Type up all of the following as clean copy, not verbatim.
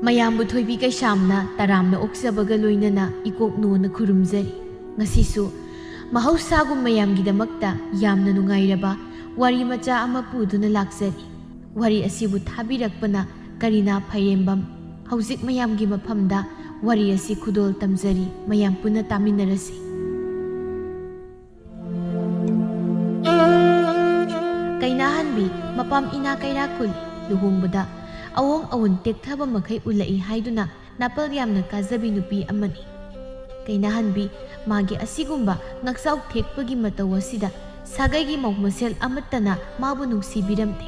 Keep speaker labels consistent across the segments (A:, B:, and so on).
A: ꯃꯌꯥꯝꯕꯨ ꯊꯣꯏꯕꯤ ꯀꯩꯁꯥꯝꯅ ꯇꯔꯥꯝꯅ ꯑꯣꯛꯆꯕꯒ ꯂꯣꯏꯅꯅ ꯏꯀꯣꯛꯅꯣꯅ ꯈꯨꯔꯨꯝꯖꯔꯤ꯫ ꯉꯁꯤꯁꯨ ꯃꯍꯧꯁꯥꯒꯨꯝ ꯃꯌꯥꯝꯒꯤꯗꯃꯛꯇ ꯌꯥꯝꯅ ꯅꯨꯡꯉꯥꯏꯔꯕ ꯋꯥꯔꯤ ꯃꯆꯥ ꯑꯃ ꯄꯨꯗꯨꯅ ꯂꯥꯛꯆꯔꯤ꯫ ꯋꯥꯔꯤ ꯑꯁꯤꯕꯨ ꯊꯥꯕꯤꯔꯛꯄꯅ ꯀꯔꯤꯅꯥ ꯐꯩꯔꯦꯝꯕꯝ꯫ ꯍꯧꯖꯤꯛ ꯃꯌꯥꯝꯒꯤ ꯃꯐꯝꯗ ꯋꯥꯔꯤ ꯑꯁꯤ ꯈꯨꯗꯣꯜ ꯇꯝꯖꯔꯤ꯫ ꯃꯌꯥꯝ ꯄꯨꯟꯅ ꯇꯥꯃꯤꯟꯅꯔꯁꯤ꯫ ꯀꯩꯅꯥꯍꯟꯕꯤ ꯃꯄꯥꯝ ꯏꯅꯥ ꯀꯩꯔꯥꯛ ꯈꯨꯜꯂꯤ꯫ ꯂꯨꯍꯣꯡꯕꯗ ꯑꯋꯣꯡ ꯑꯋꯣꯟ ꯇꯦꯛꯊꯕ ꯃꯈꯩ ꯎꯠꯂꯛꯏ ꯍꯥꯏꯗꯨꯅ ꯅꯥꯄꯜ ꯌꯥꯝꯅ ꯀꯥꯖꯕꯤ ꯅꯨꯄꯤ ꯑꯃꯅꯤ꯫ ꯀꯩꯅꯥꯍꯟꯕꯤ ꯃꯥꯒꯤ ꯑꯁꯤꯒꯨꯝꯕ ꯉꯛꯆꯥꯎ ꯊꯦꯛꯄꯒꯤ ꯃꯇꯧ ꯑꯁꯤꯗ ꯁꯥꯒꯩꯒꯤ ꯃꯧ ꯃꯁꯦꯜ ꯑꯃꯠꯇꯅ ꯃꯥꯕꯨ ꯅꯨꯡꯁꯤꯕꯤꯔꯝꯗꯦ꯫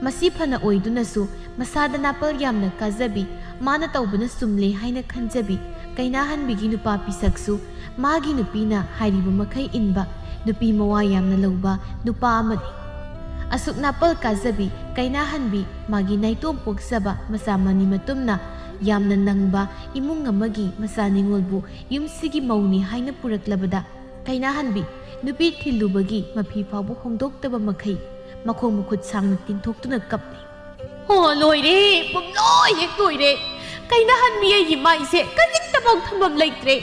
A: ꯃꯁꯤ ꯐꯅ ꯑꯣꯏꯗꯨꯅꯁꯨ ꯃꯁꯥꯗ ꯅꯥꯄꯜ ꯌꯥꯝꯅ ꯀꯥꯖꯕꯤ, ꯃꯥꯅ ꯇꯧꯕꯅ ꯆꯨꯝꯂꯦ ꯍꯥꯏꯅ ꯈꯟꯖꯕꯤ ꯀꯩꯅꯥꯍꯟꯕꯤꯒꯤ ꯅꯨꯄꯥ ꯄꯤꯁꯛꯁꯨ ꯃꯥꯒꯤ ꯅꯨꯄꯤꯅ ꯍꯥꯏꯔꯤꯕ ꯃꯈꯩ ꯏꯟꯕ, ꯅꯨꯄꯤ ꯃꯋꯥ ꯌꯥꯝꯅ ꯂꯧꯕ ꯅꯨꯄꯥ ꯑꯃꯅꯤ꯫ ꯑꯁꯨꯛ ꯅꯥꯄꯜ ꯀꯥꯖꯕꯤ ꯀꯩꯅꯥꯍꯟꯕꯤ ꯃꯥꯒꯤ ꯅꯥꯏꯇꯣꯝ ꯄꯣꯛꯆꯕ ꯃꯆꯥ ꯃꯅꯤ ꯃꯇꯨꯝꯅ ꯌꯥꯝꯅ ꯅꯪꯕ ꯏꯃꯨꯡ ꯑꯃꯒꯤ ꯃꯆꯥ ꯅꯤꯉꯣꯜꯕꯨ ꯌꯨꯝꯁꯤꯒꯤ ꯃꯧꯅꯤ ꯍꯥꯏꯅ ꯄꯨꯔꯛꯂꯕꯗ ꯀꯩꯅꯥꯍꯟꯕꯤ ꯅꯨꯄꯤ ꯊꯤꯜꯂꯨꯕꯒꯤ ꯃꯐꯤ ꯐꯥꯎꯕ ꯍꯣꯡꯗꯣꯛꯇꯕ ꯃꯈꯩ ꯃꯈꯣꯡ ꯃꯈꯨꯠ ꯁꯥꯡꯅ ꯇꯤꯡꯊꯣꯛꯇꯨꯅ ꯀꯞꯂꯤ꯫
B: ꯂꯣꯏꯔꯦ, ꯄꯨꯝꯂꯣꯏ ꯍꯦꯛ ꯂꯣꯏꯔꯦ꯫ ꯀꯩꯅꯥꯍꯟꯕꯤ ꯑꯩꯒꯤ ꯃꯥꯏꯁꯦ ꯈꯖꯤꯛꯇꯐꯥꯎ ꯊꯝꯐꯝ ꯂꯩꯇ꯭ꯔꯦ꯫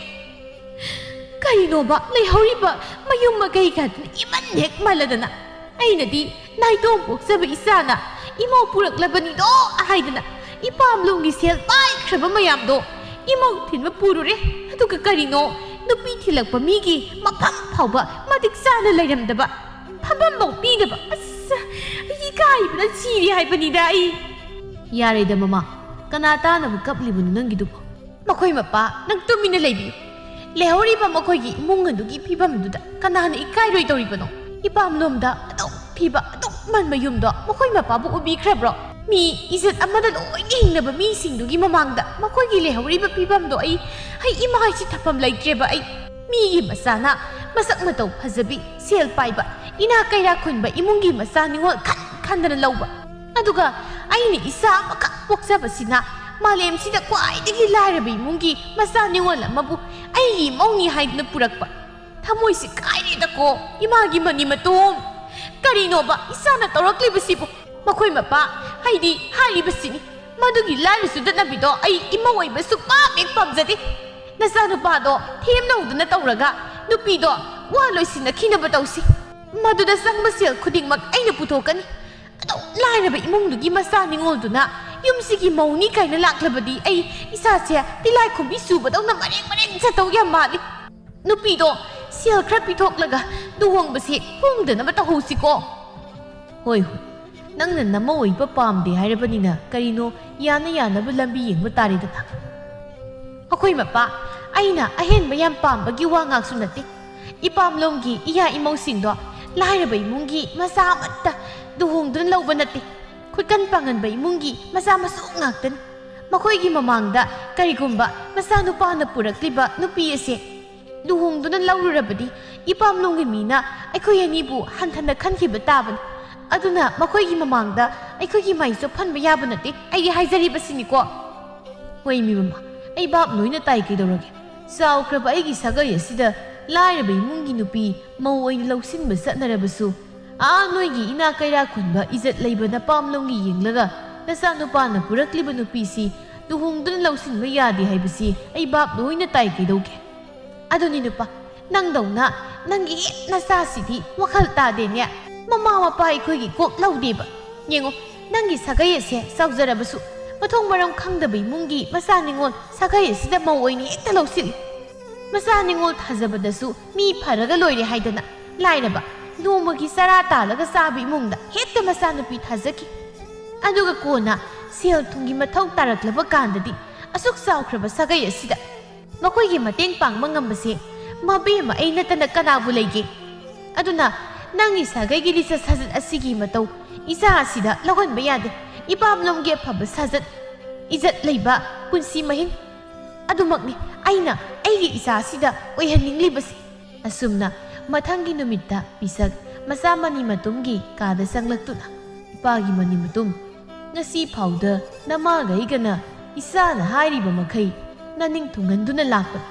B: ꯀꯔꯤꯅꯣꯕ ꯂꯩꯍꯧꯔꯤꯕ ꯃꯌꯨꯝ ꯃꯀꯩꯒꯗꯨꯅ ꯏꯃꯟ ꯍꯦꯛ ꯃꯥꯜꯂꯗꯅ ꯑꯩꯅꯗꯤ ꯅꯥꯏꯇꯣꯝ ꯄꯣꯛꯆꯕ ꯏꯆꯥꯅ ꯏꯃꯧ ꯄꯨꯔꯛꯂꯕꯅꯤꯗꯣ ꯍꯥꯏꯗꯅ ꯏꯄꯥꯝꯂꯣꯝꯒꯤ ꯁꯦꯜ ꯄꯥꯏꯈ꯭ꯔꯕ ꯃꯌꯥꯝꯗꯣ ꯏꯃꯧ ꯊꯤꯟꯕ ꯄꯨꯔꯨꯔꯦ꯫ ꯑꯗꯨꯒ ꯀꯔꯤꯅꯣ ꯅꯨꯄꯤ ꯊꯤꯜꯂꯛꯄ ꯃꯤꯒꯤ ꯃꯐꯝ ꯐꯥꯎꯕ ꯃꯇꯤꯛ ꯆꯥꯅ ꯂꯩꯔꯝꯗꯕ, ꯐꯝꯐꯝꯐꯥꯎ ꯄꯤꯗꯕ꯫ ꯑꯁ ꯏꯀꯥꯏꯕꯅ ꯁꯤꯔꯤ ꯍꯥꯏꯕꯅꯤꯗ ꯑꯩ꯫
A: ꯌꯥꯔꯦꯗ ꯃꯃꯥ, ꯀꯅꯥ ꯇꯥꯅꯕꯨ ꯀꯞꯂꯤꯕꯅꯣ ꯅꯪꯒꯤꯗꯨꯕꯣ?
B: ꯃꯈꯣꯏ ꯃꯄꯥ ꯅꯪ ꯇꯨꯃꯤꯟꯅ ꯂꯩꯕꯤꯌꯨ꯫ ꯂꯩꯍꯧꯔꯤꯕ ꯃꯈꯣꯏꯒꯤ ꯏꯃꯨꯡ ꯑꯗꯨꯒꯤ ꯐꯤꯕꯝꯗꯨꯗ ꯀꯅꯥꯅ ꯏꯀꯥꯏꯔꯣꯏ ꯇꯧꯔꯤꯕꯅꯣ? ꯏꯄꯥꯝꯂꯣꯝꯗ ꯑꯗꯨꯛ ꯊꯤꯕ ꯑꯗꯨꯛ ꯃꯟꯕ ꯌꯨꯝꯗꯣ ꯃꯈꯣꯏ ꯃꯄꯥꯕꯨ ꯎꯕꯤꯈ꯭ꯔꯕ꯭ꯔꯣ? ꯃꯤ ꯏꯖꯠ ꯑꯃꯗ ꯂꯣꯏꯅ ꯍꯤꯡꯅꯕ ꯃꯤꯁꯤꯡꯗꯨꯒꯤ ꯃꯃꯥꯡꯗ ꯃꯈꯣꯏꯒꯤ ꯂꯩꯍꯧꯔꯤꯕ ꯐꯤꯕꯝꯗꯣ ꯑꯩ ꯏꯃꯥꯏꯁꯤ ꯊꯛꯐꯝ ꯂꯩꯇ꯭ꯔꯦꯕ ꯑꯩ꯫ ꯃꯤꯒꯤ ꯃꯆꯥꯅ ꯃꯁꯛ ꯃꯇꯧ ꯐꯖꯕꯤ, ꯁꯦꯜ ꯄꯥꯏꯕ, ꯏꯅꯥ ꯀꯩꯔꯥꯛ ꯈꯨꯟꯕ ꯏꯃꯨꯡꯒꯤ ꯃꯆꯥ ꯅꯤꯉꯣꯜ ꯈꯟꯗꯅ ꯂꯧꯕ, ꯑꯗꯨꯒ ꯑꯩꯅ ꯏꯆꯥ ꯑꯃꯈꯛ ꯄꯣꯛꯆꯕꯁꯤꯅ ꯃꯥꯂꯦꯝꯁꯤꯗ ꯈ꯭ꯋꯥꯏꯗꯒꯤ ꯂꯥꯏꯔꯕ ꯏꯃꯨꯡꯒꯤ ꯃꯆꯥ ꯅꯤꯉꯣꯜ ꯑꯃꯕꯨ ꯑꯩꯒꯤ ꯏꯃꯧꯅꯤ ꯍꯥꯏꯗꯨꯅ ꯄꯨꯔꯛꯄ꯫ ꯊꯃꯣꯏꯁꯤ ꯀꯥꯏꯔꯦꯗꯀꯣ ꯏꯃꯥꯒꯤ ꯃꯅꯤ ꯃꯇꯣꯝ꯫ ꯀꯔꯤꯅꯣꯕ ꯏꯆꯥꯅ ꯇꯧꯔꯛꯂꯤꯕꯁꯤꯕꯨ? ꯃꯈꯣꯏ ꯃꯄꯥ ꯍꯥꯏꯗꯤ ꯍꯥꯏꯔꯤꯕꯁꯤꯅꯤ ꯃꯗꯨꯒꯤ ꯂꯥꯏꯔꯁꯨ ꯗꯠꯅꯕꯤꯗꯣ ꯑꯩ ꯏꯃꯧ ꯑꯣꯏꯕ ꯁꯨꯛꯄꯥꯝ ꯍꯦꯛ ꯄꯥꯝꯖꯗꯦ꯫ ꯅꯆꯥꯅꯨꯄꯥꯗꯣ ꯊꯦꯝꯅꯧꯗꯨꯅ ꯇꯧꯔꯒ ꯅꯨꯄꯤꯗꯣ ꯋꯥ ꯂꯣꯏꯁꯤꯟꯅꯈꯤꯅꯕ ꯇꯧꯁꯤ꯫ ꯃꯗꯨꯗ ꯆꯪꯕ ꯁꯦꯜ ꯈꯨꯗꯤꯡꯃꯛ ꯑꯩꯅ ꯄꯨꯊꯣꯛꯀꯅꯤ꯫ ꯑꯗꯨ ꯂꯥꯏꯔꯕ ꯏꯃꯨꯡꯗꯨꯒꯤ ꯃꯆꯥ ꯅꯤꯉꯣꯜꯗꯨꯅ ꯌꯨꯝꯁꯤꯒꯤ ꯃꯧꯅꯤ ꯀꯥꯏꯅ ꯂꯥꯛꯂꯕꯗꯤ ꯑꯩ ꯏꯁꯥꯁꯦ ꯇꯤꯂꯥꯏꯈꯨꯝꯕꯤ ꯆꯨꯕꯗꯧꯅ ꯃꯔꯦꯡ ꯃꯔꯦꯡ ꯆꯠꯇꯧ ꯌꯥꯝ ꯃꯥꯜꯂꯤ꯫ ꯅꯨꯄꯤꯗꯣ ꯁꯦꯜ ꯈꯔ ꯄꯤꯊꯣꯛꯂꯒ ꯂꯨꯍꯣꯡꯕꯁꯦ ꯍꯣꯡꯗꯅꯕ ꯇꯧꯍꯧꯁꯤꯀꯣ꯫
A: ꯍꯣꯏ ꯍꯣꯏ, ꯅꯪꯅ ꯅꯃꯧ ꯑꯣꯏꯕ ꯄꯥꯝꯗꯦ ꯍꯥꯏꯔꯕꯅꯤꯅ ꯀꯔꯤꯅꯣ ꯌꯥꯅ ꯌꯥꯅꯕ ꯂꯝꯕꯤ ꯌꯦꯡꯕ ꯇꯥꯔꯦꯗꯅ꯫
B: ꯑꯩꯈꯣꯏ ꯃꯄꯥ ꯑꯩꯅ ꯑꯍꯦꯟꯕ ꯌꯥꯝ ꯄꯥꯝꯕꯒꯤ ꯋꯥ ꯉꯥꯛꯁꯨ ꯅꯠꯇꯦ꯫ ꯏꯄꯥꯝꯂꯣꯝꯒꯤ ꯏꯌꯥ ꯏꯃꯧꯁꯤꯡꯗꯣ ꯂꯥꯏꯔꯕ ꯏꯃꯨꯡꯒꯤ ꯃꯆꯥ ꯑꯃꯠꯇ ꯂꯨꯍꯣꯡꯗꯨꯅ ꯂꯧꯕ ꯅꯠꯇꯦ꯫ ꯈꯨꯠꯀꯟ ꯄꯥꯡꯒꯟꯕ ꯏꯃꯨꯡꯒꯤ ꯃꯆꯥ ꯃꯁꯨ ꯉꯥꯛꯇꯅꯤ꯫ ꯃꯈꯣꯏꯒꯤ ꯃꯃꯥꯡꯗ ꯀꯔꯤꯒꯨꯝꯕ ꯃꯆꯥꯅꯨꯄꯥꯅ ꯄꯨꯔꯛꯂꯤꯕ ꯅꯨꯄꯤ ꯑꯁꯦ ꯂꯨꯍꯣꯡꯗꯨꯅ ꯂꯧꯔꯨꯔꯕꯗꯤ ꯏꯄꯥꯝꯂꯣꯝꯒꯤ ꯃꯤꯅ ꯑꯩꯈꯣꯏ ꯑꯅꯤꯕꯨ ꯍꯟꯊꯅ ꯈꯟꯈꯤꯕ ꯇꯥꯕꯅꯤ꯫ ꯑꯗꯨꯅ ꯃꯈꯣꯏꯒꯤ ꯃꯃꯥꯡꯗ ꯑꯩꯈꯣꯏꯒꯤ ꯃꯥꯏ ꯆꯣꯞꯍꯟꯕ ꯌꯥꯕ ꯅꯠꯇꯦ꯫ ꯑꯩꯒꯤ ꯍꯥꯏꯖꯔꯤꯕꯁꯤꯅꯤꯀꯣ꯫
A: ꯍꯣꯏ ꯃꯤ ꯃꯃꯥ, ꯑꯩ ꯚꯥꯞ ꯂꯣꯏꯅ ꯇꯥꯏ ꯀꯩꯗꯧꯔꯒꯦ꯫ ꯆꯥꯎꯈ꯭ꯔꯕ ꯑꯩꯒꯤ ꯁꯥꯒꯩ ꯑꯁꯤꯗ ꯂꯥꯏꯔꯕ ꯏꯃꯨꯡꯒꯤ ꯅꯨꯄꯤ ꯃꯧ ꯑꯣꯏꯅ ꯂꯧꯁꯤꯟꯕ ꯆꯠꯅꯔꯕꯁꯨ ꯅꯣꯏꯒꯤ ꯏꯅꯥ ꯀꯩꯔꯥꯛ ꯈꯨꯟꯕ ꯏꯖꯠ ꯂꯩꯕ ꯅꯄꯥꯝꯂꯣꯝꯒꯤ ꯌꯦꯡꯂꯒ ꯅꯆꯥꯅꯨꯄꯥꯅ ꯄꯨꯔꯛꯂꯤꯕ ꯅꯨꯄꯤꯁꯤ ꯂꯨꯍꯣꯡꯗꯨꯅ ꯂꯧꯁꯤꯟꯕ ꯌꯥꯗꯦ ꯍꯥꯏꯕꯁꯤ ꯑꯩ ꯚꯥꯞ ꯂꯣꯏꯅ ꯇꯥꯏ ꯀꯩꯗꯧꯒꯦ꯫
B: ꯑꯗꯨꯅꯤ ꯅꯨꯄꯥ, ꯅꯪꯗꯧꯅ ꯅꯪꯒꯤ ꯍꯦꯛ ꯅꯆꯥꯁꯤꯗꯤ ꯋꯥꯈꯜ ꯇꯥꯗꯦꯅꯦ꯫ ꯃꯃꯥ ꯃꯄꯥ ꯑꯩꯈꯣꯏꯒꯤ ꯀꯣꯛ ꯂꯧꯗꯦꯕ꯫ ꯌꯦꯡꯉꯣ ꯅꯪꯒꯤ ꯁꯥꯒꯩ ꯑꯁꯦ ꯆꯥꯎꯖꯔꯕꯁꯨ ꯃꯊꯣꯡ ꯃꯔꯝ ꯈꯪꯗꯕ ꯏꯃꯨꯡꯒꯤ ꯃꯆꯥ ꯅꯤꯉꯣꯜ ꯁꯥꯒꯩ ꯑꯁꯤꯗ ꯃꯧ ꯑꯣꯏꯅ ꯍꯦꯛꯇ ꯂꯧꯁꯤꯜꯂꯤ꯫ ꯃꯆꯥ ꯅꯤꯉꯣꯜ ꯊꯥꯖꯕꯗꯁꯨ ꯃꯤ ꯐꯔꯒ ꯂꯣꯏꯔꯦ ꯍꯥꯏꯗꯅ ꯂꯥꯏꯔꯕ ꯅꯣꯡꯃꯒꯤ ꯆꯔꯥ ꯇꯥꯜꯂꯒ ꯆꯥꯕ ꯏꯃꯨꯡꯗ ꯍꯦꯛꯇ ꯃꯆꯥꯅꯨꯄꯤ ꯊꯥꯖꯈꯤ꯫ ꯑꯗꯨꯒ ꯀꯣꯟꯅ ꯁꯦꯜ ꯊꯨꯝꯒꯤ ꯃꯊꯧ ꯇꯥꯔꯛꯂꯕ ꯀꯥꯟꯗꯗꯤ ꯑꯁꯨꯛ ꯆꯥꯎꯈ꯭ꯔꯕ ꯁꯥꯒꯩ ꯑꯁꯤꯗ ꯃꯈꯣꯏꯒꯤ ꯃꯇꯦꯡ ꯄꯥꯡꯕ ꯉꯝꯕꯁꯦ ꯃꯕꯦꯝꯃ ꯑꯩ ꯅꯠꯇꯅ ꯀꯅꯥꯕꯨ ꯂꯩꯒꯦ? ꯑꯗꯨꯅ ꯅꯪꯒꯤ ꯁꯥꯒꯩꯒꯤ ꯂꯤꯆꯠ ꯁꯥꯖꯠ ꯑꯁꯤꯒꯤ ꯃꯇꯧ ꯏꯆꯥ ꯑꯁꯤꯗ ꯂꯧꯍꯟꯕ ꯌꯥꯗꯦ꯫ ꯏꯄꯥꯝꯂꯣꯝꯒꯤ ꯑꯐꯕ ꯁꯥꯖꯠ, ꯏꯖꯠ ꯂꯩꯕ ꯄꯨꯟꯁꯤ ꯃꯍꯤꯡ ꯑꯗꯨꯃꯛꯅꯤ ꯑꯩꯅ ꯑꯩꯒꯤ ꯏꯆꯥ ꯑꯁꯤꯗ ꯑꯣꯏꯍꯟꯅꯤꯡꯂꯤꯕꯁꯤ꯫ ꯑꯁꯨꯝꯅ ꯃꯊꯪꯒꯤ ꯅꯨꯃꯤꯠꯇ ꯄꯤꯁꯛ ꯃꯆꯥ ꯃꯅꯤ ꯃꯇꯨꯝꯒꯤ ꯀꯥꯗ ꯆꯪꯂꯛꯇꯨꯅ, ꯏꯄꯥꯒꯤ ꯃꯅꯤ ꯃꯇꯨꯝ, ꯉꯁꯤ ꯐꯥꯎꯗ ꯅꯃꯥꯒꯩꯒꯅ ꯏꯆꯥꯅ ꯍꯥꯏꯔꯤꯕ ꯃꯈꯩ ꯅꯅꯤꯡ ꯊꯨꯡꯍꯟꯗꯨꯅ ꯂꯥꯛꯄꯅꯤ꯫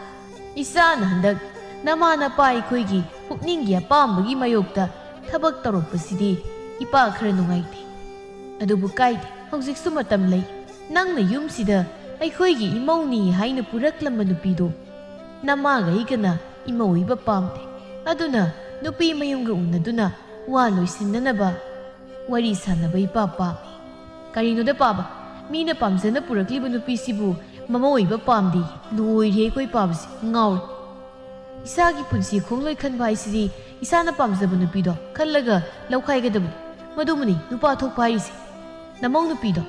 B: ꯏꯆꯥꯅ ꯍꯟꯗꯛ ꯅꯃꯥ ꯅꯄꯥ ꯑꯩꯈꯣꯏꯒꯤ ꯄꯨꯛꯅꯤꯡꯒꯤ ꯑꯄꯥꯝꯕꯒꯤ ꯃꯥꯌꯣꯛꯇ ꯊꯕꯛ ꯇꯧꯔꯛꯄꯁꯤꯗꯤ ꯏꯄꯥ ꯈꯔ ꯅꯨꯡꯉꯥꯏꯇꯦ꯫ ꯑꯗꯨꯕꯨ ꯀꯥꯏꯗꯦ, ꯍꯧꯖꯤꯛꯁꯨ ꯃꯇꯝ ꯂꯩ꯫ ꯅꯪꯅ ꯌꯨꯝꯁꯤꯗ
A: ꯑꯩꯈꯣꯏꯒꯤ ꯏꯃꯧꯅꯤ ꯍꯥꯏꯅ ꯄꯨꯔꯛꯂꯝꯕ ꯅꯨꯄꯤꯗꯣ ꯅꯃꯥꯒ ꯑꯩꯒꯅ ꯏꯃꯧ ꯑꯣꯏꯕ ꯄꯥꯝꯗꯦ, ꯑꯗꯨꯅ ꯅꯨꯄꯤ ꯃꯌꯨꯝꯒ ꯎꯅꯗꯨꯅ ꯋꯥ ꯂꯣꯏꯁꯤꯟꯅꯅꯕ ꯋꯥꯔꯤ ꯁꯥꯟꯅꯕ ꯏꯄꯥ ꯄꯥꯝꯃꯤ꯫ ꯀꯔꯤꯅꯣꯗ ꯄꯥꯕ, ꯃꯤꯅ ꯄꯥꯝꯖꯅ ꯄꯨꯔꯛꯂꯤꯕ ꯅꯨꯄꯤꯁꯤꯕꯨ ꯃꯃꯧ ꯑꯣꯏꯕ ꯄꯥꯝꯗꯦ, ꯂꯣꯏꯔꯦ ꯑꯩꯈꯣꯏ ꯄꯥꯕꯁꯤ, ꯉꯥꯎꯔꯦ꯫ ꯏꯁꯥꯒꯤ ꯄꯨꯟꯁꯤ ꯈꯣꯡꯂꯣꯏ ꯈꯟꯕ ꯍꯥꯏꯁꯤꯗꯤ ꯏꯁꯥꯅ ꯄꯥꯝꯖꯕ ꯅꯨꯄꯤꯗꯣ ꯈꯜꯂꯒ ꯂꯧꯈꯥꯏꯒꯗꯕꯅꯤ, ꯃꯗꯨꯃꯅꯤ ꯅꯨꯄꯥ ꯊꯣꯛꯄ ꯍꯥꯏꯔꯤꯁꯦ꯫ ꯅꯃꯧ ꯅꯨꯄꯤꯗꯣ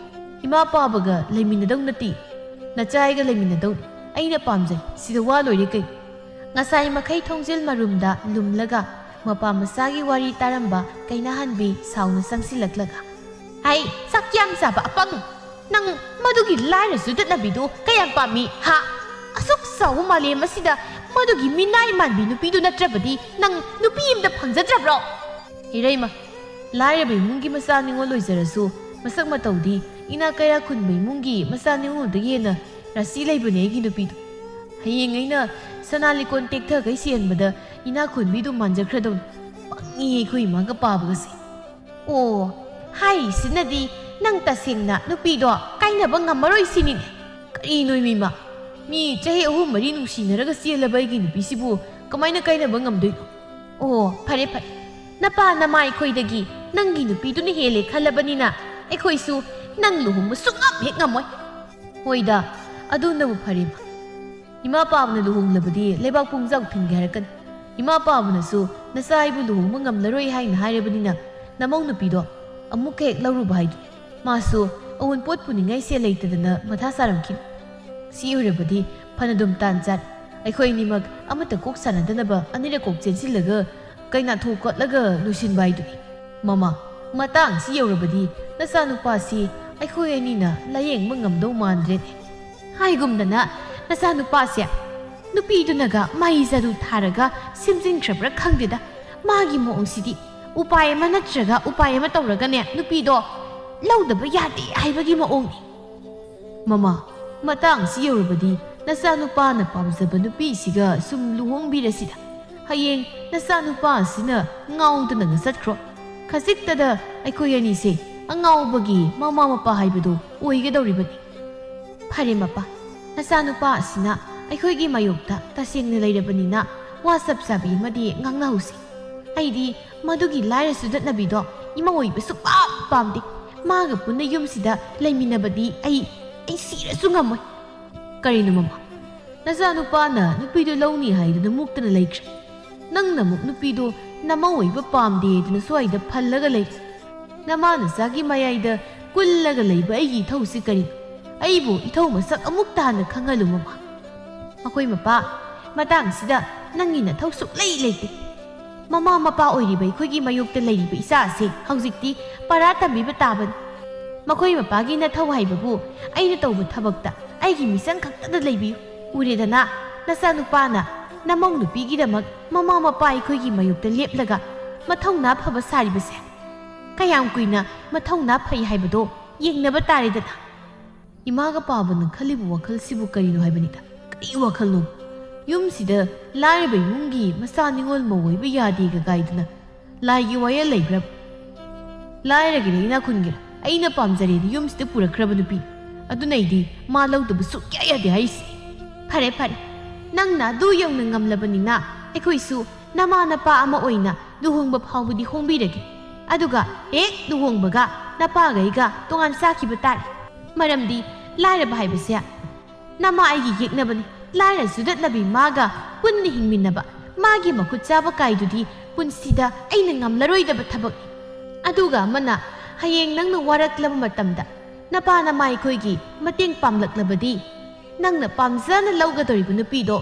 A: ꯏꯃꯥ ꯄꯥꯕꯒ ꯂꯩꯃꯤꯟꯅꯗꯧ ꯅꯠꯇꯦ, ꯅꯆꯥꯏꯒ ꯂꯩꯃꯤꯟꯅꯗꯧꯅꯤ, ꯑꯩꯅ ꯄꯥꯝꯖꯩ, ꯁꯤꯗ ꯋꯥ ꯂꯣꯏꯔꯦ ꯀꯩ꯫ ꯉꯁꯥꯏ ꯃꯈꯩ ꯊꯣꯡꯖꯤꯜ ꯃꯔꯨꯝꯗ ꯂꯨꯝꯂꯒ ꯃꯄꯥ ꯃꯆꯥꯒꯤ ꯋꯥꯔꯤ ꯇꯥꯔꯝꯕ ꯀꯩꯅꯥꯍꯟꯕꯤ ꯁꯥꯎꯅ ꯆꯪꯁꯤꯜꯂꯛꯂꯒ, ꯍꯥꯏ ꯆꯥꯛ ꯌꯥꯝ ꯆꯥꯕ ꯑꯄꯪ, ꯅꯪ ꯃꯗꯨꯒꯤ ꯂꯥꯏꯔ ꯆꯨꯗꯠꯅꯕꯤꯗꯨ ꯀꯌꯥꯝ ꯄꯥꯝꯃꯤ ꯍꯥ? ꯑꯁꯨꯛ ꯆꯥꯎꯕ ꯃꯥꯂꯦꯝ ꯑꯁꯤꯗ ꯃꯗꯨꯒꯤ ꯃꯤꯅꯥꯏ ꯃꯥꯟꯕꯤ ꯅꯨꯄꯤꯗꯨ ꯅꯠꯇ꯭ꯔꯕꯗꯤ ꯅꯪ ꯅꯨꯄꯤ ꯑꯃꯇ ꯐꯪꯖꯗ꯭ꯔꯕ꯭ꯔꯣ? ꯏꯔꯩꯃ, ꯂꯥꯏꯔꯕ ꯏꯃꯨꯡꯒꯤ ꯃꯆꯥ ꯅꯤꯉꯣꯜ ꯑꯣꯏꯖꯔꯁꯨ ꯃꯁꯛ ꯃꯇꯧꯗꯤ ꯏꯅꯥꯛ ꯀꯩꯔꯥꯛ ꯈꯨꯟꯕ ꯏꯃꯨꯡꯒꯤ ꯃꯆꯥ ꯅꯤꯉꯣꯜꯗꯒꯤ ꯍꯦꯟꯅ ꯔꯥꯁꯤ ꯂꯩꯕꯅꯦ ꯑꯩꯒꯤ ꯅꯨꯄꯤꯗꯣ꯫ ꯍꯌꯦꯡ ꯑꯩꯅ ꯁꯅꯥ ꯂꯤꯀꯣꯟ ꯇꯦꯛꯊꯈꯩ ꯆꯦꯟꯕꯗ ꯏꯅꯥꯛ ꯈꯨꯟꯕꯤꯗꯨ ꯃꯥꯟꯖꯈ꯭ꯔꯗꯧꯅꯤ, ꯄꯪꯉꯤ ꯑꯩꯈꯣꯏ ꯏꯃꯥꯒ ꯄꯥꯕꯒꯁꯦ꯫
B: ꯑꯣ, ꯍꯥꯏꯔꯤꯁꯤꯅꯗꯤ ꯅꯪ ꯇꯁꯦꯡꯅ ꯅꯨꯄꯤꯗꯣ ꯀꯥꯏꯅꯕ ꯉꯝꯃꯔꯣꯏ ꯁꯤꯅꯤꯅꯦ꯫
A: ꯀꯔꯤꯅꯣ ꯏꯃꯥ, ꯃꯤ ꯆꯍꯤ 3-4 ꯅꯨꯡꯁꯤꯅꯔꯒ ꯆꯦꯜꯂꯕ ꯑꯩꯒꯤ ꯅꯨꯄꯤꯁꯤꯕꯨ ꯀꯃꯥꯏꯅ ꯀꯥꯏꯅꯕ ꯉꯝꯗꯣꯏꯅꯣ?
B: ꯑꯣ, ꯐꯔꯦ ꯐꯔꯦ, ꯅꯄꯥ ꯅꯃꯥ ꯑꯩꯈꯣꯏꯗꯒꯤ ꯅꯪꯒꯤ ꯅꯨꯄꯤꯗꯨꯅ ꯍꯦꯜꯂꯦ ꯈꯜꯂꯕꯅꯤꯅ ꯑꯩꯈꯣꯏꯁꯨ ꯅꯪ ꯂꯨꯍꯣꯡꯕ ꯁꯨꯡꯉꯝ ꯍꯦꯛ ꯉꯝꯃꯣꯏ꯫
A: ꯍꯣꯏꯗ, ꯑꯗꯨꯅꯕꯨ ꯐꯔꯦꯕ꯫ ꯏꯃꯥ ꯄꯥꯕꯅ ꯂꯨꯍꯣꯡꯂꯕꯗꯤ ꯂꯩꯕꯥꯛ ꯄꯨꯡꯖꯥꯎ ꯊꯤꯟꯒꯦ ꯍꯥꯏꯔꯛꯀꯅꯤ꯫ ꯏꯃꯥ ꯄꯥꯕꯅꯁꯨ ꯅꯆꯥ ꯑꯩꯕꯨ ꯂꯨꯍꯣꯡꯕ ꯉꯝꯂꯔꯣꯏ ꯍꯥꯏꯅ ꯍꯥꯏꯔꯕꯅꯤꯅ ꯅꯃꯧ ꯅꯨꯄꯤꯗꯣ ꯑꯃꯨꯛ ꯍꯦꯛ ꯂꯧꯔꯨꯕ ꯍꯥꯏꯗꯨꯅꯤ꯫ ꯃꯥꯁꯨ ꯑꯎꯟꯄꯣꯠ ꯄꯨꯅꯤꯡꯉꯥꯏ ꯁꯦꯜ ꯂꯩꯇꯗꯅ ꯃꯊꯥ ꯁꯥꯔꯝꯈꯤꯅꯤ꯫ ꯁꯤ ꯑꯣꯏꯔꯕꯗꯤ ꯐꯅꯗꯨꯝ ꯇꯥꯟ ꯆꯥꯔꯦ, ꯑꯩꯈꯣꯏ ꯑꯅꯤꯃꯛ ꯑꯃꯠꯇ ꯀꯣꯛ ꯁꯥꯟꯅꯗꯅꯕ ꯑꯅꯤꯔꯛ ꯀꯣꯛ ꯆꯦꯟꯁꯤꯜꯂꯒ ꯀꯩꯅꯥꯊꯣꯛ ꯀꯠꯂꯒ ꯂꯣꯏꯁꯤꯟꯕ ꯍꯥꯏꯗꯨꯅꯤ꯫ ꯃꯃꯥ, ꯃꯇꯥꯡꯁꯤ ꯌꯧꯔꯕꯗꯤ ꯅꯆꯥꯅꯨꯄꯥꯁꯤ ꯑꯩꯈꯣই ꯑꯅꯤꯅ ꯂꯥꯌꯦꯡꯕ ꯉꯝꯗꯧ ꯃꯥꯟꯗ꯭ꯔꯦꯅꯦ꯫
B: ꯍꯥꯏꯒꯨꯝꯗꯅ ꯅꯆꯥꯅꯨꯄꯥꯁꯦ ꯅꯨꯄꯤꯗꯨꯅꯒ ꯃꯍꯩ ꯆꯔꯨ ꯊꯥꯔꯒ ꯁꯦꯝꯖꯤꯟꯈ꯭ꯔꯕ꯭ꯔꯥ ꯈꯪꯗꯦꯗ, ꯃꯥꯒꯤ ꯃꯑꯣꯡꯁꯤꯗꯤ ꯎꯄꯥꯏ ꯑꯃ ꯅꯠꯇ꯭ꯔꯒ ꯎꯄꯥꯏ ꯑꯃ ꯇꯧꯔꯒꯅꯦ ꯅꯨꯄꯤꯗꯣ ꯂꯧꯗꯕ ꯌꯥꯗꯦ ꯍꯥꯏꯕꯒꯤ ꯃꯑꯣꯡꯅꯤ꯫
A: ꯃꯃꯥ, ꯃꯇꯥꯡꯁꯤ ꯌꯧꯔꯕꯗꯤ ꯅꯆꯥꯅꯨꯄꯥꯅ ꯄꯥꯝꯖꯕ ꯅꯨꯄꯤꯁꯤꯒ ꯁꯨꯝ ꯂꯨꯍꯣꯡꯕꯤꯔꯁꯤꯗ꯫ ꯍꯌꯦꯡ ꯅꯆꯥꯅꯨꯄꯥ ꯑꯁꯤꯅ ꯉꯥꯎꯗꯅꯒ ꯆꯠꯈ꯭ꯔꯣ, ꯈꯖꯤꯛꯇꯗ ꯑꯩꯈꯣꯏ ꯑꯅꯤꯁꯦ ꯑꯉꯥꯎꯕꯒꯤ ꯃꯃꯥ ꯃꯄꯥ ꯍꯥꯏꯕꯗꯨ ꯑꯣꯏꯒꯗꯧꯔꯤꯕꯅꯤ꯫
B: ꯐꯔꯦ ꯃꯄꯥ, ꯅꯆꯥꯅꯨꯄꯥ ꯑꯁꯤꯅ ꯑꯩꯈꯣꯏꯒꯤ ꯃꯥꯌꯣꯛꯇ ꯇꯁꯦꯡꯅ ꯂꯩꯔꯕꯅꯤꯅ ꯋꯥ ꯆꯞ ꯆꯥꯕꯤ ꯑꯃꯗꯤ ꯉꯥꯡꯅꯍꯧꯁꯤ꯫ ꯑꯩꯗꯤ ꯃꯗꯨꯒꯤ ꯂꯥꯏꯔ ꯆꯨꯗꯠꯅꯕꯤꯗꯣ ꯏꯃꯧ ꯑꯣꯏꯕ ꯁꯨꯡꯄꯥꯝ ꯄꯥꯝꯗꯦ, ꯃꯥꯒ ꯄꯨꯟꯅ ꯌꯨꯝꯁꯤꯗ ꯂꯩꯃꯤꯟꯅꯕꯗꯤ ꯑꯩ ꯁꯤꯔꯁꯨ ꯉꯝꯃꯣꯏ꯫
A: ꯀꯔꯤꯅꯣ ꯃꯃꯥ, ꯅꯆꯥꯅꯨꯄꯥꯅ ꯅꯨꯄꯤꯗꯣ ꯂꯧꯅꯤ ꯍꯥꯏꯗꯨꯅ ꯃꯨꯛꯇꯅ ꯂꯩꯈ꯭ꯔꯦ, ꯅꯪꯅ ꯑꯃꯨꯛ ꯅꯨꯄꯤꯗꯣ ꯅꯃꯧ ꯑꯣꯏꯕ ꯄꯥꯝꯗꯦ ꯍꯥꯏꯗꯨꯅ ꯁ꯭ꯋꯥꯏꯗ ꯐꯜꯂꯒ ꯂꯩꯔꯦ꯫ ꯅꯃꯥ ꯅꯆꯥꯒꯤ ꯃꯌꯥꯏꯗ ꯀꯨꯜꯂꯒ ꯂꯩꯕ ꯑꯩꯒꯤ ꯏꯊꯧꯁꯤ ꯀꯔꯤꯅꯣ? ꯑꯩꯕꯨ ꯏꯊꯧ ꯃꯁꯛ ꯑꯃꯨꯛꯇ ꯍꯥꯟꯅ ꯈꯪꯍꯜꯂꯨ ꯃꯃꯥ꯫
B: ꯑꯩꯈꯣꯏ ꯃꯄꯥ, ꯃꯇꯥꯡꯁꯤꯗ ꯅꯪꯒꯤ ꯅꯊꯧ ꯁꯨꯛꯂꯩ ꯂꯩꯇꯦ꯫ ꯃꯃꯥ ꯃꯄꯥ ꯑꯣꯏꯔꯤꯕ ꯑꯩꯈꯣꯏꯒꯤ ꯃꯥꯌꯣꯛꯇ ꯂꯩꯔꯤꯕ ꯏꯆꯥ ꯑꯁꯤ ꯍꯧꯖꯤꯛꯇꯤ ꯄꯔꯥ ꯇꯝꯕꯤꯕ ꯇꯥꯕꯅꯤ꯫ ꯃꯈꯣꯏ ꯃꯄꯥꯒꯤ ꯅꯊꯧ ꯍꯥꯏꯕꯕꯨ ꯑꯩꯅ ꯇꯧꯕ ꯊꯕꯛꯇ ꯑꯩꯒꯤ ꯃꯤꯆꯪ ꯈꯛꯇꯗ ꯂꯩꯕꯤꯌꯨ꯫ ꯎꯔꯦꯗꯅ ꯅꯆꯥꯅꯨꯄꯥꯅ ꯅꯃꯧ ꯅꯨꯄꯤꯒꯤꯗꯃꯛ ꯃꯃꯥ ꯃꯄꯥ ꯑꯩꯈꯣꯏꯒꯤ ꯃꯥꯌꯣꯛꯇ ꯂꯦꯞꯂꯒ ꯃꯊꯧꯅꯥ ꯐꯕ ꯁꯥꯔꯤꯕꯁꯦ꯫ ꯀꯌꯥꯝ ꯀꯨꯏꯅ ꯃꯊꯧꯅꯥ ꯐꯩ ꯍꯥꯏꯕꯗꯣ ꯌꯦꯡꯅꯕ ꯇꯥꯔꯦꯗꯅ꯫
A: ꯏꯃꯥꯒ ꯄꯥꯕꯅ ꯈꯜꯂꯤꯕ ꯋꯥꯈꯜꯁꯤꯕꯨ ꯀꯔꯤꯅꯣ ꯍꯥꯏꯕꯅꯤꯗ? ꯀꯔꯤ ꯋꯥꯈꯜꯅꯣ? ꯌꯨꯝꯁꯤꯗ ꯂꯥꯏꯔꯕ ꯏꯃꯨꯡꯒꯤ ꯃꯆꯥ ꯅꯤꯉꯣꯜ ꯃꯧ ꯑꯣꯏꯕ ꯌꯥꯗꯦꯒ ꯀꯥꯏꯗꯅ ꯂꯥꯏꯒꯤ ꯋꯥꯌꯦꯜ ꯂꯩꯕ꯭ꯔꯕ? ꯂꯥꯏꯔꯒꯦꯔꯥ ꯏꯅꯥꯛ ꯈꯨꯟꯒꯦꯔꯥ ꯑꯩꯅ ꯄꯥꯝꯖꯔꯦꯗꯤ ꯌꯨꯝꯁꯤꯗ ꯄꯨꯔꯛꯈ꯭ꯔꯕ ꯅꯨꯄꯤ, ꯑꯗꯨꯅ ꯑꯩꯗꯤ ꯃꯥ ꯂꯧꯗꯕ ꯁꯨꯛꯌꯥ ꯌꯥꯗꯦ ꯍꯥꯏꯔꯤꯁꯦ꯫
B: ꯐꯔꯦ ꯐꯔꯦ, ꯅꯪꯅ ꯑꯗꯨ ꯌꯧꯅ ꯉꯝꯂꯕꯅꯤꯅ ꯑꯩꯈꯣꯏꯁꯨ ꯅꯃꯥ ꯅꯄꯥ ꯑꯃ ꯑꯣꯏꯅ ꯂꯨꯍꯣꯡꯕ ꯐꯥꯎꯕꯗꯤ ꯍꯣꯡꯕꯤꯔꯒꯦ, ꯑꯗꯨꯒ ꯍꯦꯛ ꯂꯨꯍꯣꯡꯕꯒ ꯅꯄꯥꯒ ꯑꯩꯒ ꯇꯣꯉꯥꯟ ꯆꯥꯈꯤꯕ ꯇꯥꯔꯦ꯫ ꯃꯔꯝꯗꯤ ꯂꯥꯏꯔꯕ ꯍꯥꯏꯕꯁꯦ ꯅꯃꯥ ꯑꯩꯒꯤ ꯌꯦꯛꯅꯕꯅꯤ꯫ ꯂꯥꯏꯔ ꯆꯨꯗꯠꯅꯕꯤ ꯃꯥꯒ ꯄꯨꯟꯅ ꯍꯤꯡꯃꯤꯟꯅꯕ, ꯃꯥꯒꯤ ꯃꯈꯨꯠ ꯆꯥꯕ ꯀꯥꯏꯗꯨꯗꯤ ꯄꯨꯟꯁꯤꯗ ꯑꯩꯅ ꯉꯝꯂꯔꯣꯏꯗꯕ ꯊꯕꯛꯅꯤ꯫ ꯑꯗꯨꯒ ꯑꯃꯅ ꯍꯌꯦꯡ ꯅꯪꯅ ꯋꯥꯔꯛꯂꯕ ꯃꯇꯝꯗ ꯅꯄꯥ ꯅꯃꯥ ꯑꯩꯈꯣꯏꯒꯤ ꯃꯇꯦꯡ ꯄꯥꯡꯂꯛꯂꯕꯗꯤ ꯅꯪꯅ ꯄꯥꯝꯖꯅ ꯂꯧꯒꯗꯧꯔꯤꯕ ꯅꯨꯄꯤꯗꯣ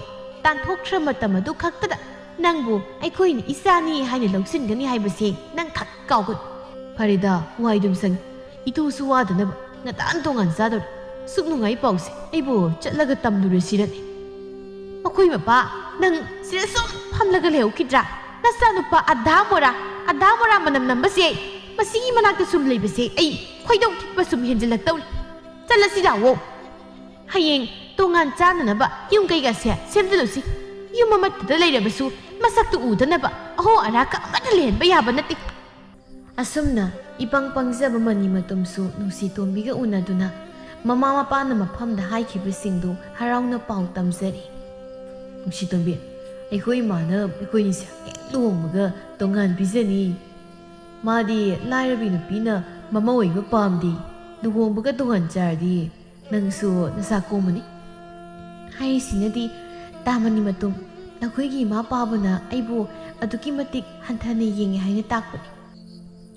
B: ꯇꯥꯟꯊꯣꯛꯈ꯭ꯔ ꯃꯇꯝ ꯑꯗꯨ ꯈꯛꯇꯗ ꯅꯪꯕꯨ ꯑꯩꯈꯣꯏꯅ ꯏꯆꯥꯅꯤ ꯍꯥꯏꯅ ꯂꯧꯁꯤꯟꯒꯅꯤ ꯍꯥꯏꯕꯁꯦ ꯅꯪ ꯈꯛ ꯀꯥꯎꯒꯅꯨ꯫
A: ꯐꯔꯦꯗ, ꯋꯥꯏꯗꯨꯝ ꯁꯪꯉꯤ, ꯏꯇꯨꯁꯨ ꯋꯥꯗꯅꯕ ꯉꯇꯥꯟ ꯇꯣꯉꯥꯟ ꯆꯥꯗꯧꯔꯦ꯫ ꯁꯨꯛ ꯅꯨꯡꯉꯥꯏ ꯄꯥꯎꯁꯦ ꯑꯩꯕꯨ ꯆꯠꯂꯒ ꯇꯝꯂꯨꯔꯁꯤꯔꯅꯦ꯫
B: ꯑꯩꯈꯣꯏ ꯃꯄꯥ, ꯅꯪ ꯁꯤꯗ ꯁꯨꯝ ꯐꯝꯂꯒ ꯂꯩꯍꯧꯈꯤꯗ꯭ꯔꯥ? ꯅꯆꯥꯅꯨꯄꯥ ꯑꯙꯥ ꯃꯣꯔꯥ ꯃꯅꯝ ꯅꯝꯕꯁꯦ, ꯃꯁꯤꯒꯤ ꯃꯅꯥꯛꯇ ꯁꯨꯝ ꯂꯩꯕꯁꯦ ꯑꯩ ꯈꯣꯏꯗꯧ ꯊꯤꯠꯄ ꯁꯨꯝ ꯍꯦꯟꯖꯤꯜꯂꯛꯇꯧꯔꯤ꯫ ꯆꯠꯂꯁꯤ ꯂꯥꯛꯋꯣ, ꯍꯌꯦꯡ ꯇꯣꯉꯥꯟ ꯆꯥꯅꯅꯕ ꯌꯨꯝ ꯀꯩꯒꯁꯦ ꯁꯦꯝꯖꯤꯜꯂꯨꯁꯤ꯫ ꯌꯨꯝ ꯑꯃꯠꯇꯗ ꯂꯩꯔꯕꯁꯨ ꯃꯁꯛꯇꯨ ꯎꯗꯅꯕ ꯑꯍꯣ ꯑꯔꯥꯛꯀ ꯑꯃꯠꯇ ꯂꯩꯍꯟꯕ ꯌꯥꯕ ꯅꯠꯇꯦ꯫
A: ꯑꯁꯨꯝꯅ ꯏꯄꯪ ꯄꯪꯖꯕ ꯃꯅꯤ ꯃꯇꯨꯝꯁꯨ ꯅꯨꯡꯁꯤ ꯇꯣꯝꯕꯤꯒ ꯎꯅꯗꯨꯅ ꯃꯃꯥ ꯃꯄꯥꯅ ꯃꯐꯝꯗ ꯍꯥꯏꯈꯤꯕꯁꯤꯡꯗꯨ ꯍꯔꯥꯎꯅ ꯄꯥꯎ ꯇꯝꯖꯔꯤ꯫ ꯅꯨꯡꯁꯤꯇꯣꯟꯕꯤ, ꯑꯩꯈꯣꯏ ꯏꯃꯥꯅ ꯑꯩꯈꯣꯏꯅꯤꯁꯦ ꯍꯦꯛ ꯂꯨꯍꯣꯡꯕꯒ ꯇꯣꯉꯥꯟ ꯄꯤꯖꯅꯤ꯫ ꯃꯥꯗꯤ ꯂꯥꯏꯔꯕꯤ ꯅꯨꯄꯤꯅ ꯃꯃꯥ ꯑꯣꯏꯕ ꯄꯥꯝꯗꯦ, ꯂꯨꯍꯣꯡꯕꯒ ꯇꯣꯉꯥꯟ ꯆꯥꯔꯗꯤ ꯅꯪꯁꯨ ꯅꯁꯥ ꯀꯣꯝꯃꯅꯤ꯫ ꯍꯥꯏꯔꯤꯁꯤꯅꯗꯤ ꯇꯥꯃꯅꯤ ꯃꯇꯨꯝ, ꯅꯈꯣꯏꯒꯤ ꯏꯃꯥ ꯄꯥꯕꯅ ꯑꯩꯕꯨ ꯑꯗꯨꯛꯀꯤ ꯃꯇꯤꯛ ꯍꯟꯊꯅ ꯌꯦꯡꯉꯦ ꯍꯥꯏꯅ ꯇꯥꯛꯄꯅꯤ꯫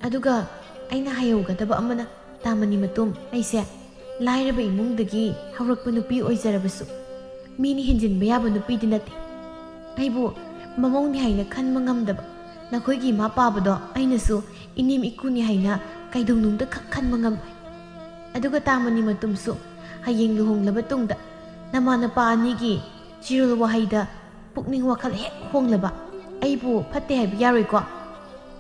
A: ꯑꯗꯨꯒ ꯑꯩꯅ ꯍꯥꯏꯍꯧꯒꯗꯕ ꯑꯃꯅ, ꯇꯥꯃꯅꯤ ꯃꯇꯨꯝ, ꯑꯩꯁꯦ ꯂꯥꯏꯔꯕ ꯏꯃꯨꯡꯗꯒꯤ ꯍꯧꯔꯛꯄ ꯅꯨꯄꯤ ꯑꯣꯏꯖꯔꯕꯁꯨ ꯃꯤꯅ ꯍꯦꯟꯖꯤꯟꯕ ꯌꯥꯕ ꯅꯨꯄꯤꯗꯤ ꯅꯠꯇꯦ꯫ ꯑꯩꯕꯨ ꯃꯃꯧꯅꯤ ꯍꯥꯏꯅ ꯈꯟꯕ ꯉꯝꯗꯕ ꯅꯈꯣꯏꯒꯤ ꯏꯃꯥ ꯄꯥꯕꯗꯣ ꯑꯩꯅꯁꯨ ꯏꯅꯦꯝ ꯏꯀꯨꯅꯤ ꯍꯥꯏꯅ ꯀꯩꯗꯧꯅꯨꯡꯗ ꯈꯛ ꯈꯟꯕ ꯉꯝꯂꯣꯏ꯫ ꯑꯗꯨꯒ ꯇꯥꯃꯅꯤ ꯃꯇꯨꯝꯁꯨ ꯍꯌꯦꯡ ꯂꯨꯍꯣꯡꯂꯕ ꯇꯨꯡꯗ ꯅꯃꯥ ꯅꯄꯥ ꯑꯅꯤꯒꯤ ꯆꯤꯔꯣꯜ ꯋꯥꯍꯩꯗ ꯄꯨꯛꯅꯤꯡ ꯋꯥꯈꯜ ꯍꯦꯛ ꯍꯣꯡꯂꯕ ꯑꯩꯕꯨ ꯐꯠꯇꯦ ꯍꯥꯏꯕ ꯌꯥꯔꯣꯏꯀꯣ?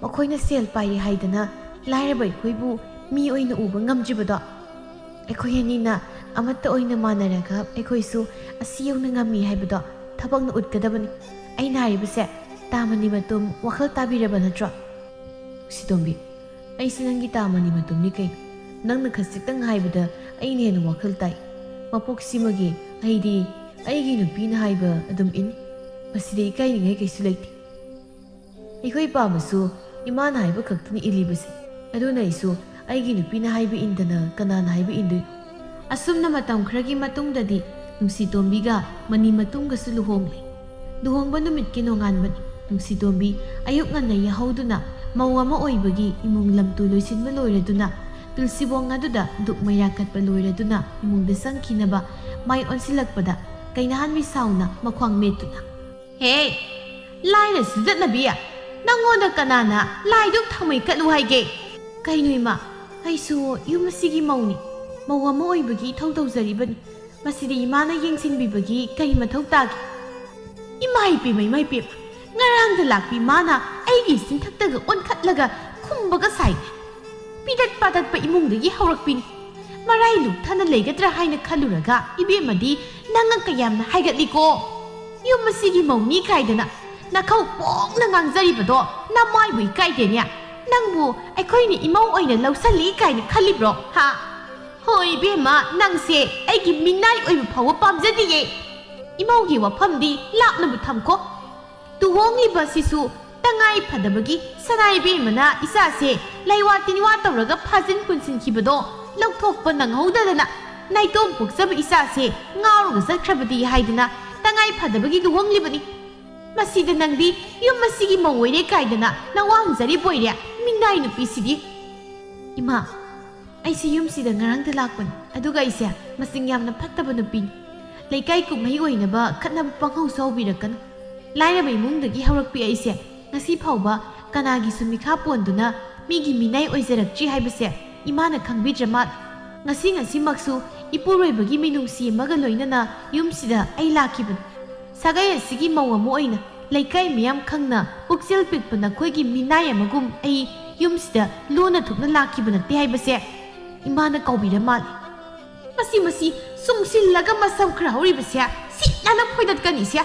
A: ꯃꯈꯣꯏꯅ ꯁꯦꯜ ꯄꯥꯏꯔꯦ ꯍꯥꯏꯗꯅ ꯂꯥꯏꯔꯕ ꯑꯩꯈꯣꯏꯕꯨ ꯃꯤ ꯑꯣꯏꯅ ꯎꯕ ꯉꯝꯗ꯭ꯔꯤꯕꯗꯣ, ꯑꯩꯈꯣই ꯑꯅꯤꯅ ꯑꯃꯠꯇ ꯑꯣꯏꯅ ꯃꯥꯟꯅꯔꯒ ꯑꯩꯈꯣꯏꯁꯨ ꯑꯁꯤ ꯌꯧꯅ ꯉꯝꯃꯤ ꯍꯥꯏꯕꯗꯣ ꯊꯕꯛꯅ ꯎꯠꯀꯗꯕꯅꯤ꯫ ꯑꯩꯅ ꯍꯥꯏꯔꯤꯕꯁꯦ ꯇꯥꯃꯅꯤ ꯃꯇꯨꯝ ꯋꯥꯈꯜ ꯇꯥꯕꯤꯔꯕ ꯅꯠꯇ꯭ꯔꯣ? ꯁꯤꯇꯣꯝꯕꯤ, ꯑꯩꯁꯦ ꯅꯪꯒꯤ ꯇꯥꯃꯅꯤ ꯃꯇꯨꯝꯅꯤ ꯀꯩꯅꯣ? ꯅꯪꯅ ꯈꯖꯤꯛꯇꯪ ꯍꯥꯏꯕꯗ ꯑꯩꯅ ꯍꯦꯟꯅ ꯋꯥꯈꯜ ꯇꯥꯏ꯫ ꯃꯄꯣꯛꯁꯤꯃꯒꯤ ꯑꯩꯗꯤ ꯑꯩꯒꯤ ꯅꯨꯄꯤꯅ ꯍꯥꯏꯕ ꯑꯗꯨꯝ ꯏꯟꯅꯤ꯫ ꯃꯁꯤꯗ ꯏꯀꯥꯏꯅꯤꯡꯉꯥꯏ ꯀꯩꯁꯨ ꯂꯩꯇꯦ꯫ ꯑꯩꯈꯣꯏ ꯄꯥꯝꯃꯁꯨ ꯏꯃꯥꯅ ꯍꯥꯏꯕ ꯈꯛꯇꯅꯤ ꯏꯜꯂꯤꯕꯁꯦ, ꯑꯗꯨꯅ ꯑꯩꯁꯨ ꯑꯩꯒꯤ ꯅꯨꯄꯤꯅ ꯍꯥꯏꯕ ꯏꯟꯗꯅ ꯀꯅꯥꯅ ꯍꯥꯏꯕ ꯏꯟꯗꯣꯏꯅꯣ? ꯑꯁꯨꯝꯅ ꯃꯇꯝ ꯈꯔꯒꯤ ꯃꯇꯨꯡꯗꯗꯤ ꯅꯨꯡꯁꯤꯇꯣꯝꯕꯤꯒ ꯃꯅꯤ ꯃꯇꯨꯝꯒꯁꯨ ꯂꯨꯍꯣꯡꯂꯦ꯫ ꯂꯨꯍꯣꯡꯕ ꯅꯨꯃꯤꯠꯀꯤ ꯅꯣꯡꯉꯥꯟꯕꯅꯤ꯫ ꯅꯨꯡꯁꯤꯇꯣꯝꯕꯤ ꯑꯌꯨꯛ ꯉꯟꯅ ꯌꯥꯍꯧꯗꯨꯅ ꯃꯧ ꯑꯃ ꯑꯣꯏꯕꯒꯤ ꯏꯃꯨꯡ ꯂꯝꯇꯨ ꯂꯣꯏꯁꯤꯟꯕ ꯂꯣꯏꯔꯗꯨꯅ ꯇꯨꯜꯁꯤꯕꯣꯡ ꯑꯗꯨꯗ ꯗꯨꯛ ꯃꯩꯔꯥ ꯀꯠꯄ ꯂꯣꯏꯔꯗꯨꯅ ꯏꯃꯨꯡꯗ ꯆꯪꯈꯤꯅꯕ ꯃꯥꯏ ꯑꯣꯟꯁꯤꯜꯂꯛꯄꯗ ꯀꯩꯅꯥꯍꯟꯕꯤ ꯁꯥꯎꯅ ꯃꯈ꯭ꯋꯥꯡ ꯃꯦꯠꯇꯨꯅ, "ꯍꯦ, ꯂꯥꯏꯅ ꯁꯨꯖꯠꯅꯕꯤ, ꯅꯪꯉꯣꯟꯗ ꯀꯅꯥꯅ ꯂꯥꯏꯗꯨꯛ ꯊꯥꯎꯃꯩ ꯀꯠꯂꯨ ꯍꯥꯏꯒꯦ?" "ꯀꯩꯅꯣ ꯏꯃꯥ, ꯑꯩꯁꯨ ꯌꯨꯝ ꯑꯁꯤꯒꯤ ꯃꯧꯅꯤ, ꯃꯧ ꯑꯃ ꯑꯣꯏꯕꯒꯤ ꯏꯊꯧ ꯇꯧꯖꯔꯤꯕꯅꯤ꯫ ꯃꯁꯤꯗ ꯏꯃꯥꯅ ꯌꯦꯡꯁꯤꯟꯕꯤꯕꯒꯤ ꯀꯩ ꯃꯊꯧ ꯇꯥꯒꯦ?" "ꯏꯃꯥ ꯏꯄꯦꯝꯃ, ꯏꯃꯥ ꯏꯄꯦꯝꯃ, ꯉꯔꯥꯡꯗ ꯂꯥꯛꯄꯤ ꯃꯥꯅ ꯑꯩꯒꯤ ꯆꯤꯟꯊꯛꯇꯒ ꯑꯣꯟꯈꯠꯂꯒ ꯈꯨꯝꯕꯒ ꯁꯥꯏꯅꯦ꯫ ꯄꯤꯗꯠ ꯄꯥꯗꯠꯄ ꯏꯃꯨꯡꯗꯒꯤ ꯍꯧꯔꯛꯄꯤꯅꯤ꯫ ꯃꯔꯥꯏ ꯂꯨꯛꯊꯅ ꯂꯩꯒꯗ꯭ꯔꯥ ꯍꯥꯏꯅ ꯈꯜꯂꯨꯔꯒ ꯏꯕꯦꯝꯃꯗꯤ ꯅꯪꯅ ꯀꯌꯥꯝꯅ ꯍꯥꯏꯒꯠꯂꯤꯀꯣ? ꯌꯨꯝ ꯑꯁꯤꯒꯤ ꯃꯧꯅꯤ ꯀꯥꯏꯗꯅ ꯅꯈꯧ ꯄꯣꯡꯅ ꯉꯥꯡꯖꯔꯤꯕꯗꯣ ꯅꯃꯥꯏꯕꯨ ꯏꯀꯥꯏꯗꯦꯅꯦ? ꯅꯪꯕꯨ ꯑꯩꯈꯣꯏꯅ ꯏꯃꯧ ꯑꯣꯏꯅ ꯂꯧꯁꯜꯂꯤ ꯀꯥꯏꯅ ꯈꯜꯂꯤꯕ꯭ꯔꯣ? ꯍꯥ? ꯍꯣꯏ ꯏꯕꯦꯝꯃ, ꯅꯪꯁꯦ ꯑꯩꯒꯤ ꯃꯤꯅꯥꯏ ꯑꯣꯏꯕ ꯐꯥꯎꯕ ꯄꯥꯝꯖꯗꯤꯌꯦ꯫ ꯏꯃꯧꯒꯤ ꯋꯥꯐꯝꯗꯤ ꯂꯥꯞꯅꯕꯨ ꯊꯝꯈꯣ꯫ ꯂꯨꯍꯣꯡꯂꯤꯕ ꯑꯁꯤꯁꯨ ꯇꯉꯥꯏ ꯐꯗꯕꯒꯤ ꯁꯅꯥꯏ ꯏꯕꯦꯝꯃꯅ ꯏꯆꯥꯁꯦ ꯂꯩꯋꯥ ꯇꯤꯟꯋꯥ ꯇꯧꯔꯒ ꯐꯥꯖꯤꯟ ꯄꯨꯟꯁꯤꯟꯈꯤꯕꯗꯣ ꯂꯧꯊꯣꯛꯄ ꯅꯪꯍꯧꯗꯗꯅ ꯅꯥꯏꯇꯣꯝ ꯄꯣꯛꯆꯕ ꯏꯆꯥꯁꯦ ꯉꯥꯎꯔꯒ ꯆꯠꯈ꯭ꯔꯕꯗꯤ ꯍꯥꯏꯗꯅ ꯇꯉꯥꯏ ꯐꯗꯕꯒꯤ ꯂꯨꯍꯣꯡꯂꯤꯕꯅꯤ꯫ ꯃꯁꯤꯗ ꯅꯪꯗꯤ ꯌꯨꯝ ꯑꯁꯤꯒꯤ ꯃꯧ ꯑꯣꯏꯔꯦ ꯀꯥꯏꯗꯅ ꯅꯋꯥꯡꯖꯔꯤꯕꯣꯏꯔꯦ, ꯃꯤꯅꯥꯏ ꯅꯨꯄꯤꯁꯤꯗꯤ꯫ "ꯏꯃꯥ, ꯑꯩꯁꯦ ꯌꯨꯝꯁꯤꯗ ꯉꯔꯥꯡꯗ ꯂꯥꯛꯄꯅꯤ, ꯑꯗꯨꯒ ꯑꯩꯁꯦ ꯃꯁꯤꯡ ꯌꯥꯝꯅ ꯐꯠꯇꯕ ꯅꯨꯄꯤꯅꯤ꯫ ꯂꯩꯀꯥꯏ ꯀꯨꯝꯍꯩ ꯑꯣꯏꯅꯕ ꯈꯠꯅꯕ ꯄꯪꯍꯧꯁꯨ ꯍꯧꯕꯤꯔꯛꯀꯅꯨ꯫ ꯂꯥꯏꯔꯕ ꯏꯃꯨꯡꯗꯒꯤ ꯍꯧꯔꯛꯄꯤ ꯑꯩꯁꯦ ꯉꯁꯤ ꯐꯥꯎꯕ ꯀꯅꯥꯒꯤꯁꯨ ꯃꯤꯈꯥ ꯄꯣꯟꯗꯨꯅ ꯃꯤꯒꯤ ꯃꯤꯅꯥꯏ ꯑꯣꯏꯖꯔꯛꯇ꯭ꯔꯤ ꯍꯥꯏꯕꯁꯦ ꯏꯃꯥꯅ ꯈꯪꯕꯤꯗ꯭ꯔ ꯃꯥꯜꯂꯦ꯫ ꯉꯁꯤꯃꯛꯁꯨ ꯏꯄꯨꯔꯣꯏꯕꯒꯤ ꯃꯤꯅꯨꯡꯁꯤ ꯑꯃꯒ ꯂꯣꯏꯅꯅ ꯌꯨꯝꯁꯤꯗ ꯑꯩ ꯂꯥꯛꯈꯤꯕꯅꯤ꯫ ꯁꯥꯒꯩ ꯑꯁꯤꯒꯤ ꯃꯧ ꯑꯃ ꯑꯣꯏꯅ ꯂꯩꯀꯥꯏ ꯃꯤꯌꯥꯝ ꯈꯪꯅ ꯄꯨꯛꯆꯦꯜ ꯄꯤꯛꯄ ꯅꯈꯣꯏꯒꯤ ꯃꯤꯅꯥꯏ ꯑꯃꯒꯨꯝ ꯑꯩ ꯌꯨꯝꯁꯤꯗ ꯂꯣꯟꯅ ꯊꯨꯞꯅ ꯂꯥꯛꯈꯤꯕ ꯅꯠꯇꯦ ꯍꯥꯏꯕꯁꯦ ꯏꯃꯥꯅ ꯀꯥꯎꯕꯤꯔ ꯃꯥꯜꯂꯦ꯫ ꯃꯁꯤ ꯁꯨꯡꯁꯤꯜꯂꯒ ꯃꯁꯝ ꯈꯔ ꯍꯧꯔꯤꯕꯁꯦ ꯁꯤꯠꯅꯅ ꯐꯣꯏꯗꯠꯀꯅꯤꯁꯦ꯫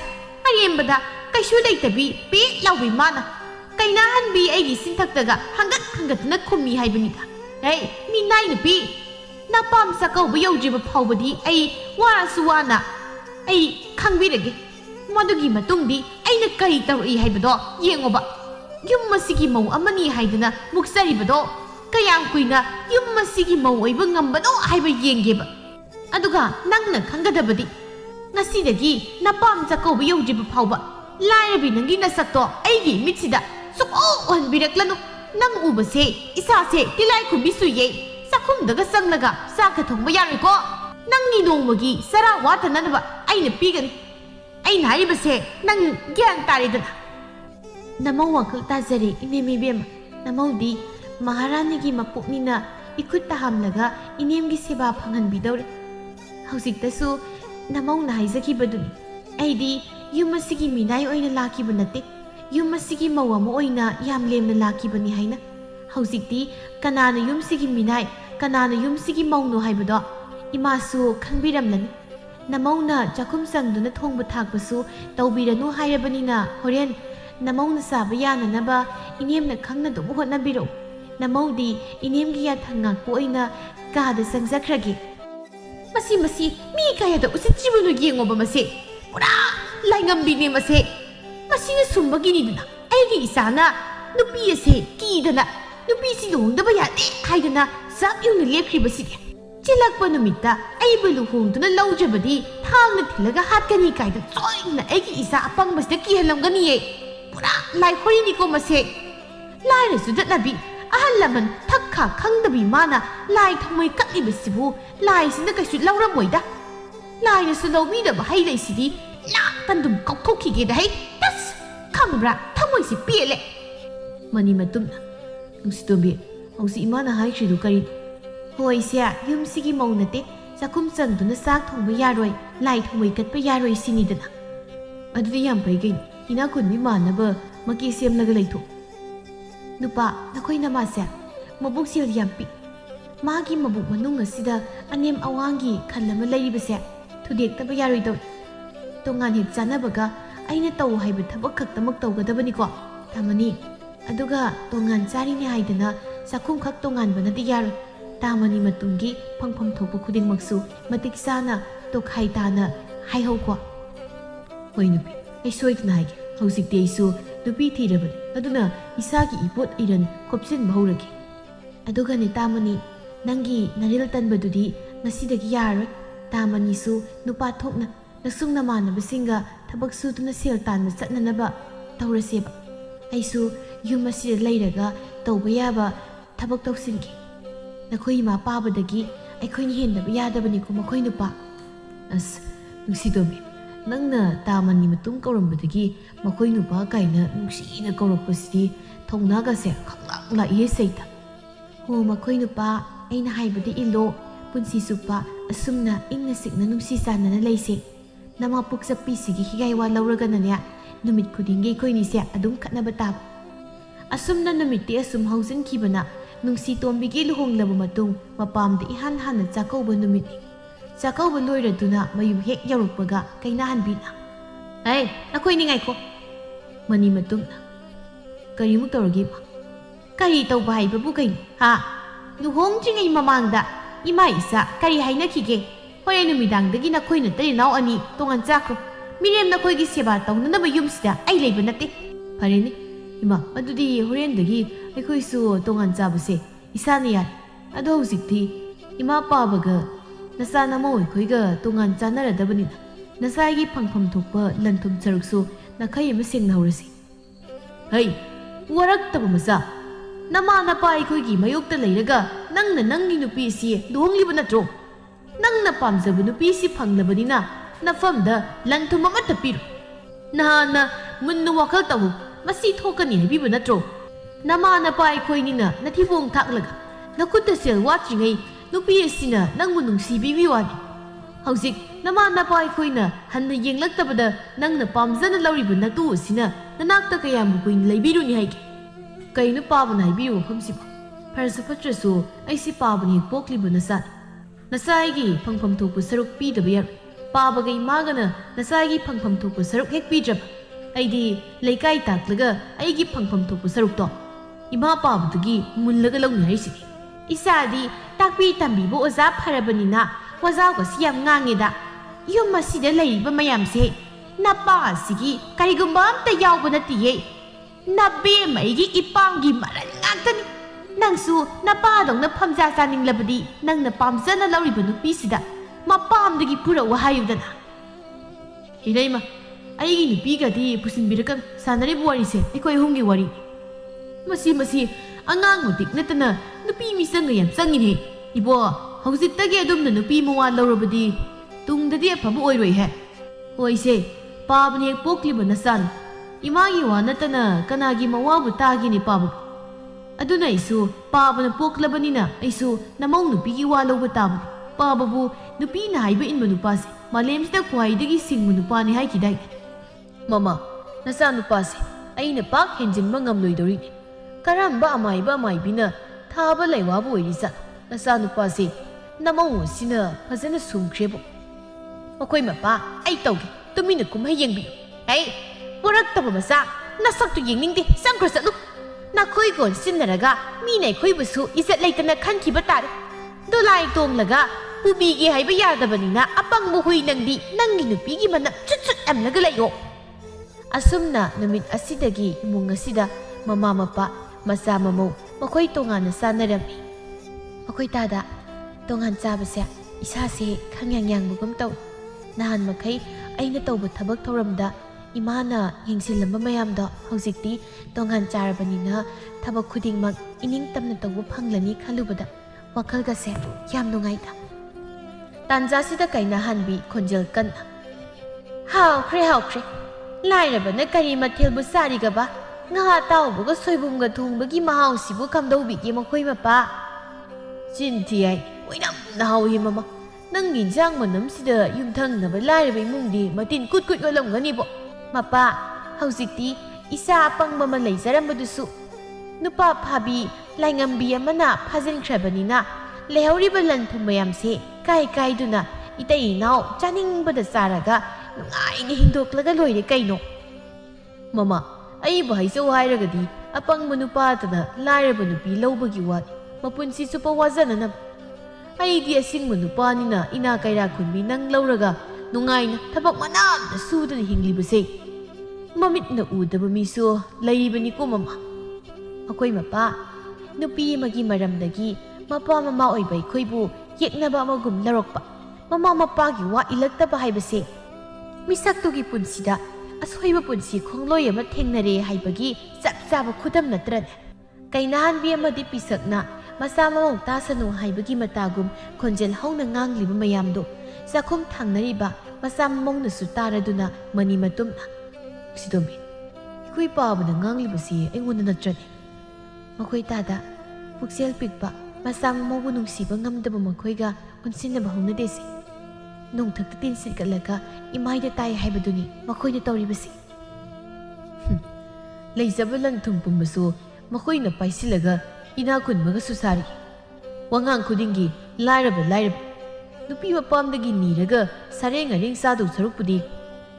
A: ꯑꯔꯦꯝꯕꯗ ꯀꯩꯁꯨ ꯂꯩꯇꯕꯤ ꯄꯦꯠ ꯂꯥꯎꯕꯤ ꯃꯥꯅ ꯀꯩꯅꯥꯍꯟꯕꯤ ꯑꯩꯒꯤ ꯆꯤꯟꯊꯛꯇꯒ ꯍꯪꯒꯠꯇꯨꯅ ꯈꯨꯝꯃꯤ ꯍꯥꯏꯕꯅꯤꯗ꯫ ꯍꯦ ꯃꯤꯅꯥꯏ ꯅꯨꯄꯤ, ꯅꯄꯥꯝ ꯆꯥꯛꯀꯧꯕ ꯌꯧꯗ꯭ꯔꯤꯕ ꯐꯥꯎꯕꯗꯤ ꯑꯩ ꯋꯥꯔꯁꯨ ꯋꯥꯅ ꯑꯩ ꯈꯪꯕꯤꯔꯒꯦ꯫ ꯃꯗꯨꯒꯤ ꯃꯇꯨꯡꯗꯤ ꯑꯩꯅ ꯀꯔꯤ ꯇꯧꯔꯛꯏ ꯍꯥꯏꯕꯗꯣ ꯌꯦꯡꯉꯣꯕ꯫ ꯌꯨꯝ ꯑꯁꯤꯒꯤ ꯃꯧ ꯑꯃꯅꯤ ꯍꯥꯏꯗꯅ ꯃꯨꯛꯆꯔꯤꯕꯗꯣ ꯀꯌꯥꯝ ꯀꯨꯏꯅ ꯌꯨꯝ ꯑꯁꯤꯒꯤ ꯃꯧ ꯑꯣꯏꯕ ꯉꯝꯕꯅꯣ ꯍꯥꯏꯕ ꯌꯦꯡꯒꯦꯕ꯫ ꯑꯗꯨꯒ ꯅꯪꯅ ꯈꯪꯒꯗꯕꯗꯤ ꯉꯁꯤꯗꯒꯤ ꯅꯄꯥꯝ ꯆꯥꯛꯀꯧꯕ ꯌꯧꯗ꯭ꯔꯤꯕ ꯐꯥꯎꯕ ꯂꯥꯏꯔꯕꯤ ꯅꯪꯒꯤ ꯅꯁꯛꯇꯣ ꯑꯩꯒꯤ ꯃꯤꯠꯁꯤꯗ ꯁꯨꯛꯎ ꯎꯍꯟꯕꯤꯔꯛꯂꯅꯨ꯫ ꯅꯪ ꯎꯕꯁꯦ ꯏꯁꯥꯁꯦ ꯇꯤꯂꯥꯏ ꯈꯨꯝꯕꯤ ꯆꯨꯏꯌꯦ꯫ ꯆꯥꯛꯈꯨꯝꯗꯒ ꯆꯪꯂꯒ ꯆꯥꯛꯀ ꯊꯣꯡꯕ ꯌꯥꯔꯣꯏꯀꯣ? ꯅꯪꯒꯤ ꯅꯣꯡꯃꯒꯤ ꯆꯔꯥ ꯋꯥꯠꯇꯅꯕ ꯑꯩꯅ ꯄꯤꯒꯅꯤ꯫ ꯑꯩꯅ ꯍꯥꯏꯔꯤꯕꯁꯦ ꯅꯪ ꯒ꯭ꯌꯥꯟ ꯇꯥꯔꯦꯗꯅ?" "ꯅꯃꯧ ꯋꯥꯈꯜ ꯇꯥꯖꯔꯦ ꯏꯅꯦꯝ ꯏꯕꯦꯝꯃ꯫ ꯅꯃꯧꯗꯤ ꯃꯍꯥꯔꯥꯅꯤꯒꯤ ꯃꯄꯣꯛꯅꯤꯅ ꯏꯈꯨꯠꯇ ꯍꯥꯝꯂꯒ ꯏꯅꯦꯝꯒꯤ ꯁꯦꯕꯥ ꯐꯪꯍꯟꯕꯤꯗꯧꯔꯦ꯫ ꯍꯧꯖꯤꯛꯇꯁꯨ ꯅꯃꯧꯅ ꯍꯥꯏꯖꯈꯤꯕꯗꯨꯅꯤ, ꯑꯩꯗꯤ ꯌꯨꯝ ꯑꯁꯤꯒꯤ ꯃꯤꯅꯥꯏ ꯑꯣꯏꯅ ꯂꯥꯛꯈꯤꯕ ꯅꯠꯇꯦ, ꯌꯨꯝ ꯑꯁꯤꯒꯤ ꯃꯧ ꯑꯃ ꯑꯣꯏꯅ ꯌꯥꯝ ꯂꯦꯝꯅ ꯂꯥꯛꯈꯤꯕꯅꯤ ꯍꯥꯏꯅ꯫ ꯍꯧꯖꯤꯛꯇꯤ ꯀꯅꯥꯅ ꯌꯨꯝꯁꯤꯒꯤ ꯃꯤꯅꯥꯏ, ꯀꯅꯥꯅ ꯌꯨꯝꯁꯤꯒꯤ ꯃꯧꯅꯣ ꯍꯥꯏꯕꯗோ ꯏꯃꯥꯁꯨ ꯈꯪꯕꯤꯔꯝꯂꯅꯤ꯫ ꯅꯃꯧꯅ ꯆꯥꯛꯈꯨꯝ ꯆꯪꯗꯨꯅ ꯊꯣꯡꯕ ꯊꯥꯛꯄꯁꯨ ꯇꯧꯕꯤꯔꯅꯨ ꯍꯥꯏꯔꯕꯅꯤꯅ ꯍꯣꯔꯦꯟ ꯅꯃꯧꯅ ꯆꯥꯕ ꯌꯥꯅꯅꯕ ꯏꯅꯦꯝꯅ ꯈꯪꯅ ꯑꯗꯨꯝ ꯍꯣꯠꯅꯕꯤꯔꯛꯎ꯫ ꯅꯃꯧꯗꯤ ꯏꯅꯦꯝꯒꯤ ꯌꯥꯊꯪ ꯉꯥꯛꯄ ꯑꯣꯏꯅ ꯀꯥꯗ ꯆꯪꯖꯈ꯭ꯔꯒꯦ꯫
B: Masi mi kaya da usit jibuno yengoba masi. Pura laingambini masi. Masina sumbagini duna. Aigi isana nupi ase kidana nupi si luhongdaba yade haidana sak yungna lepkribasidi. Chilakpa numita aiba luhongduna laujabadi thangna thilaga hatkani kaida soina aigi isa apangmasida kihalamgani ye. Pura lai horini ko masi. Lai rasu datnabi ahal laman thakha khangdabi mana lai thamoi kaklibasibu lai sina kaisu lauramoida. Lai rasu laubidaba hai laisidi la tandum kaukhaukige da hai. Tas khambra thamoi si pele. Mani matumna nungsitombi hausi imana haikridu kari. Hoi sia yum sigi maunate sakum sangduna sak thongba yaroi lai thamoi katpa yaroi sinidana. Adudi yam pai gain ina kunmi manaba maki semlaga leitho. Nupa nakoi namase mabuk sil yampi magi mabuk manung asida anem awangi khalama leibase thudek taba yaroi do tongan hek chanabaga aina taw haiba thabak khaktamak tawgadabani ko tamani aduga tongan chari ni haidana sakhum khak tongan banati yar tamani matungi phangpham thopu khuding maksu matik sana tokhai tana haihau ko hoinupi ai soitna haige hauzik teisu nupi thirabani aduna isagi ipot iran kopsin bahuragi aduga ni tamani nangi naril tanbadudi nasidagi yaroi tamani su nupa thokna nasung namana basinga thabak su tuna sel tan chatnanaba tawraseba aisu yum asida leiraga tawba yaba thabak tawsingi nakhoi ma pabadagi aikhoi ni hendaba yadabani ko makhoi nupa as nusidomi nangna tamani matung kaurambadagi makhoi nupa kaina nungsina kaurakpasidi thongnaga se khanglang la ye seita ho makhoi nupa aina haibadi ilo punsi supa asumna ingna sikna nungsi sanana leise nama puksa pisigi higai wa lauraga nanya numit khudingi khoini se adum khatnaba tab asumna numiti asum haujin kibana nungsi tombigi luhonglaba matung mapamda ihan hana chakauba numit chakauba loiraduna mayum hek yarukpaga kaina hanbina ai nakoi ni ngai ko mani matung kari mu torgi kari tauba hai babu kai ha luhong jingai mamangda ima isa kari haina khige horai numidangdagi nakoi na tari naw ani tongan chakro mirem nakoi gi seba tawnanaba yumsida ai leiba nate fareni ima adudi horendagi aikoi su tongan chabase isana yar ado hujikti ima pabaga nasa namo aikhoiga tongan chanaradabani nasai phangpham thokpa lanthum charuksu nakhai ama sengna horasi hei warak taba masa nama napa aikhoigi mayokta leiraga nangna nangi nupi si duhongliba natro nangna pamjaba nupi si phanglabani nafamda lanthum ama tapiru nahana munnu wakhal tawu masi thokani haibiba natro nama napa aikhoini na nathibong thaklaga nakutta sel watringai nupi asina nangmu nungsibibi wani hauzik nama napa aikhoina hanna yenglaktabada nangna pamjana lauriba natu asina nanakta kayam buin leibiruni haike kainu pabana haibiru famsiba farsa fatrasu aisi pabani pokliba nasan nasaigi phangpham thopu saruk pidaba yar pabagai magana nasaigi phangpham thopu saruk hek pidraba aidi leikai taklaga aigi phangpham thopu saruk to ima pabudagi mullaga lawni haisidi isadi takpi tambibo oza pharabanina wazaga siyam ngangeda yum asida leiba mayamse napa asigi karigumba amta yawba natiye nabe maigi ipangi maran ngantani nangsu napa dongna phamja saninglabadi nangna pamjana lauriba nupisida mapamdagi pura wahayudana hireima aigi nupigadi pusinbirakan sanare buwarise aikoi humgi wari masi angang mudik natana nupi misanga yam sangine ibo haujittagi adumna nupi mawa laurabadi tungdadi afabu oiroi he hoise pabne pokliba nasan imagi wa natana kanagi mawabu tagini pabu aduna isu pabana poklabanina isu namau nupigi wa lauba tabu pababu nupi na haiba inba nupase malemsida khwaidagi singmu nupani haikidai mama nasa nupase aina pak henjinba ngamloidori karamba amaiba amaibina thaba leiwabu oirisa nasa nupase namau sina fazana sumkrebo makoi mapa ai tauge tumina kumhai yengbi ai poraktaba masa nasaktu yengningde sangkra satlu nakhoi gon sinnaraga mi nei khoi busu izat leitana khankiba tare dolai tomlaga ꯄꯨꯕꯤꯒꯦ ꯍꯥꯏꯕ ꯌꯥꯗꯕꯅꯤꯅ ꯑꯄꯪꯕ ꯍꯨꯏ ꯅꯪꯗꯤ ꯅꯪꯒꯤ ꯅꯨꯄꯤꯒꯤ ꯃꯅꯝ shoot ꯑꯝꯂꯒ ꯂꯩꯌꯣ.
A: ꯑꯁꯨꯝꯅ ꯅꯨꯃꯤꯠ ꯑꯁꯤꯗꯒꯤ ꯏꯃꯨꯡ ꯑꯁꯤꯗ ꯃꯃꯥ ꯃꯄꯥ ꯃꯆꯥ ꯃꯃꯧ ꯃꯈꯣꯏ ꯇꯣꯉꯥꯟꯅ ꯆꯥꯅꯔꯝꯃꯤ. ꯃꯈꯣꯏ ꯇꯥꯗ ꯇꯣꯉꯥꯟ ꯆꯥꯕꯁꯦ ꯏꯁꯥꯁꯦ ꯈꯪꯌꯥꯡ ꯌꯥꯡꯕꯒꯨꯝ ꯇꯧ. ꯅꯍꯥꯟ ꯃꯈꯩ ꯑꯩꯅ ꯇꯧꯕ ꯊꯕꯛ ꯊꯧꯔꯝꯗ ꯏꯃꯥꯅ ꯌꯦꯡꯁꯤꯜꯂꯝꯕ ꯃꯌꯥꯝꯗꯣ ꯍꯧꯖꯤꯛꯇꯤ ꯇꯣꯉꯥꯟ ꯆꯥꯔꯕꯅꯤꯅ ꯊꯕꯛ ꯈꯨꯗꯤꯡꯃꯛ 이닝ꯇꯝꯅ ꯇꯧꯕ ꯐꯪꯂꯅꯤ ꯈꯜꯂꯨꯕꯗ ꯋꯥꯈꯜꯒꯁꯦ ꯌꯥꯝ ꯅꯨꯡꯉꯥꯏꯇ. ꯇꯥꯟꯖꯥꯁꯤꯗ ꯀꯩꯅꯥꯍꯟꯕꯤ ꯈꯣꯟꯖꯦꯜ ꯀꯟꯅ ꯍꯥꯎꯈ꯭ꯔꯦ ꯂꯥꯏꯔꯕꯅ ꯀꯔꯤ ꯃꯊꯦꯜꯕꯨ ꯆꯥꯔꯤꯒꯕ ꯉꯥ ꯑꯇꯥꯎꯕꯒ ꯁꯣꯏꯕꯨꯝꯒ ꯊꯣꯡꯕꯒꯤ ꯃꯍꯥꯎꯁꯤꯕꯨ ꯀꯝꯗꯧꯕꯤꯒꯦ ꯃꯈꯣꯏ ꯃꯄꯥ. ꯆꯤꯟꯊꯤ ꯍꯥꯏ ꯑꯣꯏꯅꯝꯅ ꯍꯥꯎꯏ ꯃꯃꯥ. ꯅꯪꯒꯤ ꯏꯟꯖꯥꯡ ꯃꯅꯝꯁꯤꯗ ꯌꯨꯝꯊꯪꯅꯕ ꯂꯥꯏꯔꯕ ꯏꯃꯨꯡꯗꯤ ꯃꯇꯤꯟ ꯀꯨꯠ ꯌꯣꯜꯂꯝꯒꯅꯤꯕꯣ. ꯃꯄꯥ ꯍꯧꯖꯤꯛꯇꯤ ꯏꯆꯥ ꯑꯄꯪꯕ ꯑꯃ ꯂꯩꯖꯔꯝꯕꯗꯨꯁꯨ ꯅꯨꯄꯥ ꯐꯥꯕꯤ ꯂꯥꯏꯉꯝꯕꯤ ꯑꯃꯅ ꯐꯥꯖꯤꯟꯈ꯭ꯔꯕꯅꯤꯅ ꯂꯩꯍꯧꯔꯤꯕ ꯂꯟ ꯊꯨꯝ ꯃꯌꯥꯝꯁꯦ ꯀꯥꯏꯗꯨꯅ 이ꯇꯩ 이나ꯎ ꯆꯥꯅꯤꯡꯕꯗ ꯆꯥꯔꯒ ꯅꯨꯡꯉꯥꯏꯅ ꯍꯤꯡꯗꯣꯛꯂꯒ ꯂꯣꯏꯔꯦ ꯀꯩꯅꯣ. ꯃꯃꯥ ꯑꯩꯕꯨ ꯍꯥꯏꯖꯧ ꯍꯥꯏꯔꯒꯗꯤ ꯑꯄꯪꯕ ꯅꯨꯄꯥꯗꯅ ꯂꯥꯏꯔꯕ ꯅꯨꯄꯤ ꯂꯧꯕꯒꯤ ꯋꯥꯅꯤ ꯃꯄꯨꯟꯁꯤ ꯆꯨꯞꯄ ꯋꯥꯖꯅꯅꯕ. ꯑꯩꯗꯤ ꯑꯁꯤꯡꯕ ꯅꯨꯄꯥꯅꯤꯅ ꯏꯅꯥ ꯀꯩꯔꯥ ꯈꯨꯟꯕꯤ ꯅꯪ ꯂꯧꯔꯒ ꯅꯨꯡꯉꯥꯏꯅ ꯊꯕꯛ ꯃꯅꯥꯝꯅ ꯁꯨꯗꯨꯅ ꯍꯤꯡꯂꯤꯕꯁꯦ ꯃꯃꯤꯠꯅ ꯎꯗꯕ ꯃꯤꯁꯨ ꯂꯩꯔꯤꯕꯅꯤꯀꯣ ꯃꯃꯥ. ꯑꯩꯈꯣꯏ ꯃꯄꯥ ꯅꯨꯄꯤ ꯑꯃꯒꯤ ꯃꯔꯝꯗꯒꯤ ꯃꯄꯥ ꯃꯃꯥ ꯑꯣꯏꯕ ꯑꯩꯈꯣꯏꯕꯨ ꯌꯦꯛꯅꯕ ꯑꯃꯒꯨꯝ ꯂꯧꯔꯛꯄ ꯃꯃꯥ ꯃꯄꯥꯒꯤ ꯋꯥ ꯏꯜꯂꯛꯇꯕ ꯍꯥꯏꯕꯁꯦ ꯃꯤꯁꯛꯇꯨꯒꯤ ꯄꯨꯟꯁꯤꯗ ꯑꯁꯣꯏꯕ ꯄꯨꯟꯁꯤ ꯈꯣꯡꯂꯣꯏ ꯑꯃ ꯊꯦꯡꯅꯔꯦ ꯍꯥꯏꯕꯒꯤ ꯆꯞ ꯆꯥꯕ ꯈꯨꯗꯝ ꯅꯠꯇ꯭ꯔꯅꯦ. ꯀꯩꯅꯥꯍꯟꯕꯤ ꯑꯃꯗꯤ ꯄꯤꯁꯛꯅ ꯃꯆꯥ ꯃꯃꯧ ꯇꯥꯁꯅꯨ ꯍꯥꯏꯕꯒꯤ ꯃꯇꯥꯒꯨꯝ ꯈꯣꯟꯖꯦꯜ ꯍꯧꯅ ꯉꯥꯡꯂꯤꯕ ꯃꯌꯥꯝꯗꯣ ꯆꯥꯛꯈꯨꯝ ꯊꯪꯅꯔꯤꯕ ꯃꯆꯥ ꯃꯃꯧꯅꯁꯨ ꯇꯥꯔꯗꯨꯅ ꯃꯅꯤ ꯃꯇꯨꯝꯅ ꯁꯤꯗꯣꯝꯕꯤ ꯑꯩꯈꯣꯏ ꯄꯥꯕꯅ ꯉꯥꯡꯂꯤꯕꯁꯤ ꯑꯩꯉꯣꯟꯗ ꯅꯠꯇ꯭ꯔꯅꯦ. ꯃꯈꯣꯏ ꯇꯥꯗ ꯄꯨꯛꯆꯦꯜ ꯄꯤꯛꯄ ꯃꯆꯥ ꯃꯃꯧꯕꯨ ꯅꯨꯡꯁꯤꯕ ꯉꯝꯗꯕ ꯃꯈꯣꯏꯒ ꯄꯨꯟꯁꯤꯟꯅꯕ ꯍꯧꯅꯗꯦꯁꯦ. ꯅꯣꯡꯊꯛꯇ ꯇꯤꯟ ꯁꯤꯠꯀꯠꯂꯒ ꯏꯃꯥꯏꯗ ꯇꯥꯏ ꯍꯥꯏꯕꯗꯨꯅꯤ ꯃꯈꯣꯏꯅ ꯇꯧꯔꯤꯕꯁꯤ. ꯂꯩꯖꯕ ꯂꯟ ꯊꯨꯝ ꯄꯨꯝꯕꯁꯨ ꯃꯈꯣꯏꯅ ꯄꯥꯏꯁꯤꯜꯂꯒ ꯏꯅꯥ ꯈꯨꯟꯕꯒꯁꯨ ꯁꯥꯔꯤ. ꯋꯥꯉꯥꯡ ꯈꯨꯗꯤꯡꯒꯤ ꯂꯥꯏꯔꯕ ꯅꯨꯄꯤ ꯃꯄꯥꯝꯗꯒꯤ ꯅꯤꯔꯒ ꯁꯔꯦꯡ ꯑꯔꯦꯡ ꯆꯥꯗꯧ ꯁꯔꯨꯛꯄꯨꯗꯤ